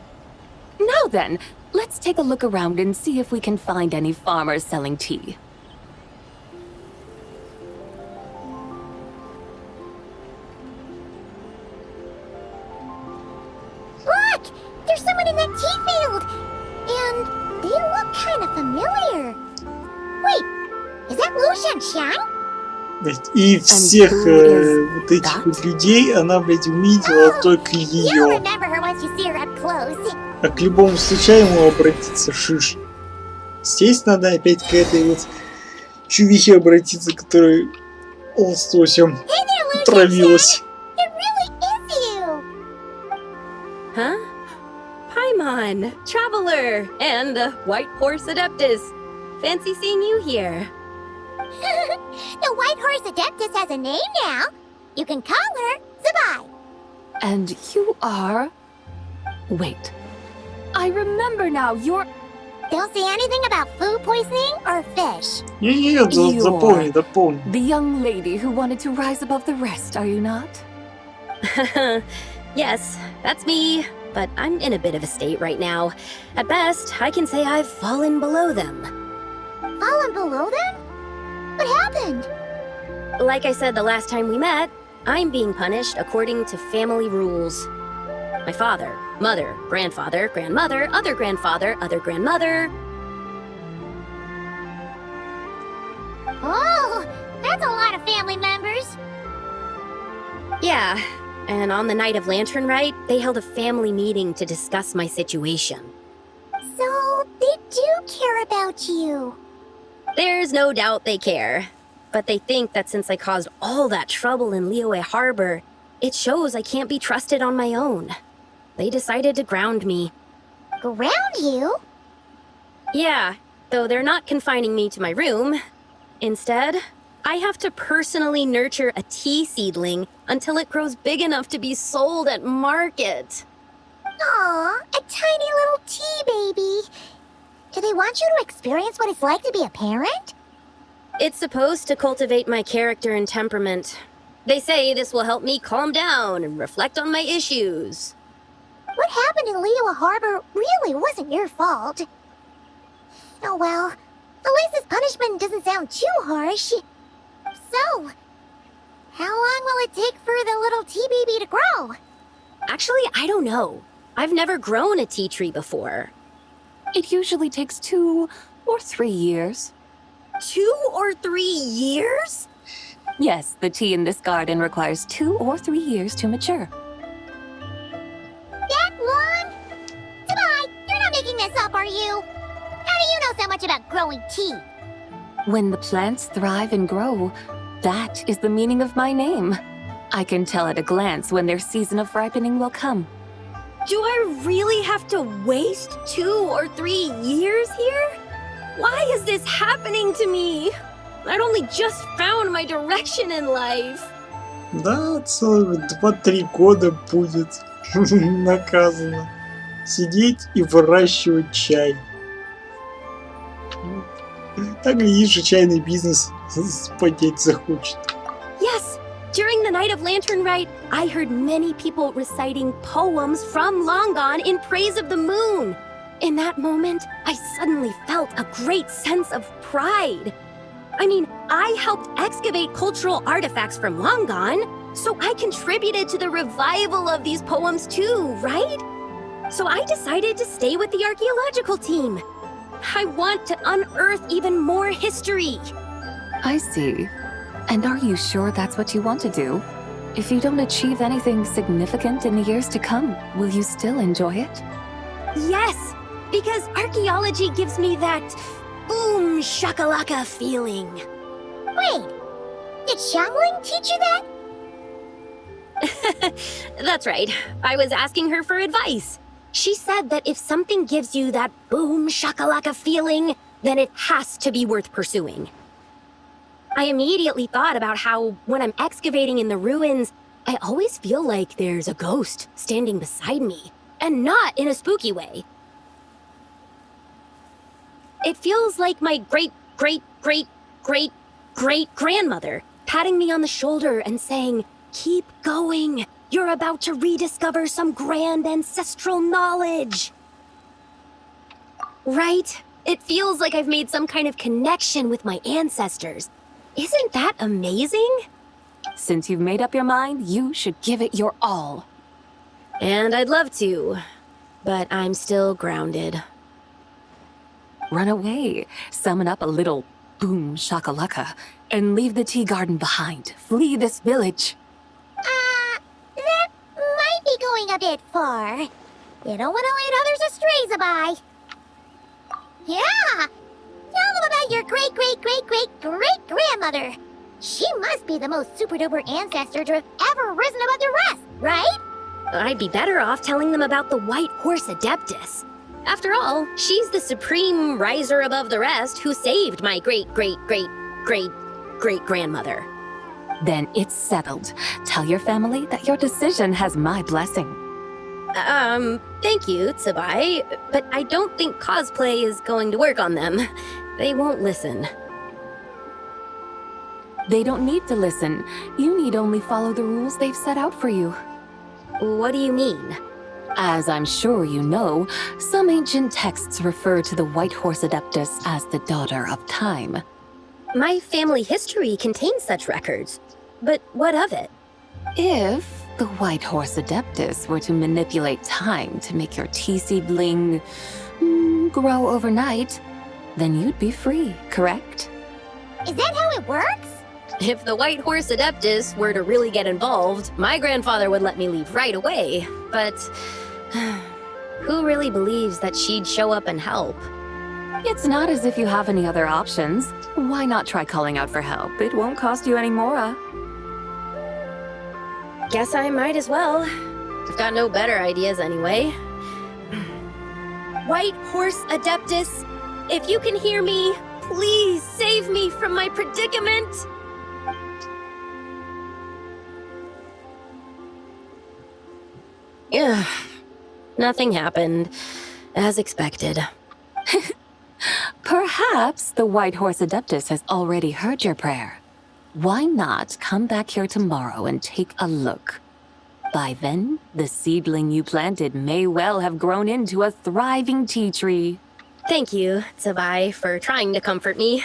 Now then, let's take a look around and see if we can find any farmers selling tea. Look! There's someone in that tea field! And they look kind of familiar. Wait, is that Lu Xiangxiang? И всех вот этих вот людей она, блядь, увидела только You'll ее. remember her once you see her up close. А к любому случайному обратиться шиш. Здесь надо опять к этой вот чувихе обратиться, которая лососем травилась. It really is you! Huh? Paimon, Traveler, and White Horse Adeptus. Fancy seeing you here. The White Horse Adeptus has a name now. You can call her Zabai. And you are... Wait. I remember now, you're... Don't say anything about food poisoning or fish. Не-не-не, запомни, запомни. The young lady who wanted to rise above the rest, are you not? Yes, that's me, but I'm in a bit of a state right now. At best, I can say I've fallen below them. Fallen below them? What happened? Like I said the last time we met, I'm being punished according to family rules. My father, mother, grandfather, grandmother, other grandfather, other grandmother. Oh, that's a lot of family members. Yeah, and on the night of Lantern Rite, they held a family meeting to discuss my situation. So, they do care about you. There's no doubt they care. But they think that since I caused all that trouble in Liyue Harbor, it shows I can't be trusted on my own. They decided to ground me. Ground you? Yeah, though they're not confining me to my room. Instead, I have to personally nurture a tea seedling until it grows big enough to be sold at market. Aw, a tiny little tea baby. Do they want you to experience what it's like to be a parent? It's supposed to cultivate my character and temperament. They say this will help me calm down and reflect on my issues. What happened in Liyue Harbor really wasn't your fault. Oh well, at least this punishment doesn't sound too harsh. So, how long will it take for the little tea baby to grow? Actually, I don't know. I've never grown a tea tree before. It usually takes 2 or 3 years. 2 or 3 years? Yes, the tea in this garden requires 2 or 3 years to mature. That long? Zabai, you're not making this up, are you? How do you know so much about growing tea? When the plants thrive and grow, that is the meaning of my name. I can tell at a glance when their season of ripening will come. Do I really have to waste 2 or 3 years here? Why is this happening to me? I'd only just found my direction in life. Да, целых 2-3 года будет наказано. Сидеть и выращивать чай. Так глядишь, же чайный бизнес поднять захочет. Yes, during the night of Lantern Rite, I heard many people reciting poems from long gone in praise of the moon. In that moment, I suddenly felt felt a great sense of pride. I mean, I helped excavate cultural artifacts from long gone, so I contributed to the revival of these poems too, right? So I decided to stay with the archaeological team. I want to unearth even more history. I see. And are you sure that's what you want to do? If you don't achieve anything significant in the years to come, will you still enjoy it? Yes, because archaeology gives me that boom shakalaka feeling. Wait, did Xiangling teach you that? That's right. I was asking her for advice. She said that if something gives you that boom shakalaka feeling, then it has to be worth pursuing. I immediately thought about how, when I'm excavating in the ruins, I always feel like there's a ghost standing beside me, and not in a spooky way. It feels like my great-great-great-great-great-grandmother patting me on the shoulder and saying, "Keep going. You're about to rediscover some grand ancestral knowledge." Right? It feels like I've made some kind of connection with my ancestors. Isn't that amazing? Since you've made up your mind, you should give it your all. And I'd love to, but I'm still grounded. Run away, summon up a little boom shakalaka, and leave the tea garden behind. Flee this village. That might be going a bit far. You don't want to lead others astray, Zabai. Yeah! Tell them about your great-great-great-great-great-grandmother. She must be the most super-duper ancestor to have ever risen above the rest, right? I'd be better off telling them about the White Horse Adeptus. After all, she's the supreme riser above the rest who saved my great-great-great-great-great-grandmother. Then it's settled. Tell your family that your decision has my blessing. Thank you, Tsubai, but I don't think cosplay is going to work on them. They won't listen. They don't need to listen. You need only follow the rules they've set out for you. What do you mean? As I'm sure you know, some ancient texts refer to the White Horse Adeptus as the Daughter of Time. My family history contains such records. But what of it? If the White Horse Adeptus were to manipulate time to make your tea seedling grow overnight, then you'd be free, correct? Is that how it works? If the White Horse Adeptus were to really get involved, my grandfather would let me leave right away. But who really believes that she'd show up and help? It's not as if you have any other options. Why not try calling out for help? It won't cost you any more. Guess I might as well. I've got no better ideas anyway. White Horse Adeptus, if you can hear me, please save me from my predicament! Yeah, nothing happened, as expected. Perhaps the White Horse Adeptus has already heard your prayer. Why not come back here tomorrow and take a look? By then, the seedling you planted may well have grown into a thriving tea tree. Thank you, Tsubai, for trying to comfort me.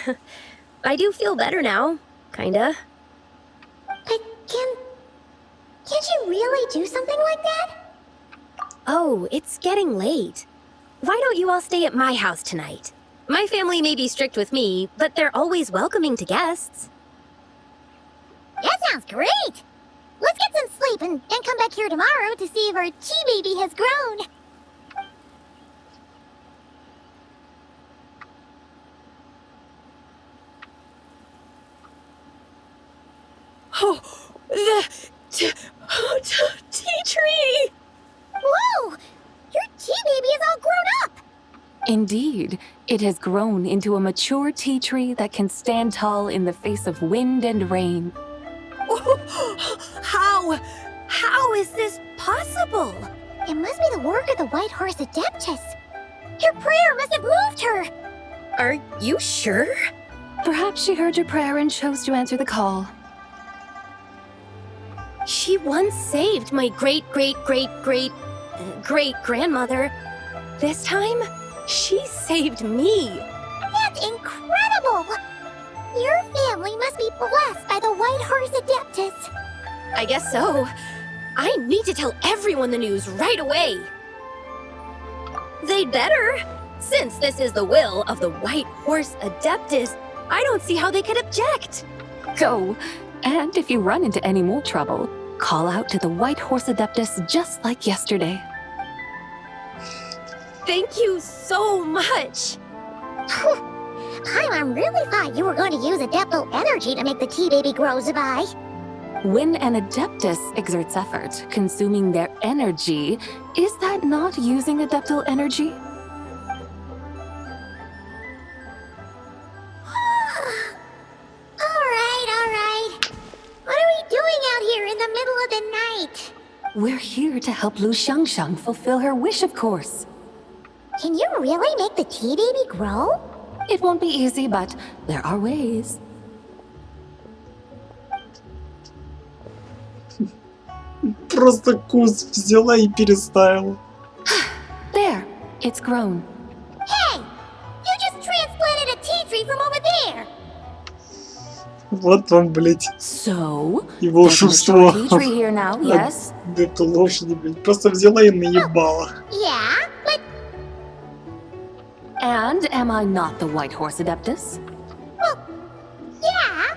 I do feel better now, kinda. But can't you really do something like that? Oh, it's getting late. Why don't you all stay at my house tonight? My family may be strict with me, but they're always welcoming to guests. That sounds great! Let's get some sleep and come back here tomorrow to see if our tea baby has grown. Oh, the tea tree! Whoa! Your tea baby is all grown up! Indeed, it has grown into a mature tea tree that can stand tall in the face of wind and rain. How is this possible? It must be the work of the White Horse Adeptus. Your prayer must have moved her. Are you sure? Perhaps she heard your prayer and chose to answer the call. She once saved my great-great-great-great-grandmother. This time, she saved me. family must be blessed by the White Horse Adeptus. I guess so. I need to tell everyone the news right away. They'd better. Since this is the will of the White Horse Adeptus, I don't see how they could object. Go. And if you run into any more trouble, call out to the White Horse Adeptus just like yesterday. Thank you so much. Paimon really thought you were going to use Adeptal energy to make the tea baby grow, Zabai. When an Adeptus exerts effort, consuming their energy, is that not using Adeptal energy? Alright. What are we doing out here in the middle of the night? We're here to help Lu Xiangxiang fulfill her wish, of course. Can you really make the tea baby grow? It won't be easy, but there are ways. Просто куст взяла и переставила. There, it's grown. Hey! You just transplanted a tea tree from over there! Вот вам, блять, So, и волшебство. tea tree here now, yes? Это лошади, блять, просто взяла и наебала. Yeah, but... And am I not the White Horse Adeptus? Well, yeah.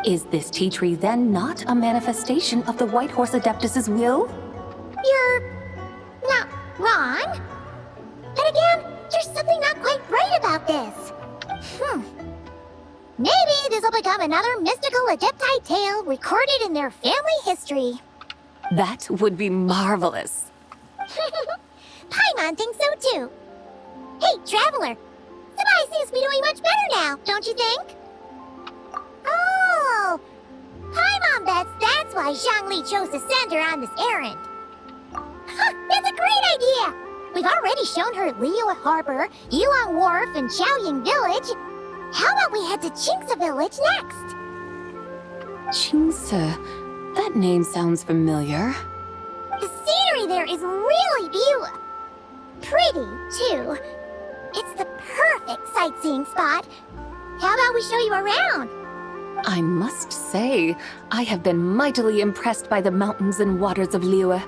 Is this tea tree then not a manifestation of the White Horse Adeptus's will? You're... not wrong. But again, there's something not quite right about this. Maybe this will become another mystical Adepti tale recorded in their family history. That would be marvelous. Paimon thinks so too. Hey, Traveler! Zabai seems to be doing much better now, don't you think? Oh! Paimon bets that's why Zhongli chose to send her on this errand. That's a great idea! We've already shown her Liyue Harbor, Yulong Wharf, and Xiaoying Village. How about we head to Qingce Village next? Qingce. That name sounds familiar. The scenery there is really beautiful. Pretty, too. It's the perfect sightseeing spot. How about we show you around? I must say, I have been mightily impressed by the mountains and waters of Liyue.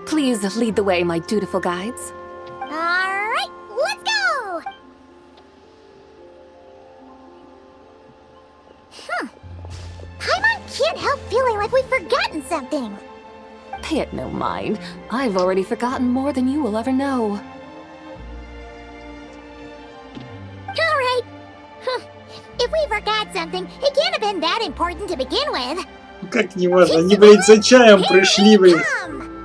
Please lead the way, my dutiful guides. Alright, let's go! Paimon can't help feeling like we've forgotten something. Pay it no mind. I've already forgotten more than you will ever know. Alright. If we forgot something, it can't have been that important to begin with. Как не важно, они, блядь, за чаем пришли, блядь.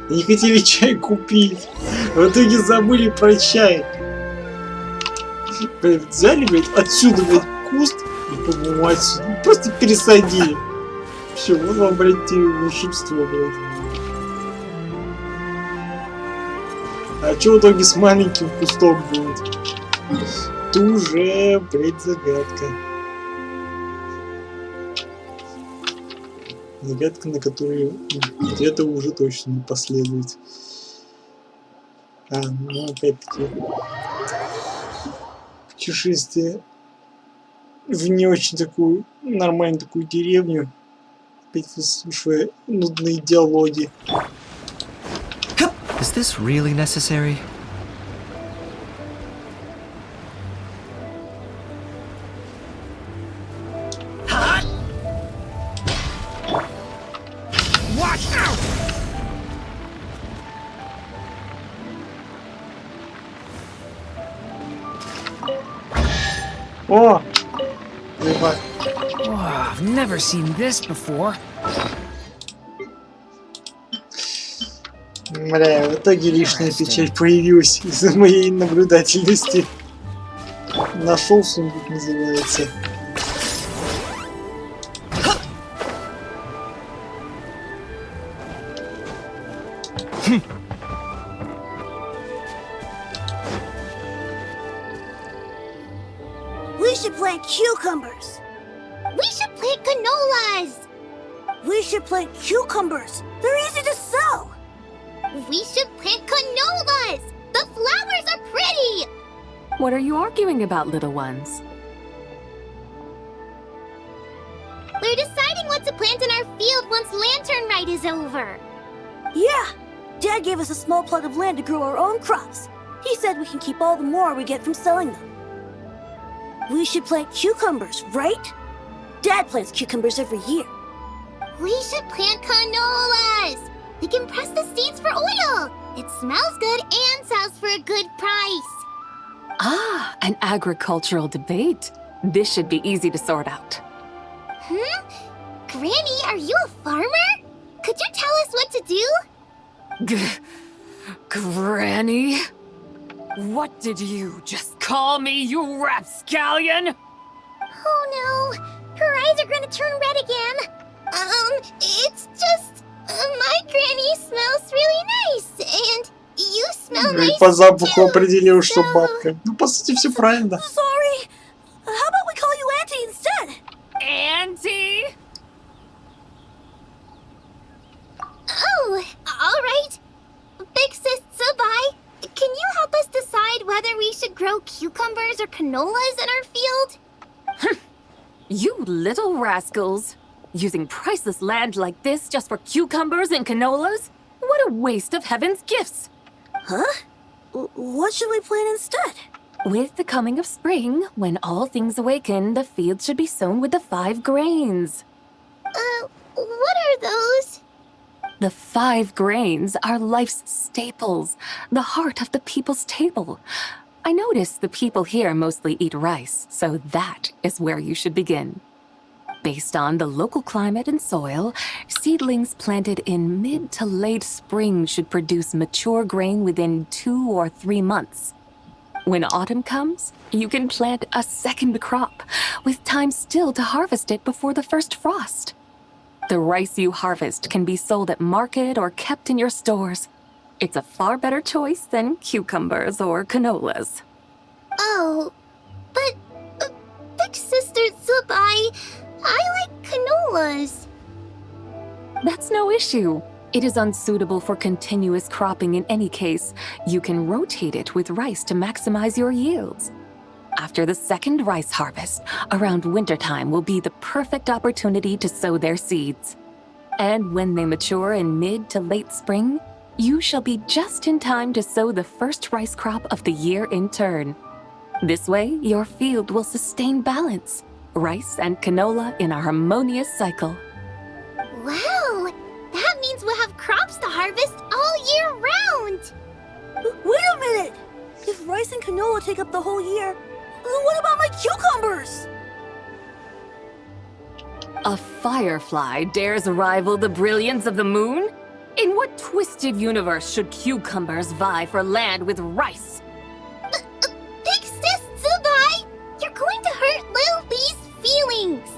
Они хотели чай купить. В итоге забыли про чай. Блядь, взяли, блядь, отсюда, блядь, куст и, по-моему, отсюда. Просто пересадили. Все, вот вам, блядь, волшебство, блядь. А что в итоге с маленьким кустом будет? Это уже, блядь, загадка. Загадка, на которую где-то уже точно не последует. Ну опять-таки путешествие в не очень такую нормальную такую деревню, опять выслушивая нудные диалоги. Is this really necessary? Watch out! О! Ебать. Wow, I've never seen this before. Бля, в итоге лишняя печаль появилась из-за моей наблюдательности. Нашел сундук, называется. We should plant cucumbers. We should plant canolas. We should plant cucumbers. They're easy to sow. We should plant canolas. The flowers are pretty. What are you arguing about, little ones? We're deciding what to plant in our field once Lantern Rite is over. Yeah! Dad gave us a small plot of land to grow our own crops. He said we can keep all the more we get from selling them. We should plant cucumbers, right? Dad plants cucumbers every year. We should plant canolas! We can press the seeds for oil! It smells good and sells for a good price. Ah, an agricultural debate. This should be easy to sort out. Granny, are you a farmer? Could you tell us what to do? Granny? What did you just call me, you rapscallion? Oh no, her eyes are gonna turn red again. It's just... my granny smells really nice, and you smell nice По запаху too, определил, что so... бабка. Ну, по сути, все правильно. Sorry! How about we call you Auntie instead? Auntie? Oh, alright. Big Sis Tsubai, can you help us decide whether we should grow cucumbers or canolas in our field? You little rascals. Using priceless land like this just for cucumbers and canolas? What a waste of heaven's gifts! Huh? What should we plant instead? With the coming of spring, when all things awaken, the fields should be sown with the 5 grains. What are those? The 5 grains are life's staples, the heart of the people's table. I notice the people here mostly eat rice, so that is where you should begin. Based on the local climate and soil, seedlings planted in mid to late spring should produce mature grain within 2 or 3 months. When autumn comes, you can plant a second crop, with time still to harvest it before the first frost. The rice you harvest can be sold at market or kept in your stores. It's a far better choice than cucumbers or canolas. Oh, but Big Sister Tsubai, I like canolas. That's no issue. It is unsuitable for continuous cropping in any case. You can rotate it with rice to maximize your yields. After the second rice harvest, around wintertime will be the perfect opportunity to sow their seeds. And when they mature in mid to late spring, you shall be just in time to sow the first rice crop of the year in turn. This way, your field will sustain balance. Rice and canola in a harmonious cycle. Wow, that means we'll have crops to harvest all year round. Wait a minute! If rice and canola take up the whole year, what about my cucumbers? A firefly dares rival the brilliance of the moon? In what twisted universe should cucumbers vie for land with rice? Big Sis Tsubai, you're going to hurt Lil Lee's feelings.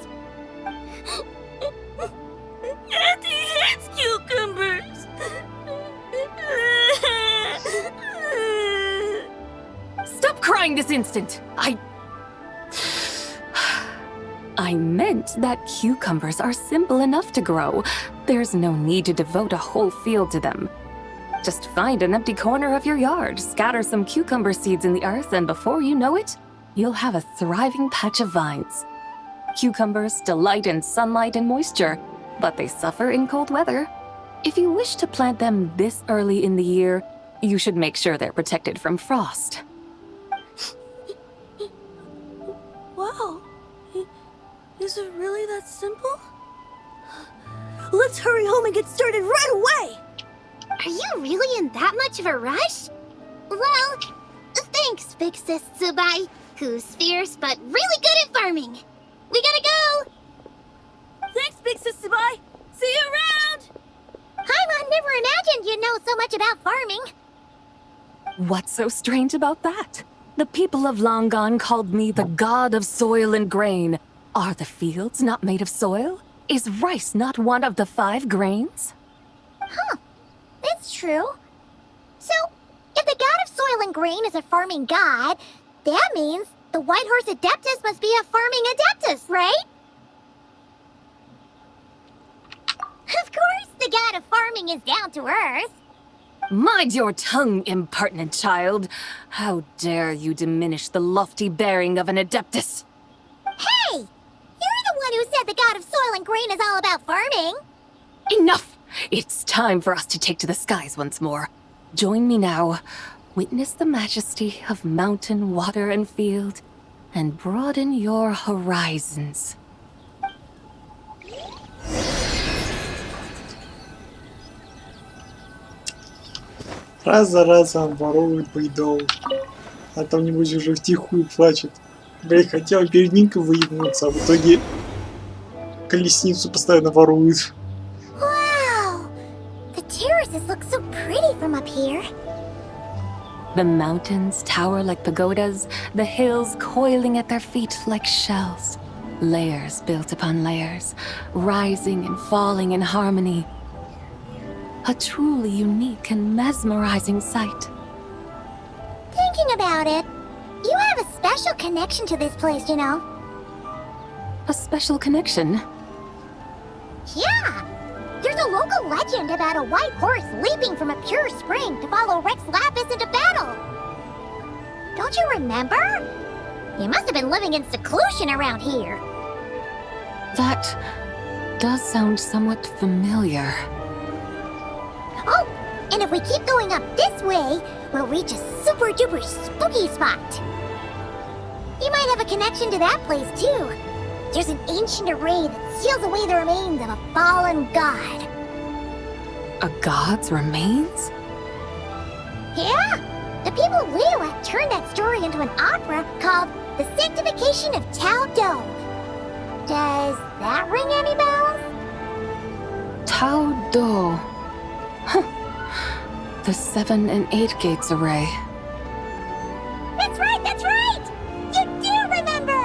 Auntie hates cucumbers. Stop crying this instant! I meant that cucumbers are simple enough to grow. There's no need to devote a whole field to them. Just find an empty corner of your yard, scatter some cucumber seeds in the earth, and before you know it, you'll have a thriving patch of vines. Cucumbers delight in sunlight and moisture, but they suffer in cold weather. If you wish to plant them this early in the year, you should make sure they're protected from frost. Wow. Is it really that simple? Let's hurry home and get started right away! Are you really in that much of a rush? Well, thanks, Big Sis Tsubai, who's fierce but really good at farming. We gotta go! Thanks, Big Sis Tsubai! See you around! Paimon never imagined you'd know so much about farming. What's so strange about that? The people of Long Gone called me the god of soil and grain. Are the fields not made of soil? Is rice not one of the 5 grains? Huh, that's true. So, if the god of soil and grain is a farming god, that means the White Horse Adeptus must be a farming adeptus, right? Of course, the god of farming is down to earth. Mind your tongue, impertinent child. How dare you diminish the lofty bearing of an adeptus? Hey! You're the one who said the god of soil and grain is all about farming. Enough! It's time for us to take to the skies once more. Join me now. Witness the majesty of mountain, water, and field, and broaden your horizons. Раз за разом воруют бредов. А там, небось, уже втихую плачет. Блин, хотел перед ним выебнуться, а в итоге колесницу постоянно воруют. Wow! The terraces look so pretty from up here. The mountains tower like pagodas, the hills coiling at their feet like shells. Layers built upon layers, rising and falling in harmony. A truly unique and mesmerizing sight. Thinking about it, you have a special connection to this place, you know. A special connection? Yeah! There's a local legend about a white horse leaping from a pure spring to follow Rex Lapis into battle. Don't you remember? You must have been living in seclusion around here. That does sound somewhat familiar. Oh, and if we keep going up this way, we'll reach a super duper spooky spot. You might have a connection to that place too. There's an ancient array that seals away the remains of a fallen god. A god's remains? Yeah! The people of Liyue turned that story into an opera called The Sanctification of Tao Do. Does that ring any bells? Tao Do. Huh. The 7 and 8 gates array. That's right, that's right! You do remember!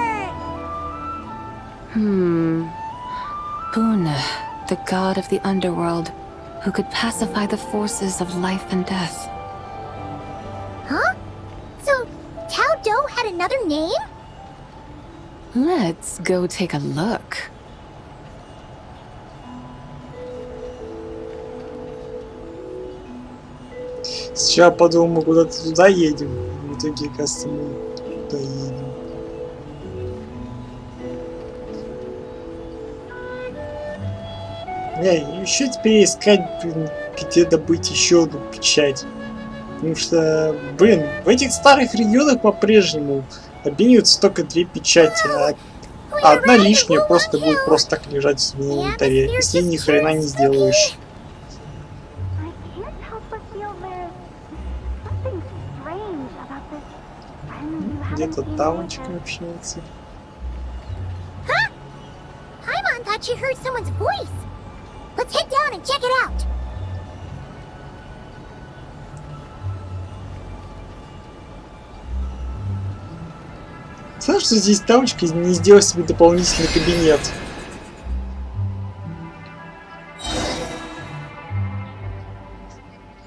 Bune, the god of the underworld, who could pacify the forces of life and death. Huh? So, Tao Do had another name? Let's go take a look. Сейчас подумал, мы куда-то туда едем. В итоге, кажется, мы туда едем. Не, еще теперь искать, блин, где добыть еще одну печать. Потому что, блин, в этих старых регионах по-прежнему обмениваются только 2 печати, а одна лишняя просто будет просто так лежать в инвентаре, если ни хрена не сделаешь. Где-то тамочка общается. Huh? Paimon thought she heard someone's voice. Let's head down and check it out. Знаешь, что здесь тамочка не сделать себе дополнительный кабинет?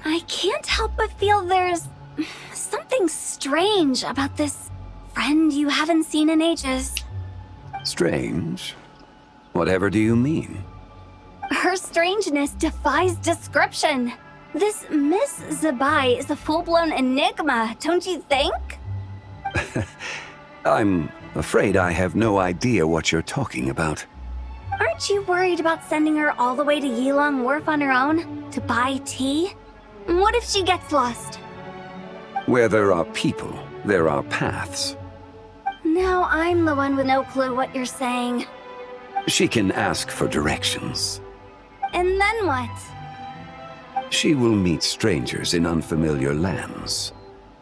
I can't help but feel there's something strange about this friend you haven't seen in ages. Strange? Whatever do you mean? Her strangeness defies description. This Miss Zabai is a full-blown enigma, don't you think? I'm afraid I have no idea what you're talking about. Aren't you worried about sending her all the way to Yilong Wharf on her own to buy tea? What if she gets lost? Where there are people, there are paths. Now I'm the one with no clue what you're saying. She can ask for directions. And then what? She will meet strangers in unfamiliar lands,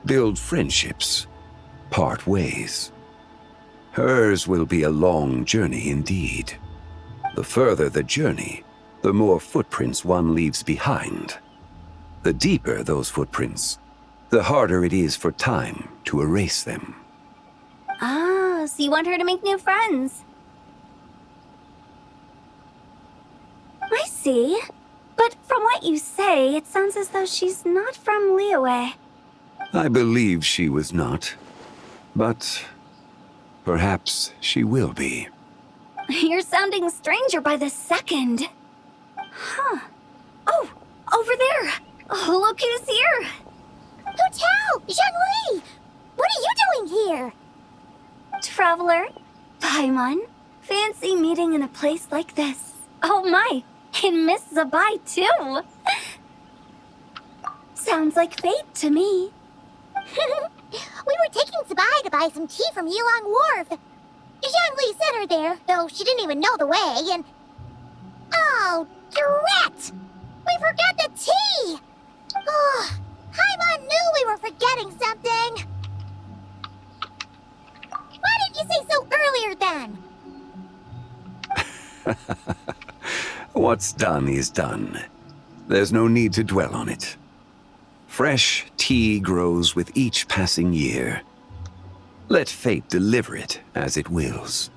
build friendships, part ways. Hers will be a long journey indeed. The further the journey, the more footprints one leaves behind. The deeper those footprints, the harder it is for time to erase them. Ah, so you want her to make new friends? I see. But from what you say, it sounds as though she's not from Liyue. I believe she was not, but perhaps she will be. You're sounding stranger by the second. Huh. Oh, over there. Oh, look who's here. Hu Tao! Zhongli! What are you doing here? Traveler, Paimon, Fancy meeting in a place like this. Oh my, and Miss Zabai too. Sounds like fate to me. We were taking Zabai to buy some tea from Yulong Wharf. Zhangli sent her there, though she didn't even know the way, and... Oh, drat! We forgot the tea! Oh, Paimon knew we were forgetting something! Why didn't you say so earlier then? What's done is done. There's no need to dwell on it. Fresh tea grows with each passing year. Let fate deliver it as it wills.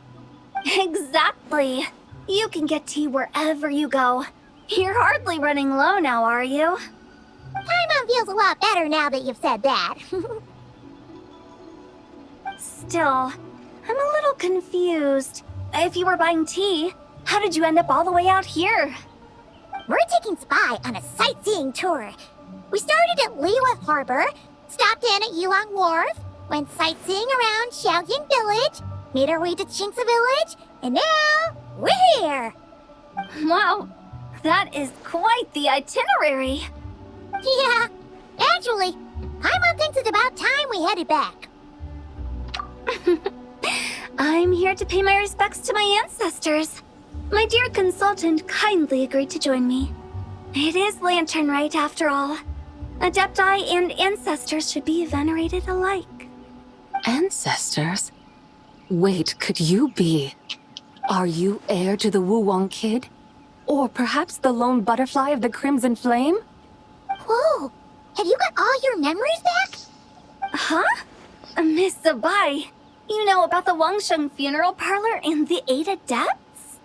Exactly. You can get tea wherever you go. You're hardly running low now, are you? Paimon feels a lot better now that you've said that. Still, I'm a little confused. If you were buying tea, how did you end up all the way out here? We're taking Spy on a sightseeing tour. We started at Liyue Harbor, stopped in at Yulong Wharf, went sightseeing around Xiaoying Village, made our way to Qingce Village, and now we're here. Wow, that is quite the itinerary. Yeah, actually, Paimon thinks it's about time we headed back. I'm here to pay my respects to my ancestors. My dear consultant kindly agreed to join me. It is Lantern Rite, after all. Adepti and ancestors should be venerated alike. Ancestors? Wait, could you be? Are you heir to the Wuwang kid? Or perhaps the lone butterfly of the Crimson Flame? Whoa, have you got all your memories back? Huh? Miss Zabai, you know about the Wangsheng funeral parlor and the 8 adepts?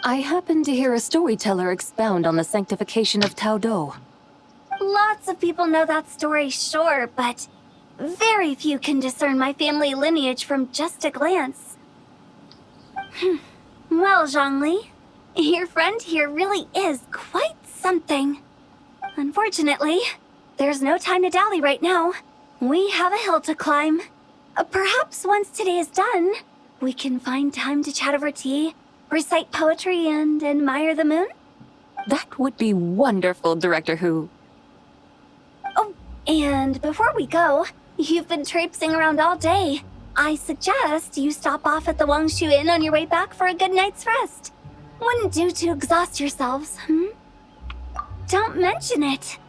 I happened to hear a storyteller expound on the sanctification of Taodo. Lots of people know that story, sure, but very few can discern my family lineage from just a glance. Well, Zhangli, your friend here really is quite something. Unfortunately, there's no time to dally right now. We have a hill to climb. Perhaps once today is done, we can find time to chat over tea, recite poetry, and admire the moon? That would be wonderful, Director Hu. Oh, and before we go, you've been traipsing around all day. I suggest you stop off at the Wangshu Inn on your way back for a good night's rest. Wouldn't do to exhaust yourselves, Don't mention it.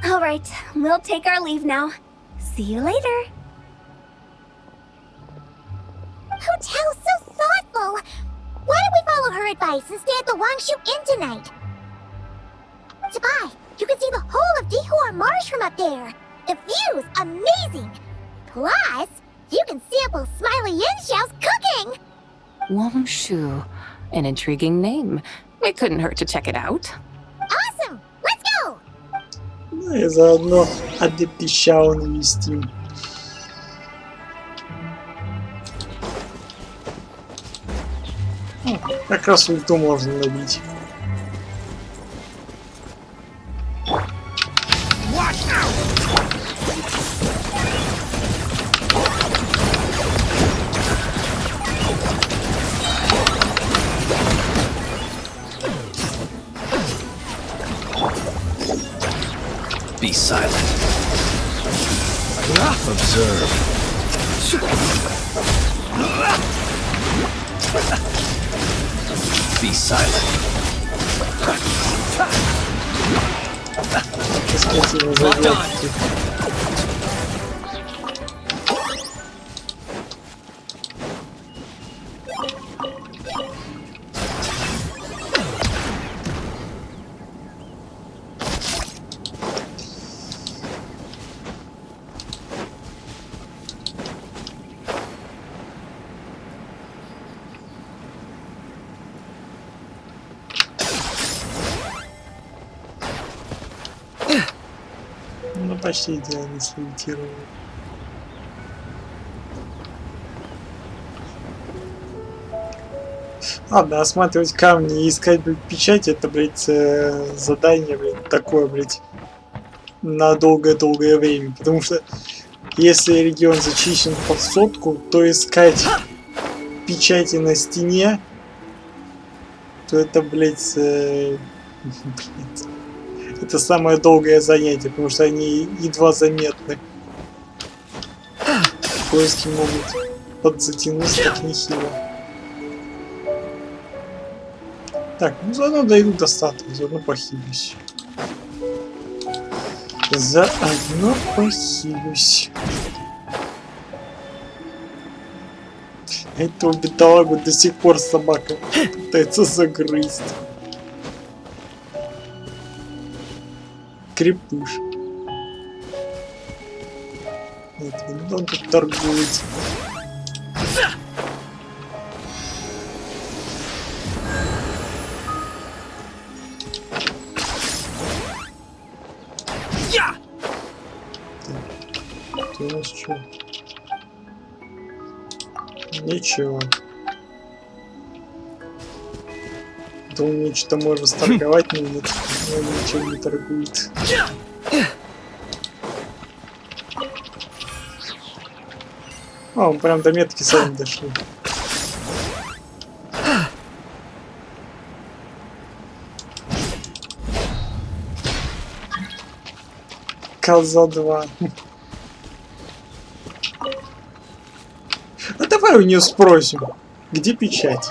All right, we'll take our leave now. See you later. Hotel's so thoughtful. Why don't we follow her advice and stay at the Wangshu Inn tonight? Zabai, you can see the whole of Dihua Marsh from up there. The view's amazing. Plus, you can sample Smiley Yinshao's cooking. Wangshu, an intriguing name. It couldn't hurt to check it out. Awesome, let's go. Ну и заодно адепты Шао навестим. Как раз ульту можно набить. Be silent. Observe. Be silent. Locked on. Ну почти идеально слимитировал. Ладно, осматривать камни и искать, блядь, печать, это, блядь, задание, блядь, такое, блядь, на долгое-долгое время. Потому что если регион зачищен под 100, то искать печати на стене, то это, блядь, это самое долгое занятие, потому что они едва заметны. Поиски могут подзатянуться так нехило. Так, ну заодно дойду до статуи, заодно похилюсь. Заодно похилюсь. Этого бедолагу до сих пор собака пытается загрызть. Крепыш. Нет, он тут торгует. Ты у нас что? Ничего. Думаю, мне что-то можно сторговать, но нет, он ничего не торгует. О, мы прям до метки сами дошли. Коза 2. А давай у нее спросим, где печать?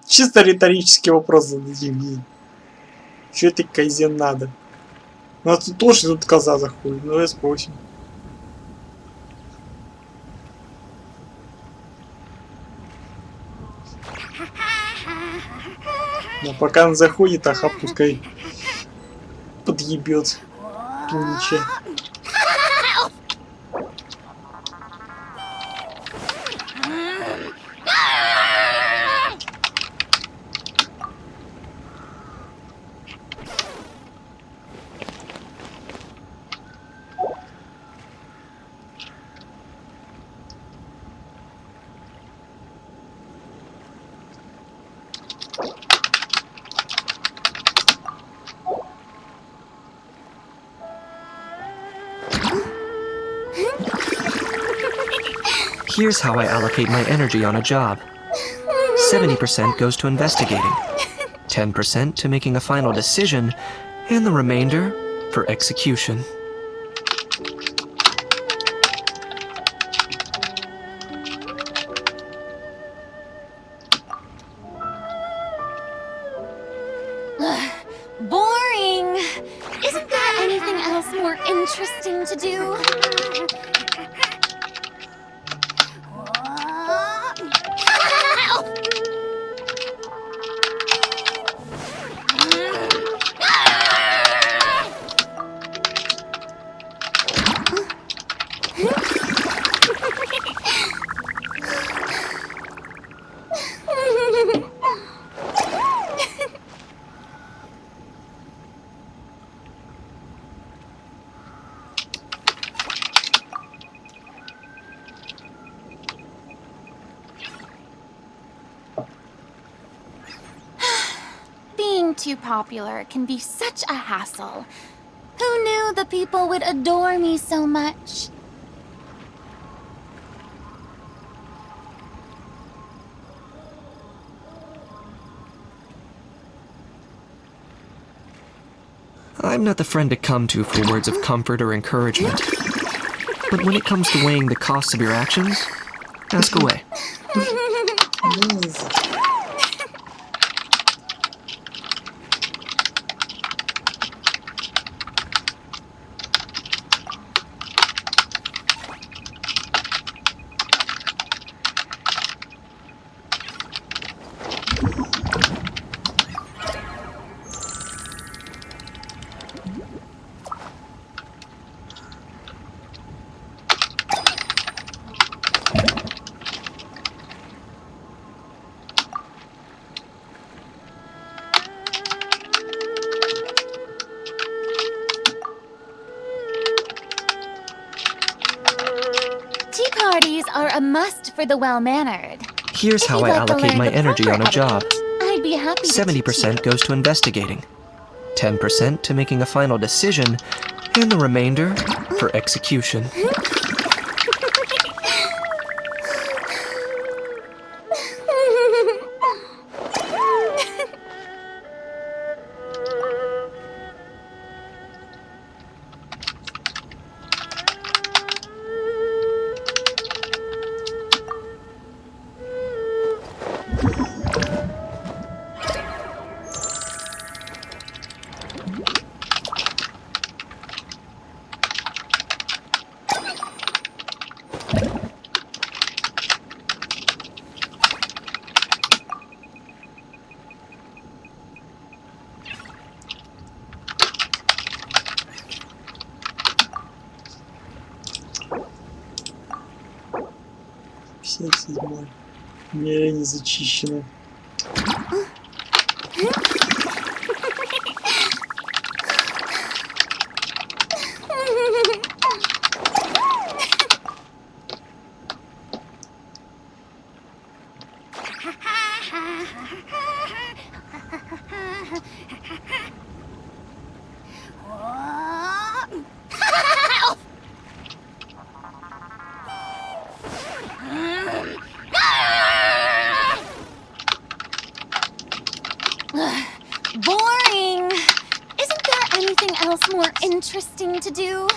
Чисто риторический вопрос зададим ей. Че этой козе надо? У нас тут лошадь, тут коза заходит. Давай спросим. Но пока он заходит, аха, пускай подъебет Пунича. Here's how I allocate my energy on a job. 70% goes to investigating, 10% to making a final decision, and the remainder for execution. Boring! Isn't there anything else more interesting to do? Being too popular can be such a hassle. Who knew the people would adore me so much? I'm not the friend to come to for words of comfort or encouragement. But when it comes to weighing the costs of your actions, ask away. Parties are a must for the well-mannered. Here's how I allocate my energy on a job. I'd be happy to 70% goes to investigating, 10% to making a final decision, and the remainder for execution. 57. Меря не зачищено. Boring! Isn't there anything else more interesting to do?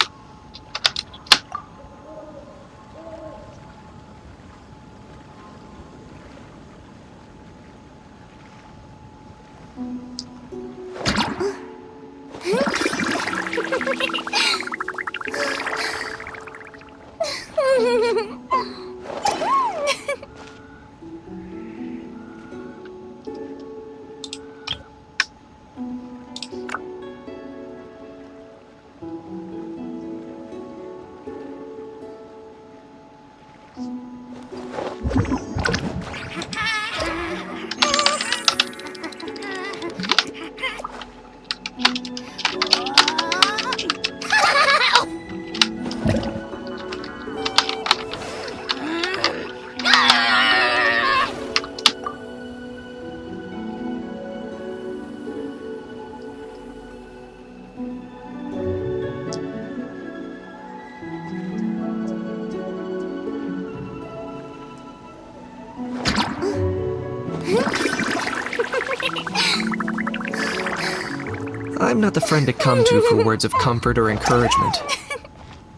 I'm not the friend to come to for words of comfort or encouragement.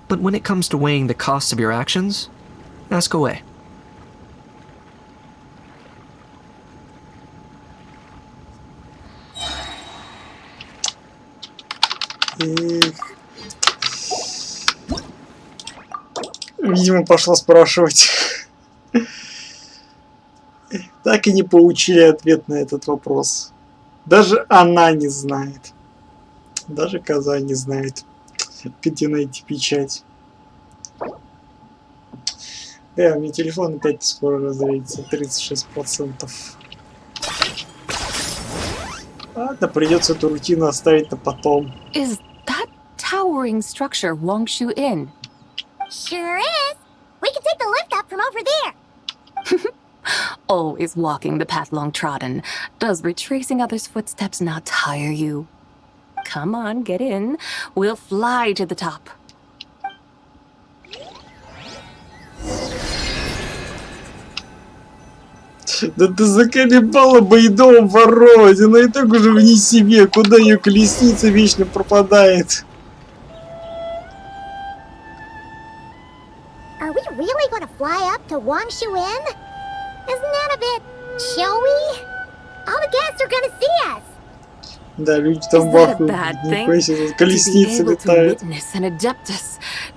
But when it comes to weighing the costs of your actions, ask away. Видимо, пошла спрашивать. Так и не получили ответ на этот вопрос. Даже она не знает. Даже коза не знает, где найти печать. У меня телефон опять скоро разрядится. 36%. Ладно, придется эту рутину оставить на потом. Is that towering structure Wongshu Inn? Sure is. We can take the lift up from over there. Always walking the path long trodden. Does retracing others' footsteps not tire you? Come on, get in. We'll fly to the top. Да ты заколебала бы и дом воровать, она и так уже вне себе, куда ее колесница вечно пропадает. Are we really going to fly up to Wongshu Inn? Isn't that a bit showy? All the guests are going to see us. Да, люди там в ахуе. Нихуя себе, колесницы летают.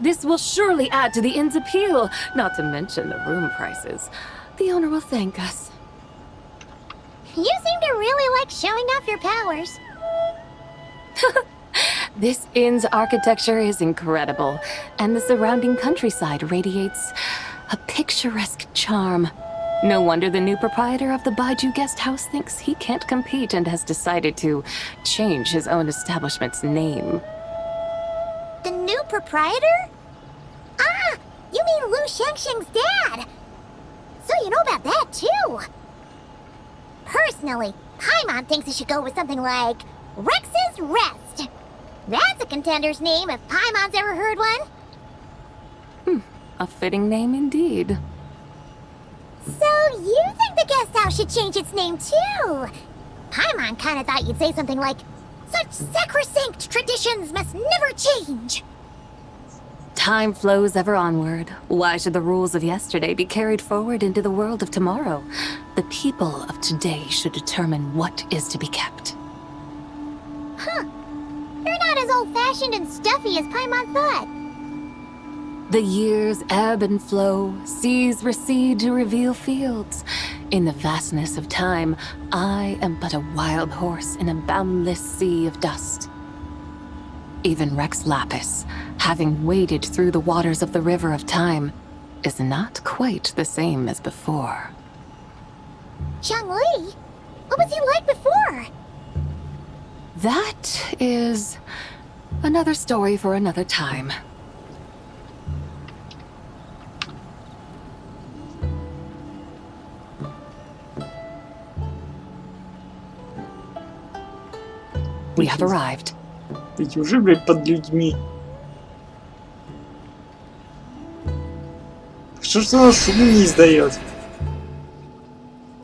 This will surely add to the inn's appeal, not to mention the room prices. The owner will thank us. You seem to really like showing off your powers. This inn's architecture is incredible, and the surrounding countryside radiates a picturesque charm. No wonder the new proprietor of the Baiju guest house thinks he can't compete and has decided to change his own establishment's name. The new proprietor? Ah, you mean Lu Shengsheng's dad. So you know about that too. Personally, Paimon thinks it should go with something like Rex's Rest. That's a contender's name if Paimon's ever heard one. A fitting name indeed. So you think the guest house should change its name too? Paimon kinda thought you'd say something like, such sacrosanct traditions must never change. Time flows ever onward. Why should the rules of yesterday be carried forward into the world of tomorrow? The people of today should determine what is to be kept. Huh. You're not as old-fashioned and stuffy as Paimon thought. The years ebb and flow, seas recede to reveal fields. In the vastness of time, I am but a wild horse in a boundless sea of dust. Even Rex Lapis, having waded through the waters of the river of time, is not quite the same as before. Xiangli? What was he like before? That is another story for another time. We have arrived. Ведь уже, блядь, под людьми. Что ж она шум не издает?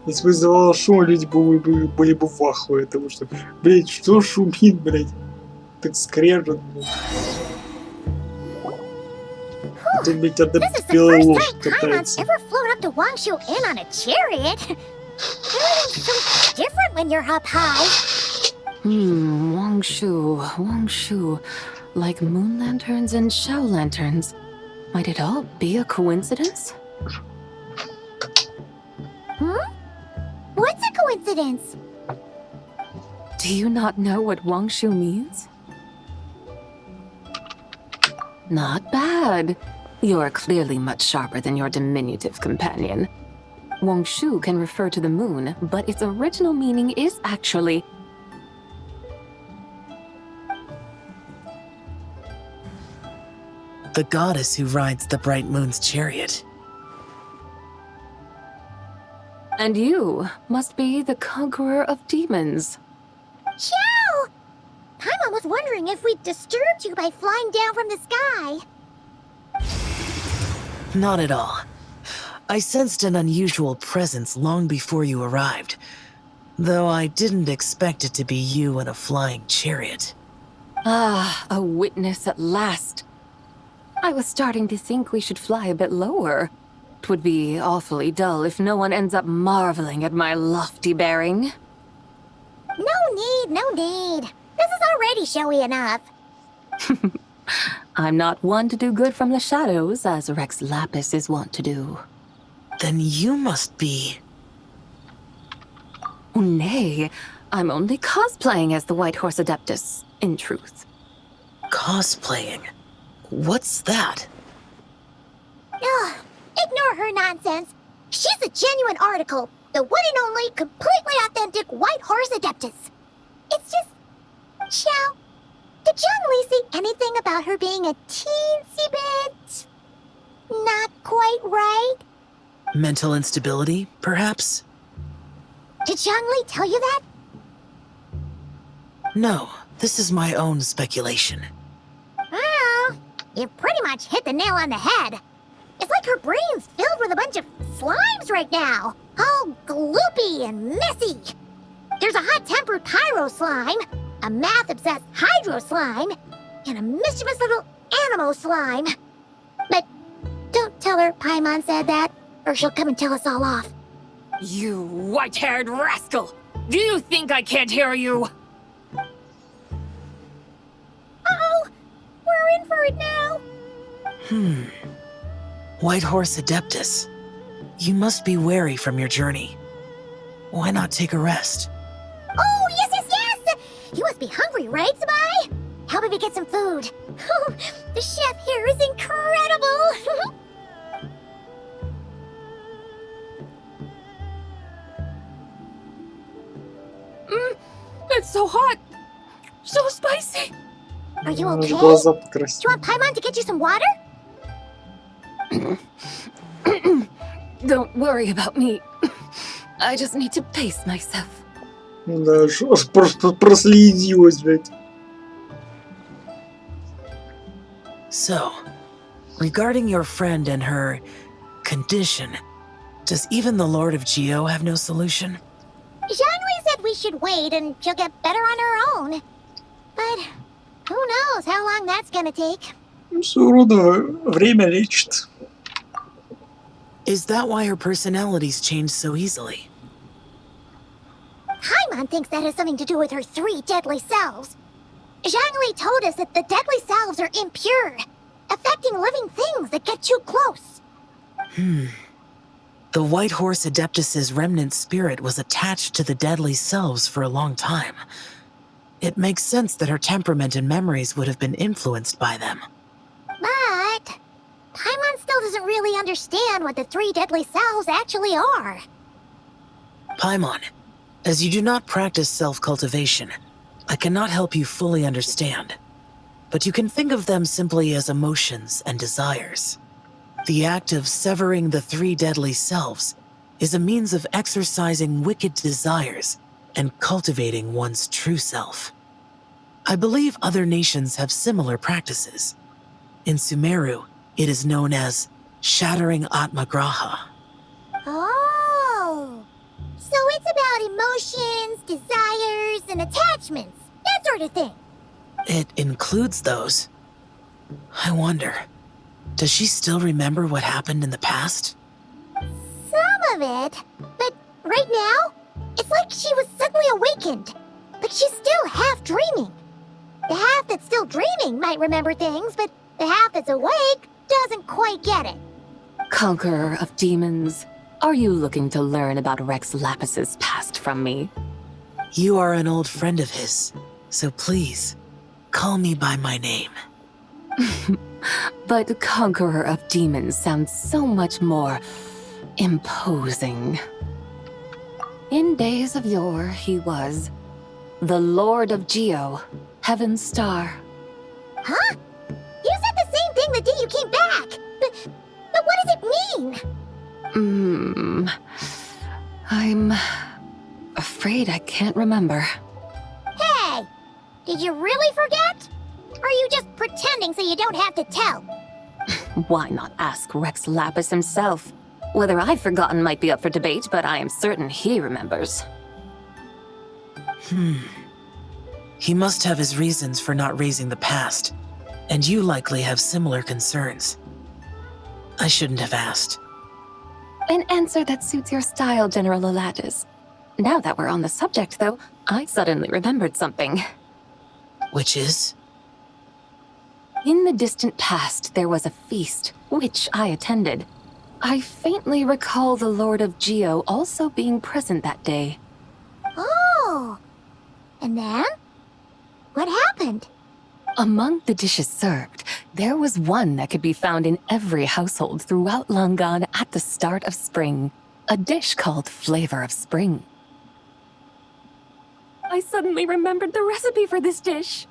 Если бы издавала шум, люди были бы в ахуе, потому что, блядь, что шумит, блядь? Так скрежет, блядь. Тут, блядь, одна белая лошадь катается. Ever float up to Wangshu Inn on a chariot? Everything's so different when you're up high. Wangshu. Like moon lanterns and shell lanterns. Might it all be a coincidence? What's a coincidence? Do you not know what Wangshu means? Not bad. You're clearly much sharper than your diminutive companion. Wangshu can refer to the moon, but its original meaning is actually the goddess who rides the bright moon's chariot. And you must be the conqueror of demons. Chow! Paimon was wondering if we'd disturbed you by flying down from the sky. Not at all. I sensed an unusual presence long before you arrived, though I didn't expect it to be you in a flying chariot. Ah, a witness at last. I was starting to think we should fly a bit lower. It would be awfully dull if no one ends up marveling at my lofty bearing. No need. This is already showy enough. I'm not one to do good from the shadows, as Rex Lapis is wont to do. Then you must be... Oh, nay, I'm only cosplaying as the White Horse Adeptus, in truth. Cosplaying? What's that? Ugh, ignore her nonsense. She's a genuine article. The one and only, completely authentic White Horse Adeptus. It's just... Xiao, did Zhongli see anything about her being a teensy bit... not quite right? Mental instability, perhaps? Did Zhongli tell you that? No, this is my own speculation. Well, you pretty much hit the nail on the head. It's like her brain's filled with a bunch of slimes right now. All gloopy and messy. There's a hot-tempered pyro slime, a math-obsessed hydro slime, and a mischievous little animal slime. But don't tell her Paimon said that, or she'll come and tell us all off. You white-haired rascal! Do you think I can't hear you? Uh-oh! We're in for it now! White Horse Adeptus. You must be weary from your journey. Why not take a rest? Oh, yes! You must be hungry, right, Sabai? Help me get some food. Oh, the chef here is incredible! It's so hot! So spicy! Are you okay? Do you Глаза покраснели. want Paimon to get you some water? Don't worry about me. I just need to pace myself. Да, аж просто проследилась, блядь. So, regarding your friend and her condition, does even the Lord of Geo have no solution? Zhongli said we should wait and she'll get better on her own. But who knows how long that's gonna take. Все равно время лечит. Is that why her personalities change so easily? Paimon thinks that has something to do with her 3 deadly selves. Zhongli told us that the deadly selves are impure, affecting living things that get too close. The White Horse Adeptus's remnant spirit was attached to the deadly selves for a long time. It makes sense that her temperament and memories would have been influenced by them. But Paimon still doesn't really understand understand what the three deadly selves actually are. Paimon, as you do not practice self-cultivation, I cannot help you fully understand. But you can think of them simply as emotions and desires. The act of severing the three deadly selves is a means of exercising wicked desires and cultivating one's true self. I believe other nations have similar practices. In Sumeru, it is known as shattering Atmagraha. Oh! So it's about emotions, desires, and attachments, that sort of thing. It includes those. I wonder, does she still remember what happened in the past? Some of it, but right now, it's like she was suddenly awakened. But she's still half dreaming. The half that's still dreaming might remember things, but the half that's awake doesn't quite get it. Conqueror of demons, are you looking to learn about Rex Lapis's past from me? You are an old friend of his, so please, call me by my name. But Conqueror of Demons sounds so much more imposing. In days of yore, he was the Lord of Geo, Heaven's Star. Huh? You said the same thing the day you came back. But what does it mean? I'm afraid I can't remember. Hey! Did you really forget? Or are you just pretending so you don't have to tell? Why not ask Rex Lapis himself? Whether I've forgotten might be up for debate, but I am certain he remembers. He must have his reasons for not raising the past, and you likely have similar concerns. I shouldn't have asked. An answer that suits your style, General Elatis. Now that we're on the subject, though, I suddenly remembered something. Which is? In the distant past, there was a feast, which I attended. I faintly recall the Lord of Geo also being present that day. Oh! And then? What happened? Among the dishes served, there was one that could be found in every household throughout Langan at the start of spring. A dish called Flavor of Spring. I suddenly remembered the recipe for this dish.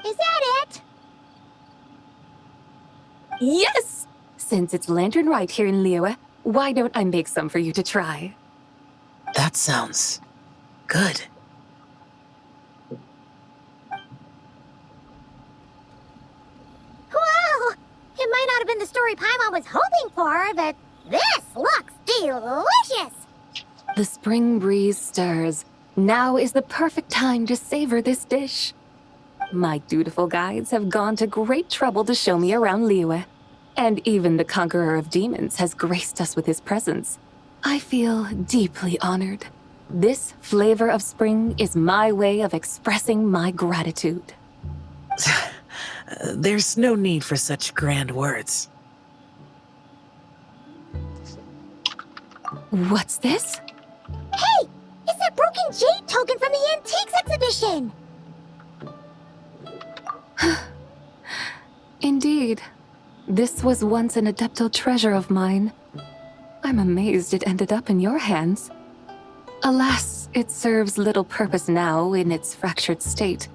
Is that it? Yes! Since it's lantern right here in Liyue, why don't I make some for you to try? That sounds good. Wow! It might not have been the story Paimon was hoping for, but this looks delicious! The spring breeze stirs. Now is the perfect time to savor this dish. My dutiful guides have gone to great trouble to show me around Liyue. And even the Conqueror of Demons has graced us with his presence. I feel deeply honored. This Flavor of Spring is my way of expressing my gratitude. There's no need for such grand words. What's this? Hey! It's that broken jade token from the Antiques exhibition! Indeed. This was once an Adepto treasure of mine. I'm amazed it ended up in your hands. Alas, it serves little purpose now in its fractured state.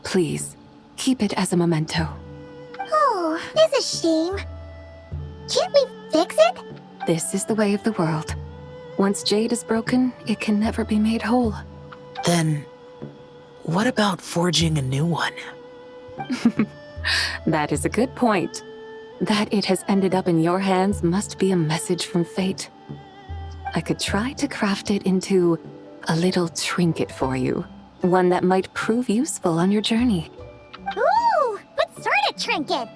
Please, keep it as a memento. Oh, that's a shame. Can't we fix it? This is the way of the world. Once jade is broken, it can never be made whole. Then, what about forging a new one? That is a good point. That it has ended up in your hands must be a message from fate. I could try to craft it into a little trinket for you. One that might prove useful on your journey. Ooh, what sort of trinket?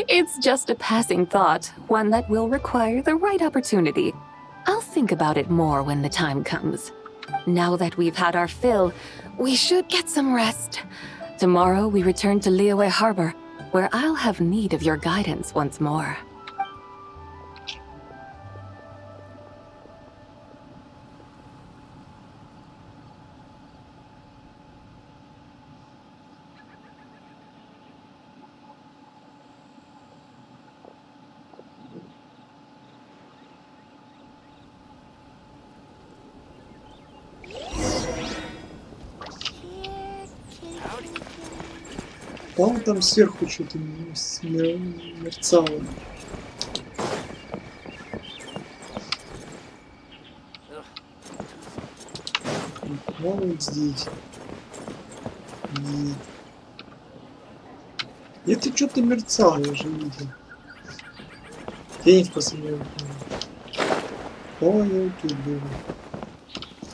It's just a passing thought, one that will require the right opportunity. I'll think about it more when the time comes. Now that we've had our fill, we should get some rest. Tomorrow we return to Liyue Harbor, where I'll have need of your guidance once more. По-моему, там сверху что-то мерцало. Вот здесь. И это что-то мерцало, я же видел. Я не в последний раз. О, я тут был.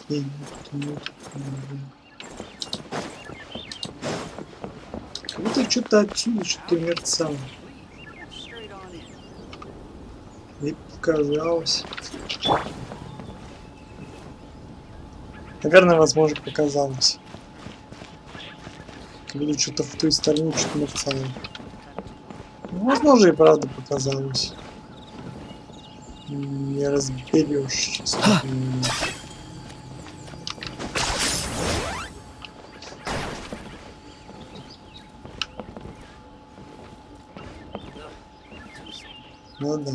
Я тут был. Как будто что-то отсюда, что-то мерцало. И показалось. Наверное, возможно, показалось. Как будто что-то в той стороне что-то мерцало. Ну, возможно, и правда показалось. Не разберешь, честно. Ну да.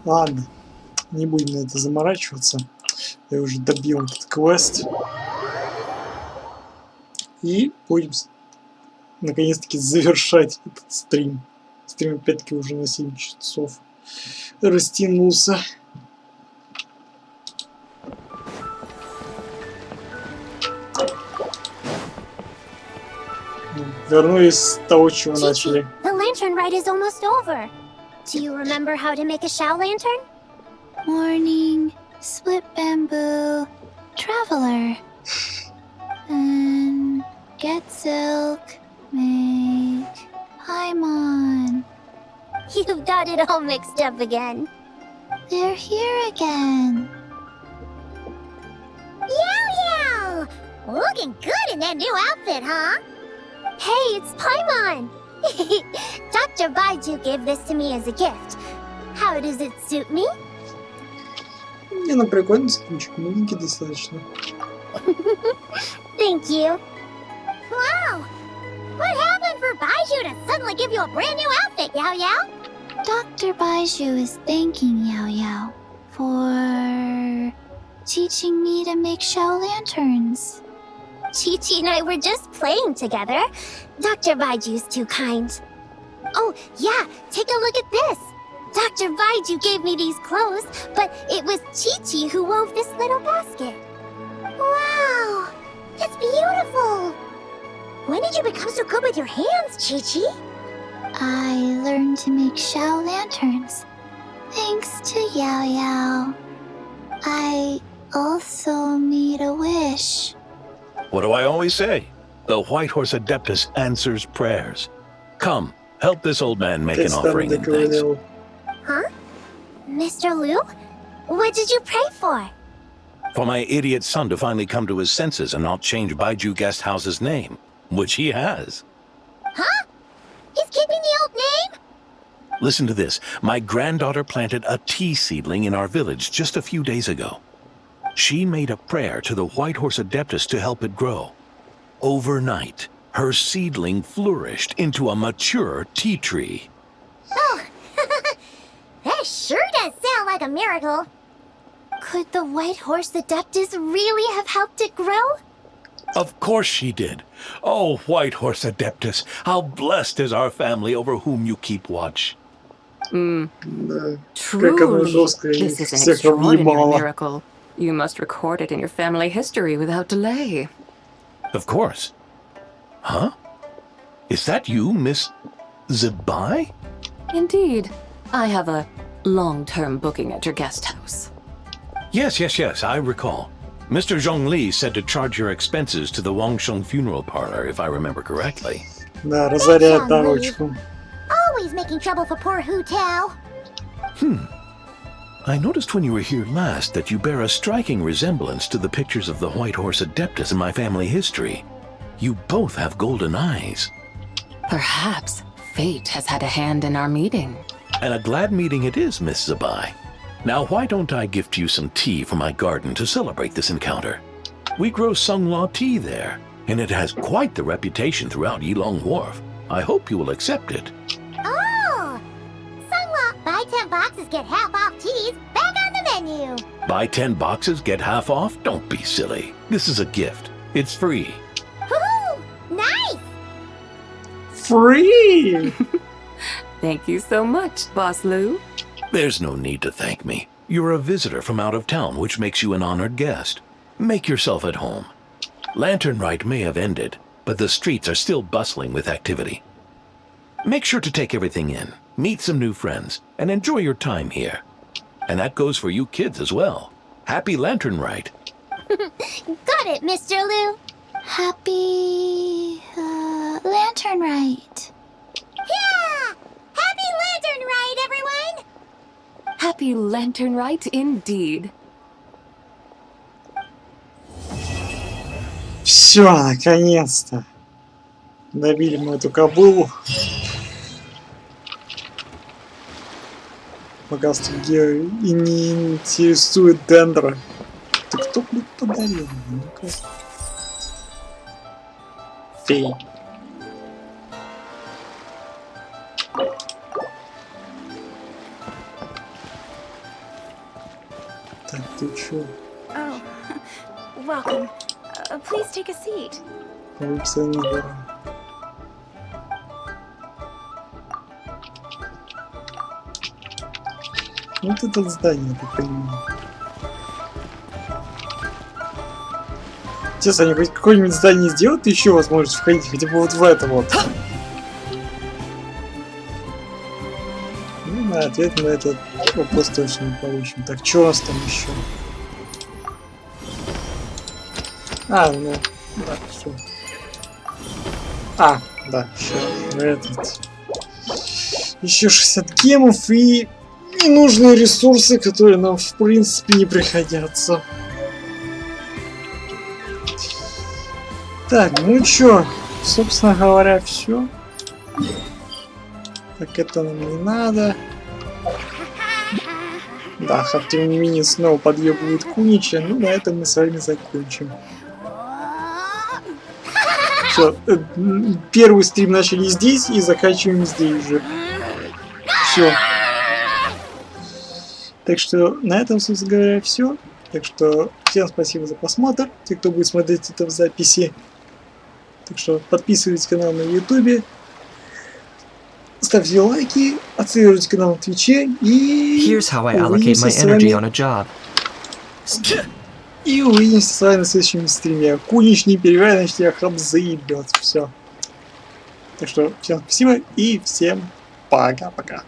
Ладно, не будем на это заморачиваться. Я уже добил этот квест. И будем наконец-таки завершать этот стрим. Стрим опять-таки уже на 7 часов растянулся. Вернулись с того, чего начали. The lantern ride is almost over. Do you remember how to make a shell lantern? Morning, split bamboo, traveler. And get silk, make Paimon. You've got it all mixed up again. They're here again. Yow! Looking good in that new outfit, huh? Hey, it's Paimon! Dr. Baiju gave this to me as a gift. How does it suit me? Не, ну прикольный скринчик, маленький достаточно. Thank you. Wow! What happened for Baiju to suddenly give you a brand new outfit, Yao Yao? Dr. Baiju is thanking Yao Yao for teaching me to make shell lanterns. Chi-Chi and I were just playing together. Dr. Baiju's too kind. Oh, yeah, take a look at this. Dr. Baiju gave me these clothes, but it was Chi-Chi who wove this little basket. Wow, it's beautiful. When did you become so good with your hands, Chi-Chi? I learned to make shell lanterns, thanks to Yao Yao. I also made a wish. What do I always say? The White Horse Adeptus answers prayers. Come, help this old man make an offering in thanks. Huh? Mr. Liu? What did you pray for? For my idiot son to finally come to his senses and not change Baiju Guest House's name, which he has. Huh? He's keeping the old name? Listen to this. My granddaughter planted a tea seedling in our village just a few days ago. She made a prayer to the White Horse Adeptus to help it grow. Overnight, her seedling flourished into a mature tea tree. Oh, that sure does sound like a miracle. Could the White Horse Adeptus really have helped it grow? Of course she did. Oh, White Horse Adeptus, how blessed is our family over whom you keep watch. Truly, this is an extraordinary miracle. You must record it in your family history without delay. Of course. Huh? Is that you, Miss Zibai? Indeed. I have a long-term booking at your guest house. Yes, I recall. Mr. Zhongli said to charge your expenses to the Wangsheng funeral parlor, if I remember correctly. Да, разоряет дорожку. Always making trouble for poor Hu Tao. I noticed when you were here last that you bear a striking resemblance to the pictures of the White Horse Adeptus in my family history. You both have golden eyes. Perhaps fate has had a hand in our meeting. And a glad meeting it is, Miss Zibai. Now, why don't I gift you some tea from my garden to celebrate this encounter? We grow Sunglaw tea there, and it has quite the reputation throughout Yilong Wharf. I hope you will accept it. Oh! Sunglaw, buy 10 boxes, get half off teas. Back on the menu. Buy 10 boxes, get half off? Don't be silly. This is a gift. It's free. Woohoo! Nice! Free! Thank you so much, Boss Lou. There's no need to thank me. You're a visitor from out of town, which makes you an honored guest. Make yourself at home. Lantern Rite may have ended, but the streets are still bustling with activity. Make sure to take everything in, meet some new friends, and enjoy your time here. And that goes for you kids as well. Happy Lantern Rite. Got it, Mr. Lou. Happy... Lantern Rite. Yeah! Happy Lantern Rite, everyone! Happy Lantern Rite indeed. Все, наконец-то. Добили мы эту кобылу. Пока герои и не интересует Дендра. Ты кто, блядь, подарил? Ну-ка. Фей. Так, ты чё? Oh, welcome. Please take a seat. Вот это здание, я понимаю. Честно, они хоть какое-нибудь здание сделают, и еще возможность входить, хотя бы вот в это вот. Ну, да, ответ на этот вопрос точно не получим. Так, что у нас там еще? А, ну, да, все. А, да, еще этот. Еще 60 гемов и ненужные ресурсы, которые нам в принципе не пригодятся. Так, ну чё, собственно говоря, все. Так, это нам не надо. Да, тем не менее снова подъебывает Кунича, ну на этом мы с вами закончим. Все, первый стрим начали здесь и заканчиваем здесь же. Все. Так что на этом, собственно говоря, все. Так что всем спасибо за просмотр, те, кто будет смотреть это в записи. Так что подписывайтесь на канал на YouTube, ставьте лайки, отслеживайте канал на Твиче и... Here's how I allocate my energy on a job. И увидимся с вами на следующем стриме. Кунич не перебивай, значит я хаб заебет. Все. Так что всем спасибо и всем пока-пока.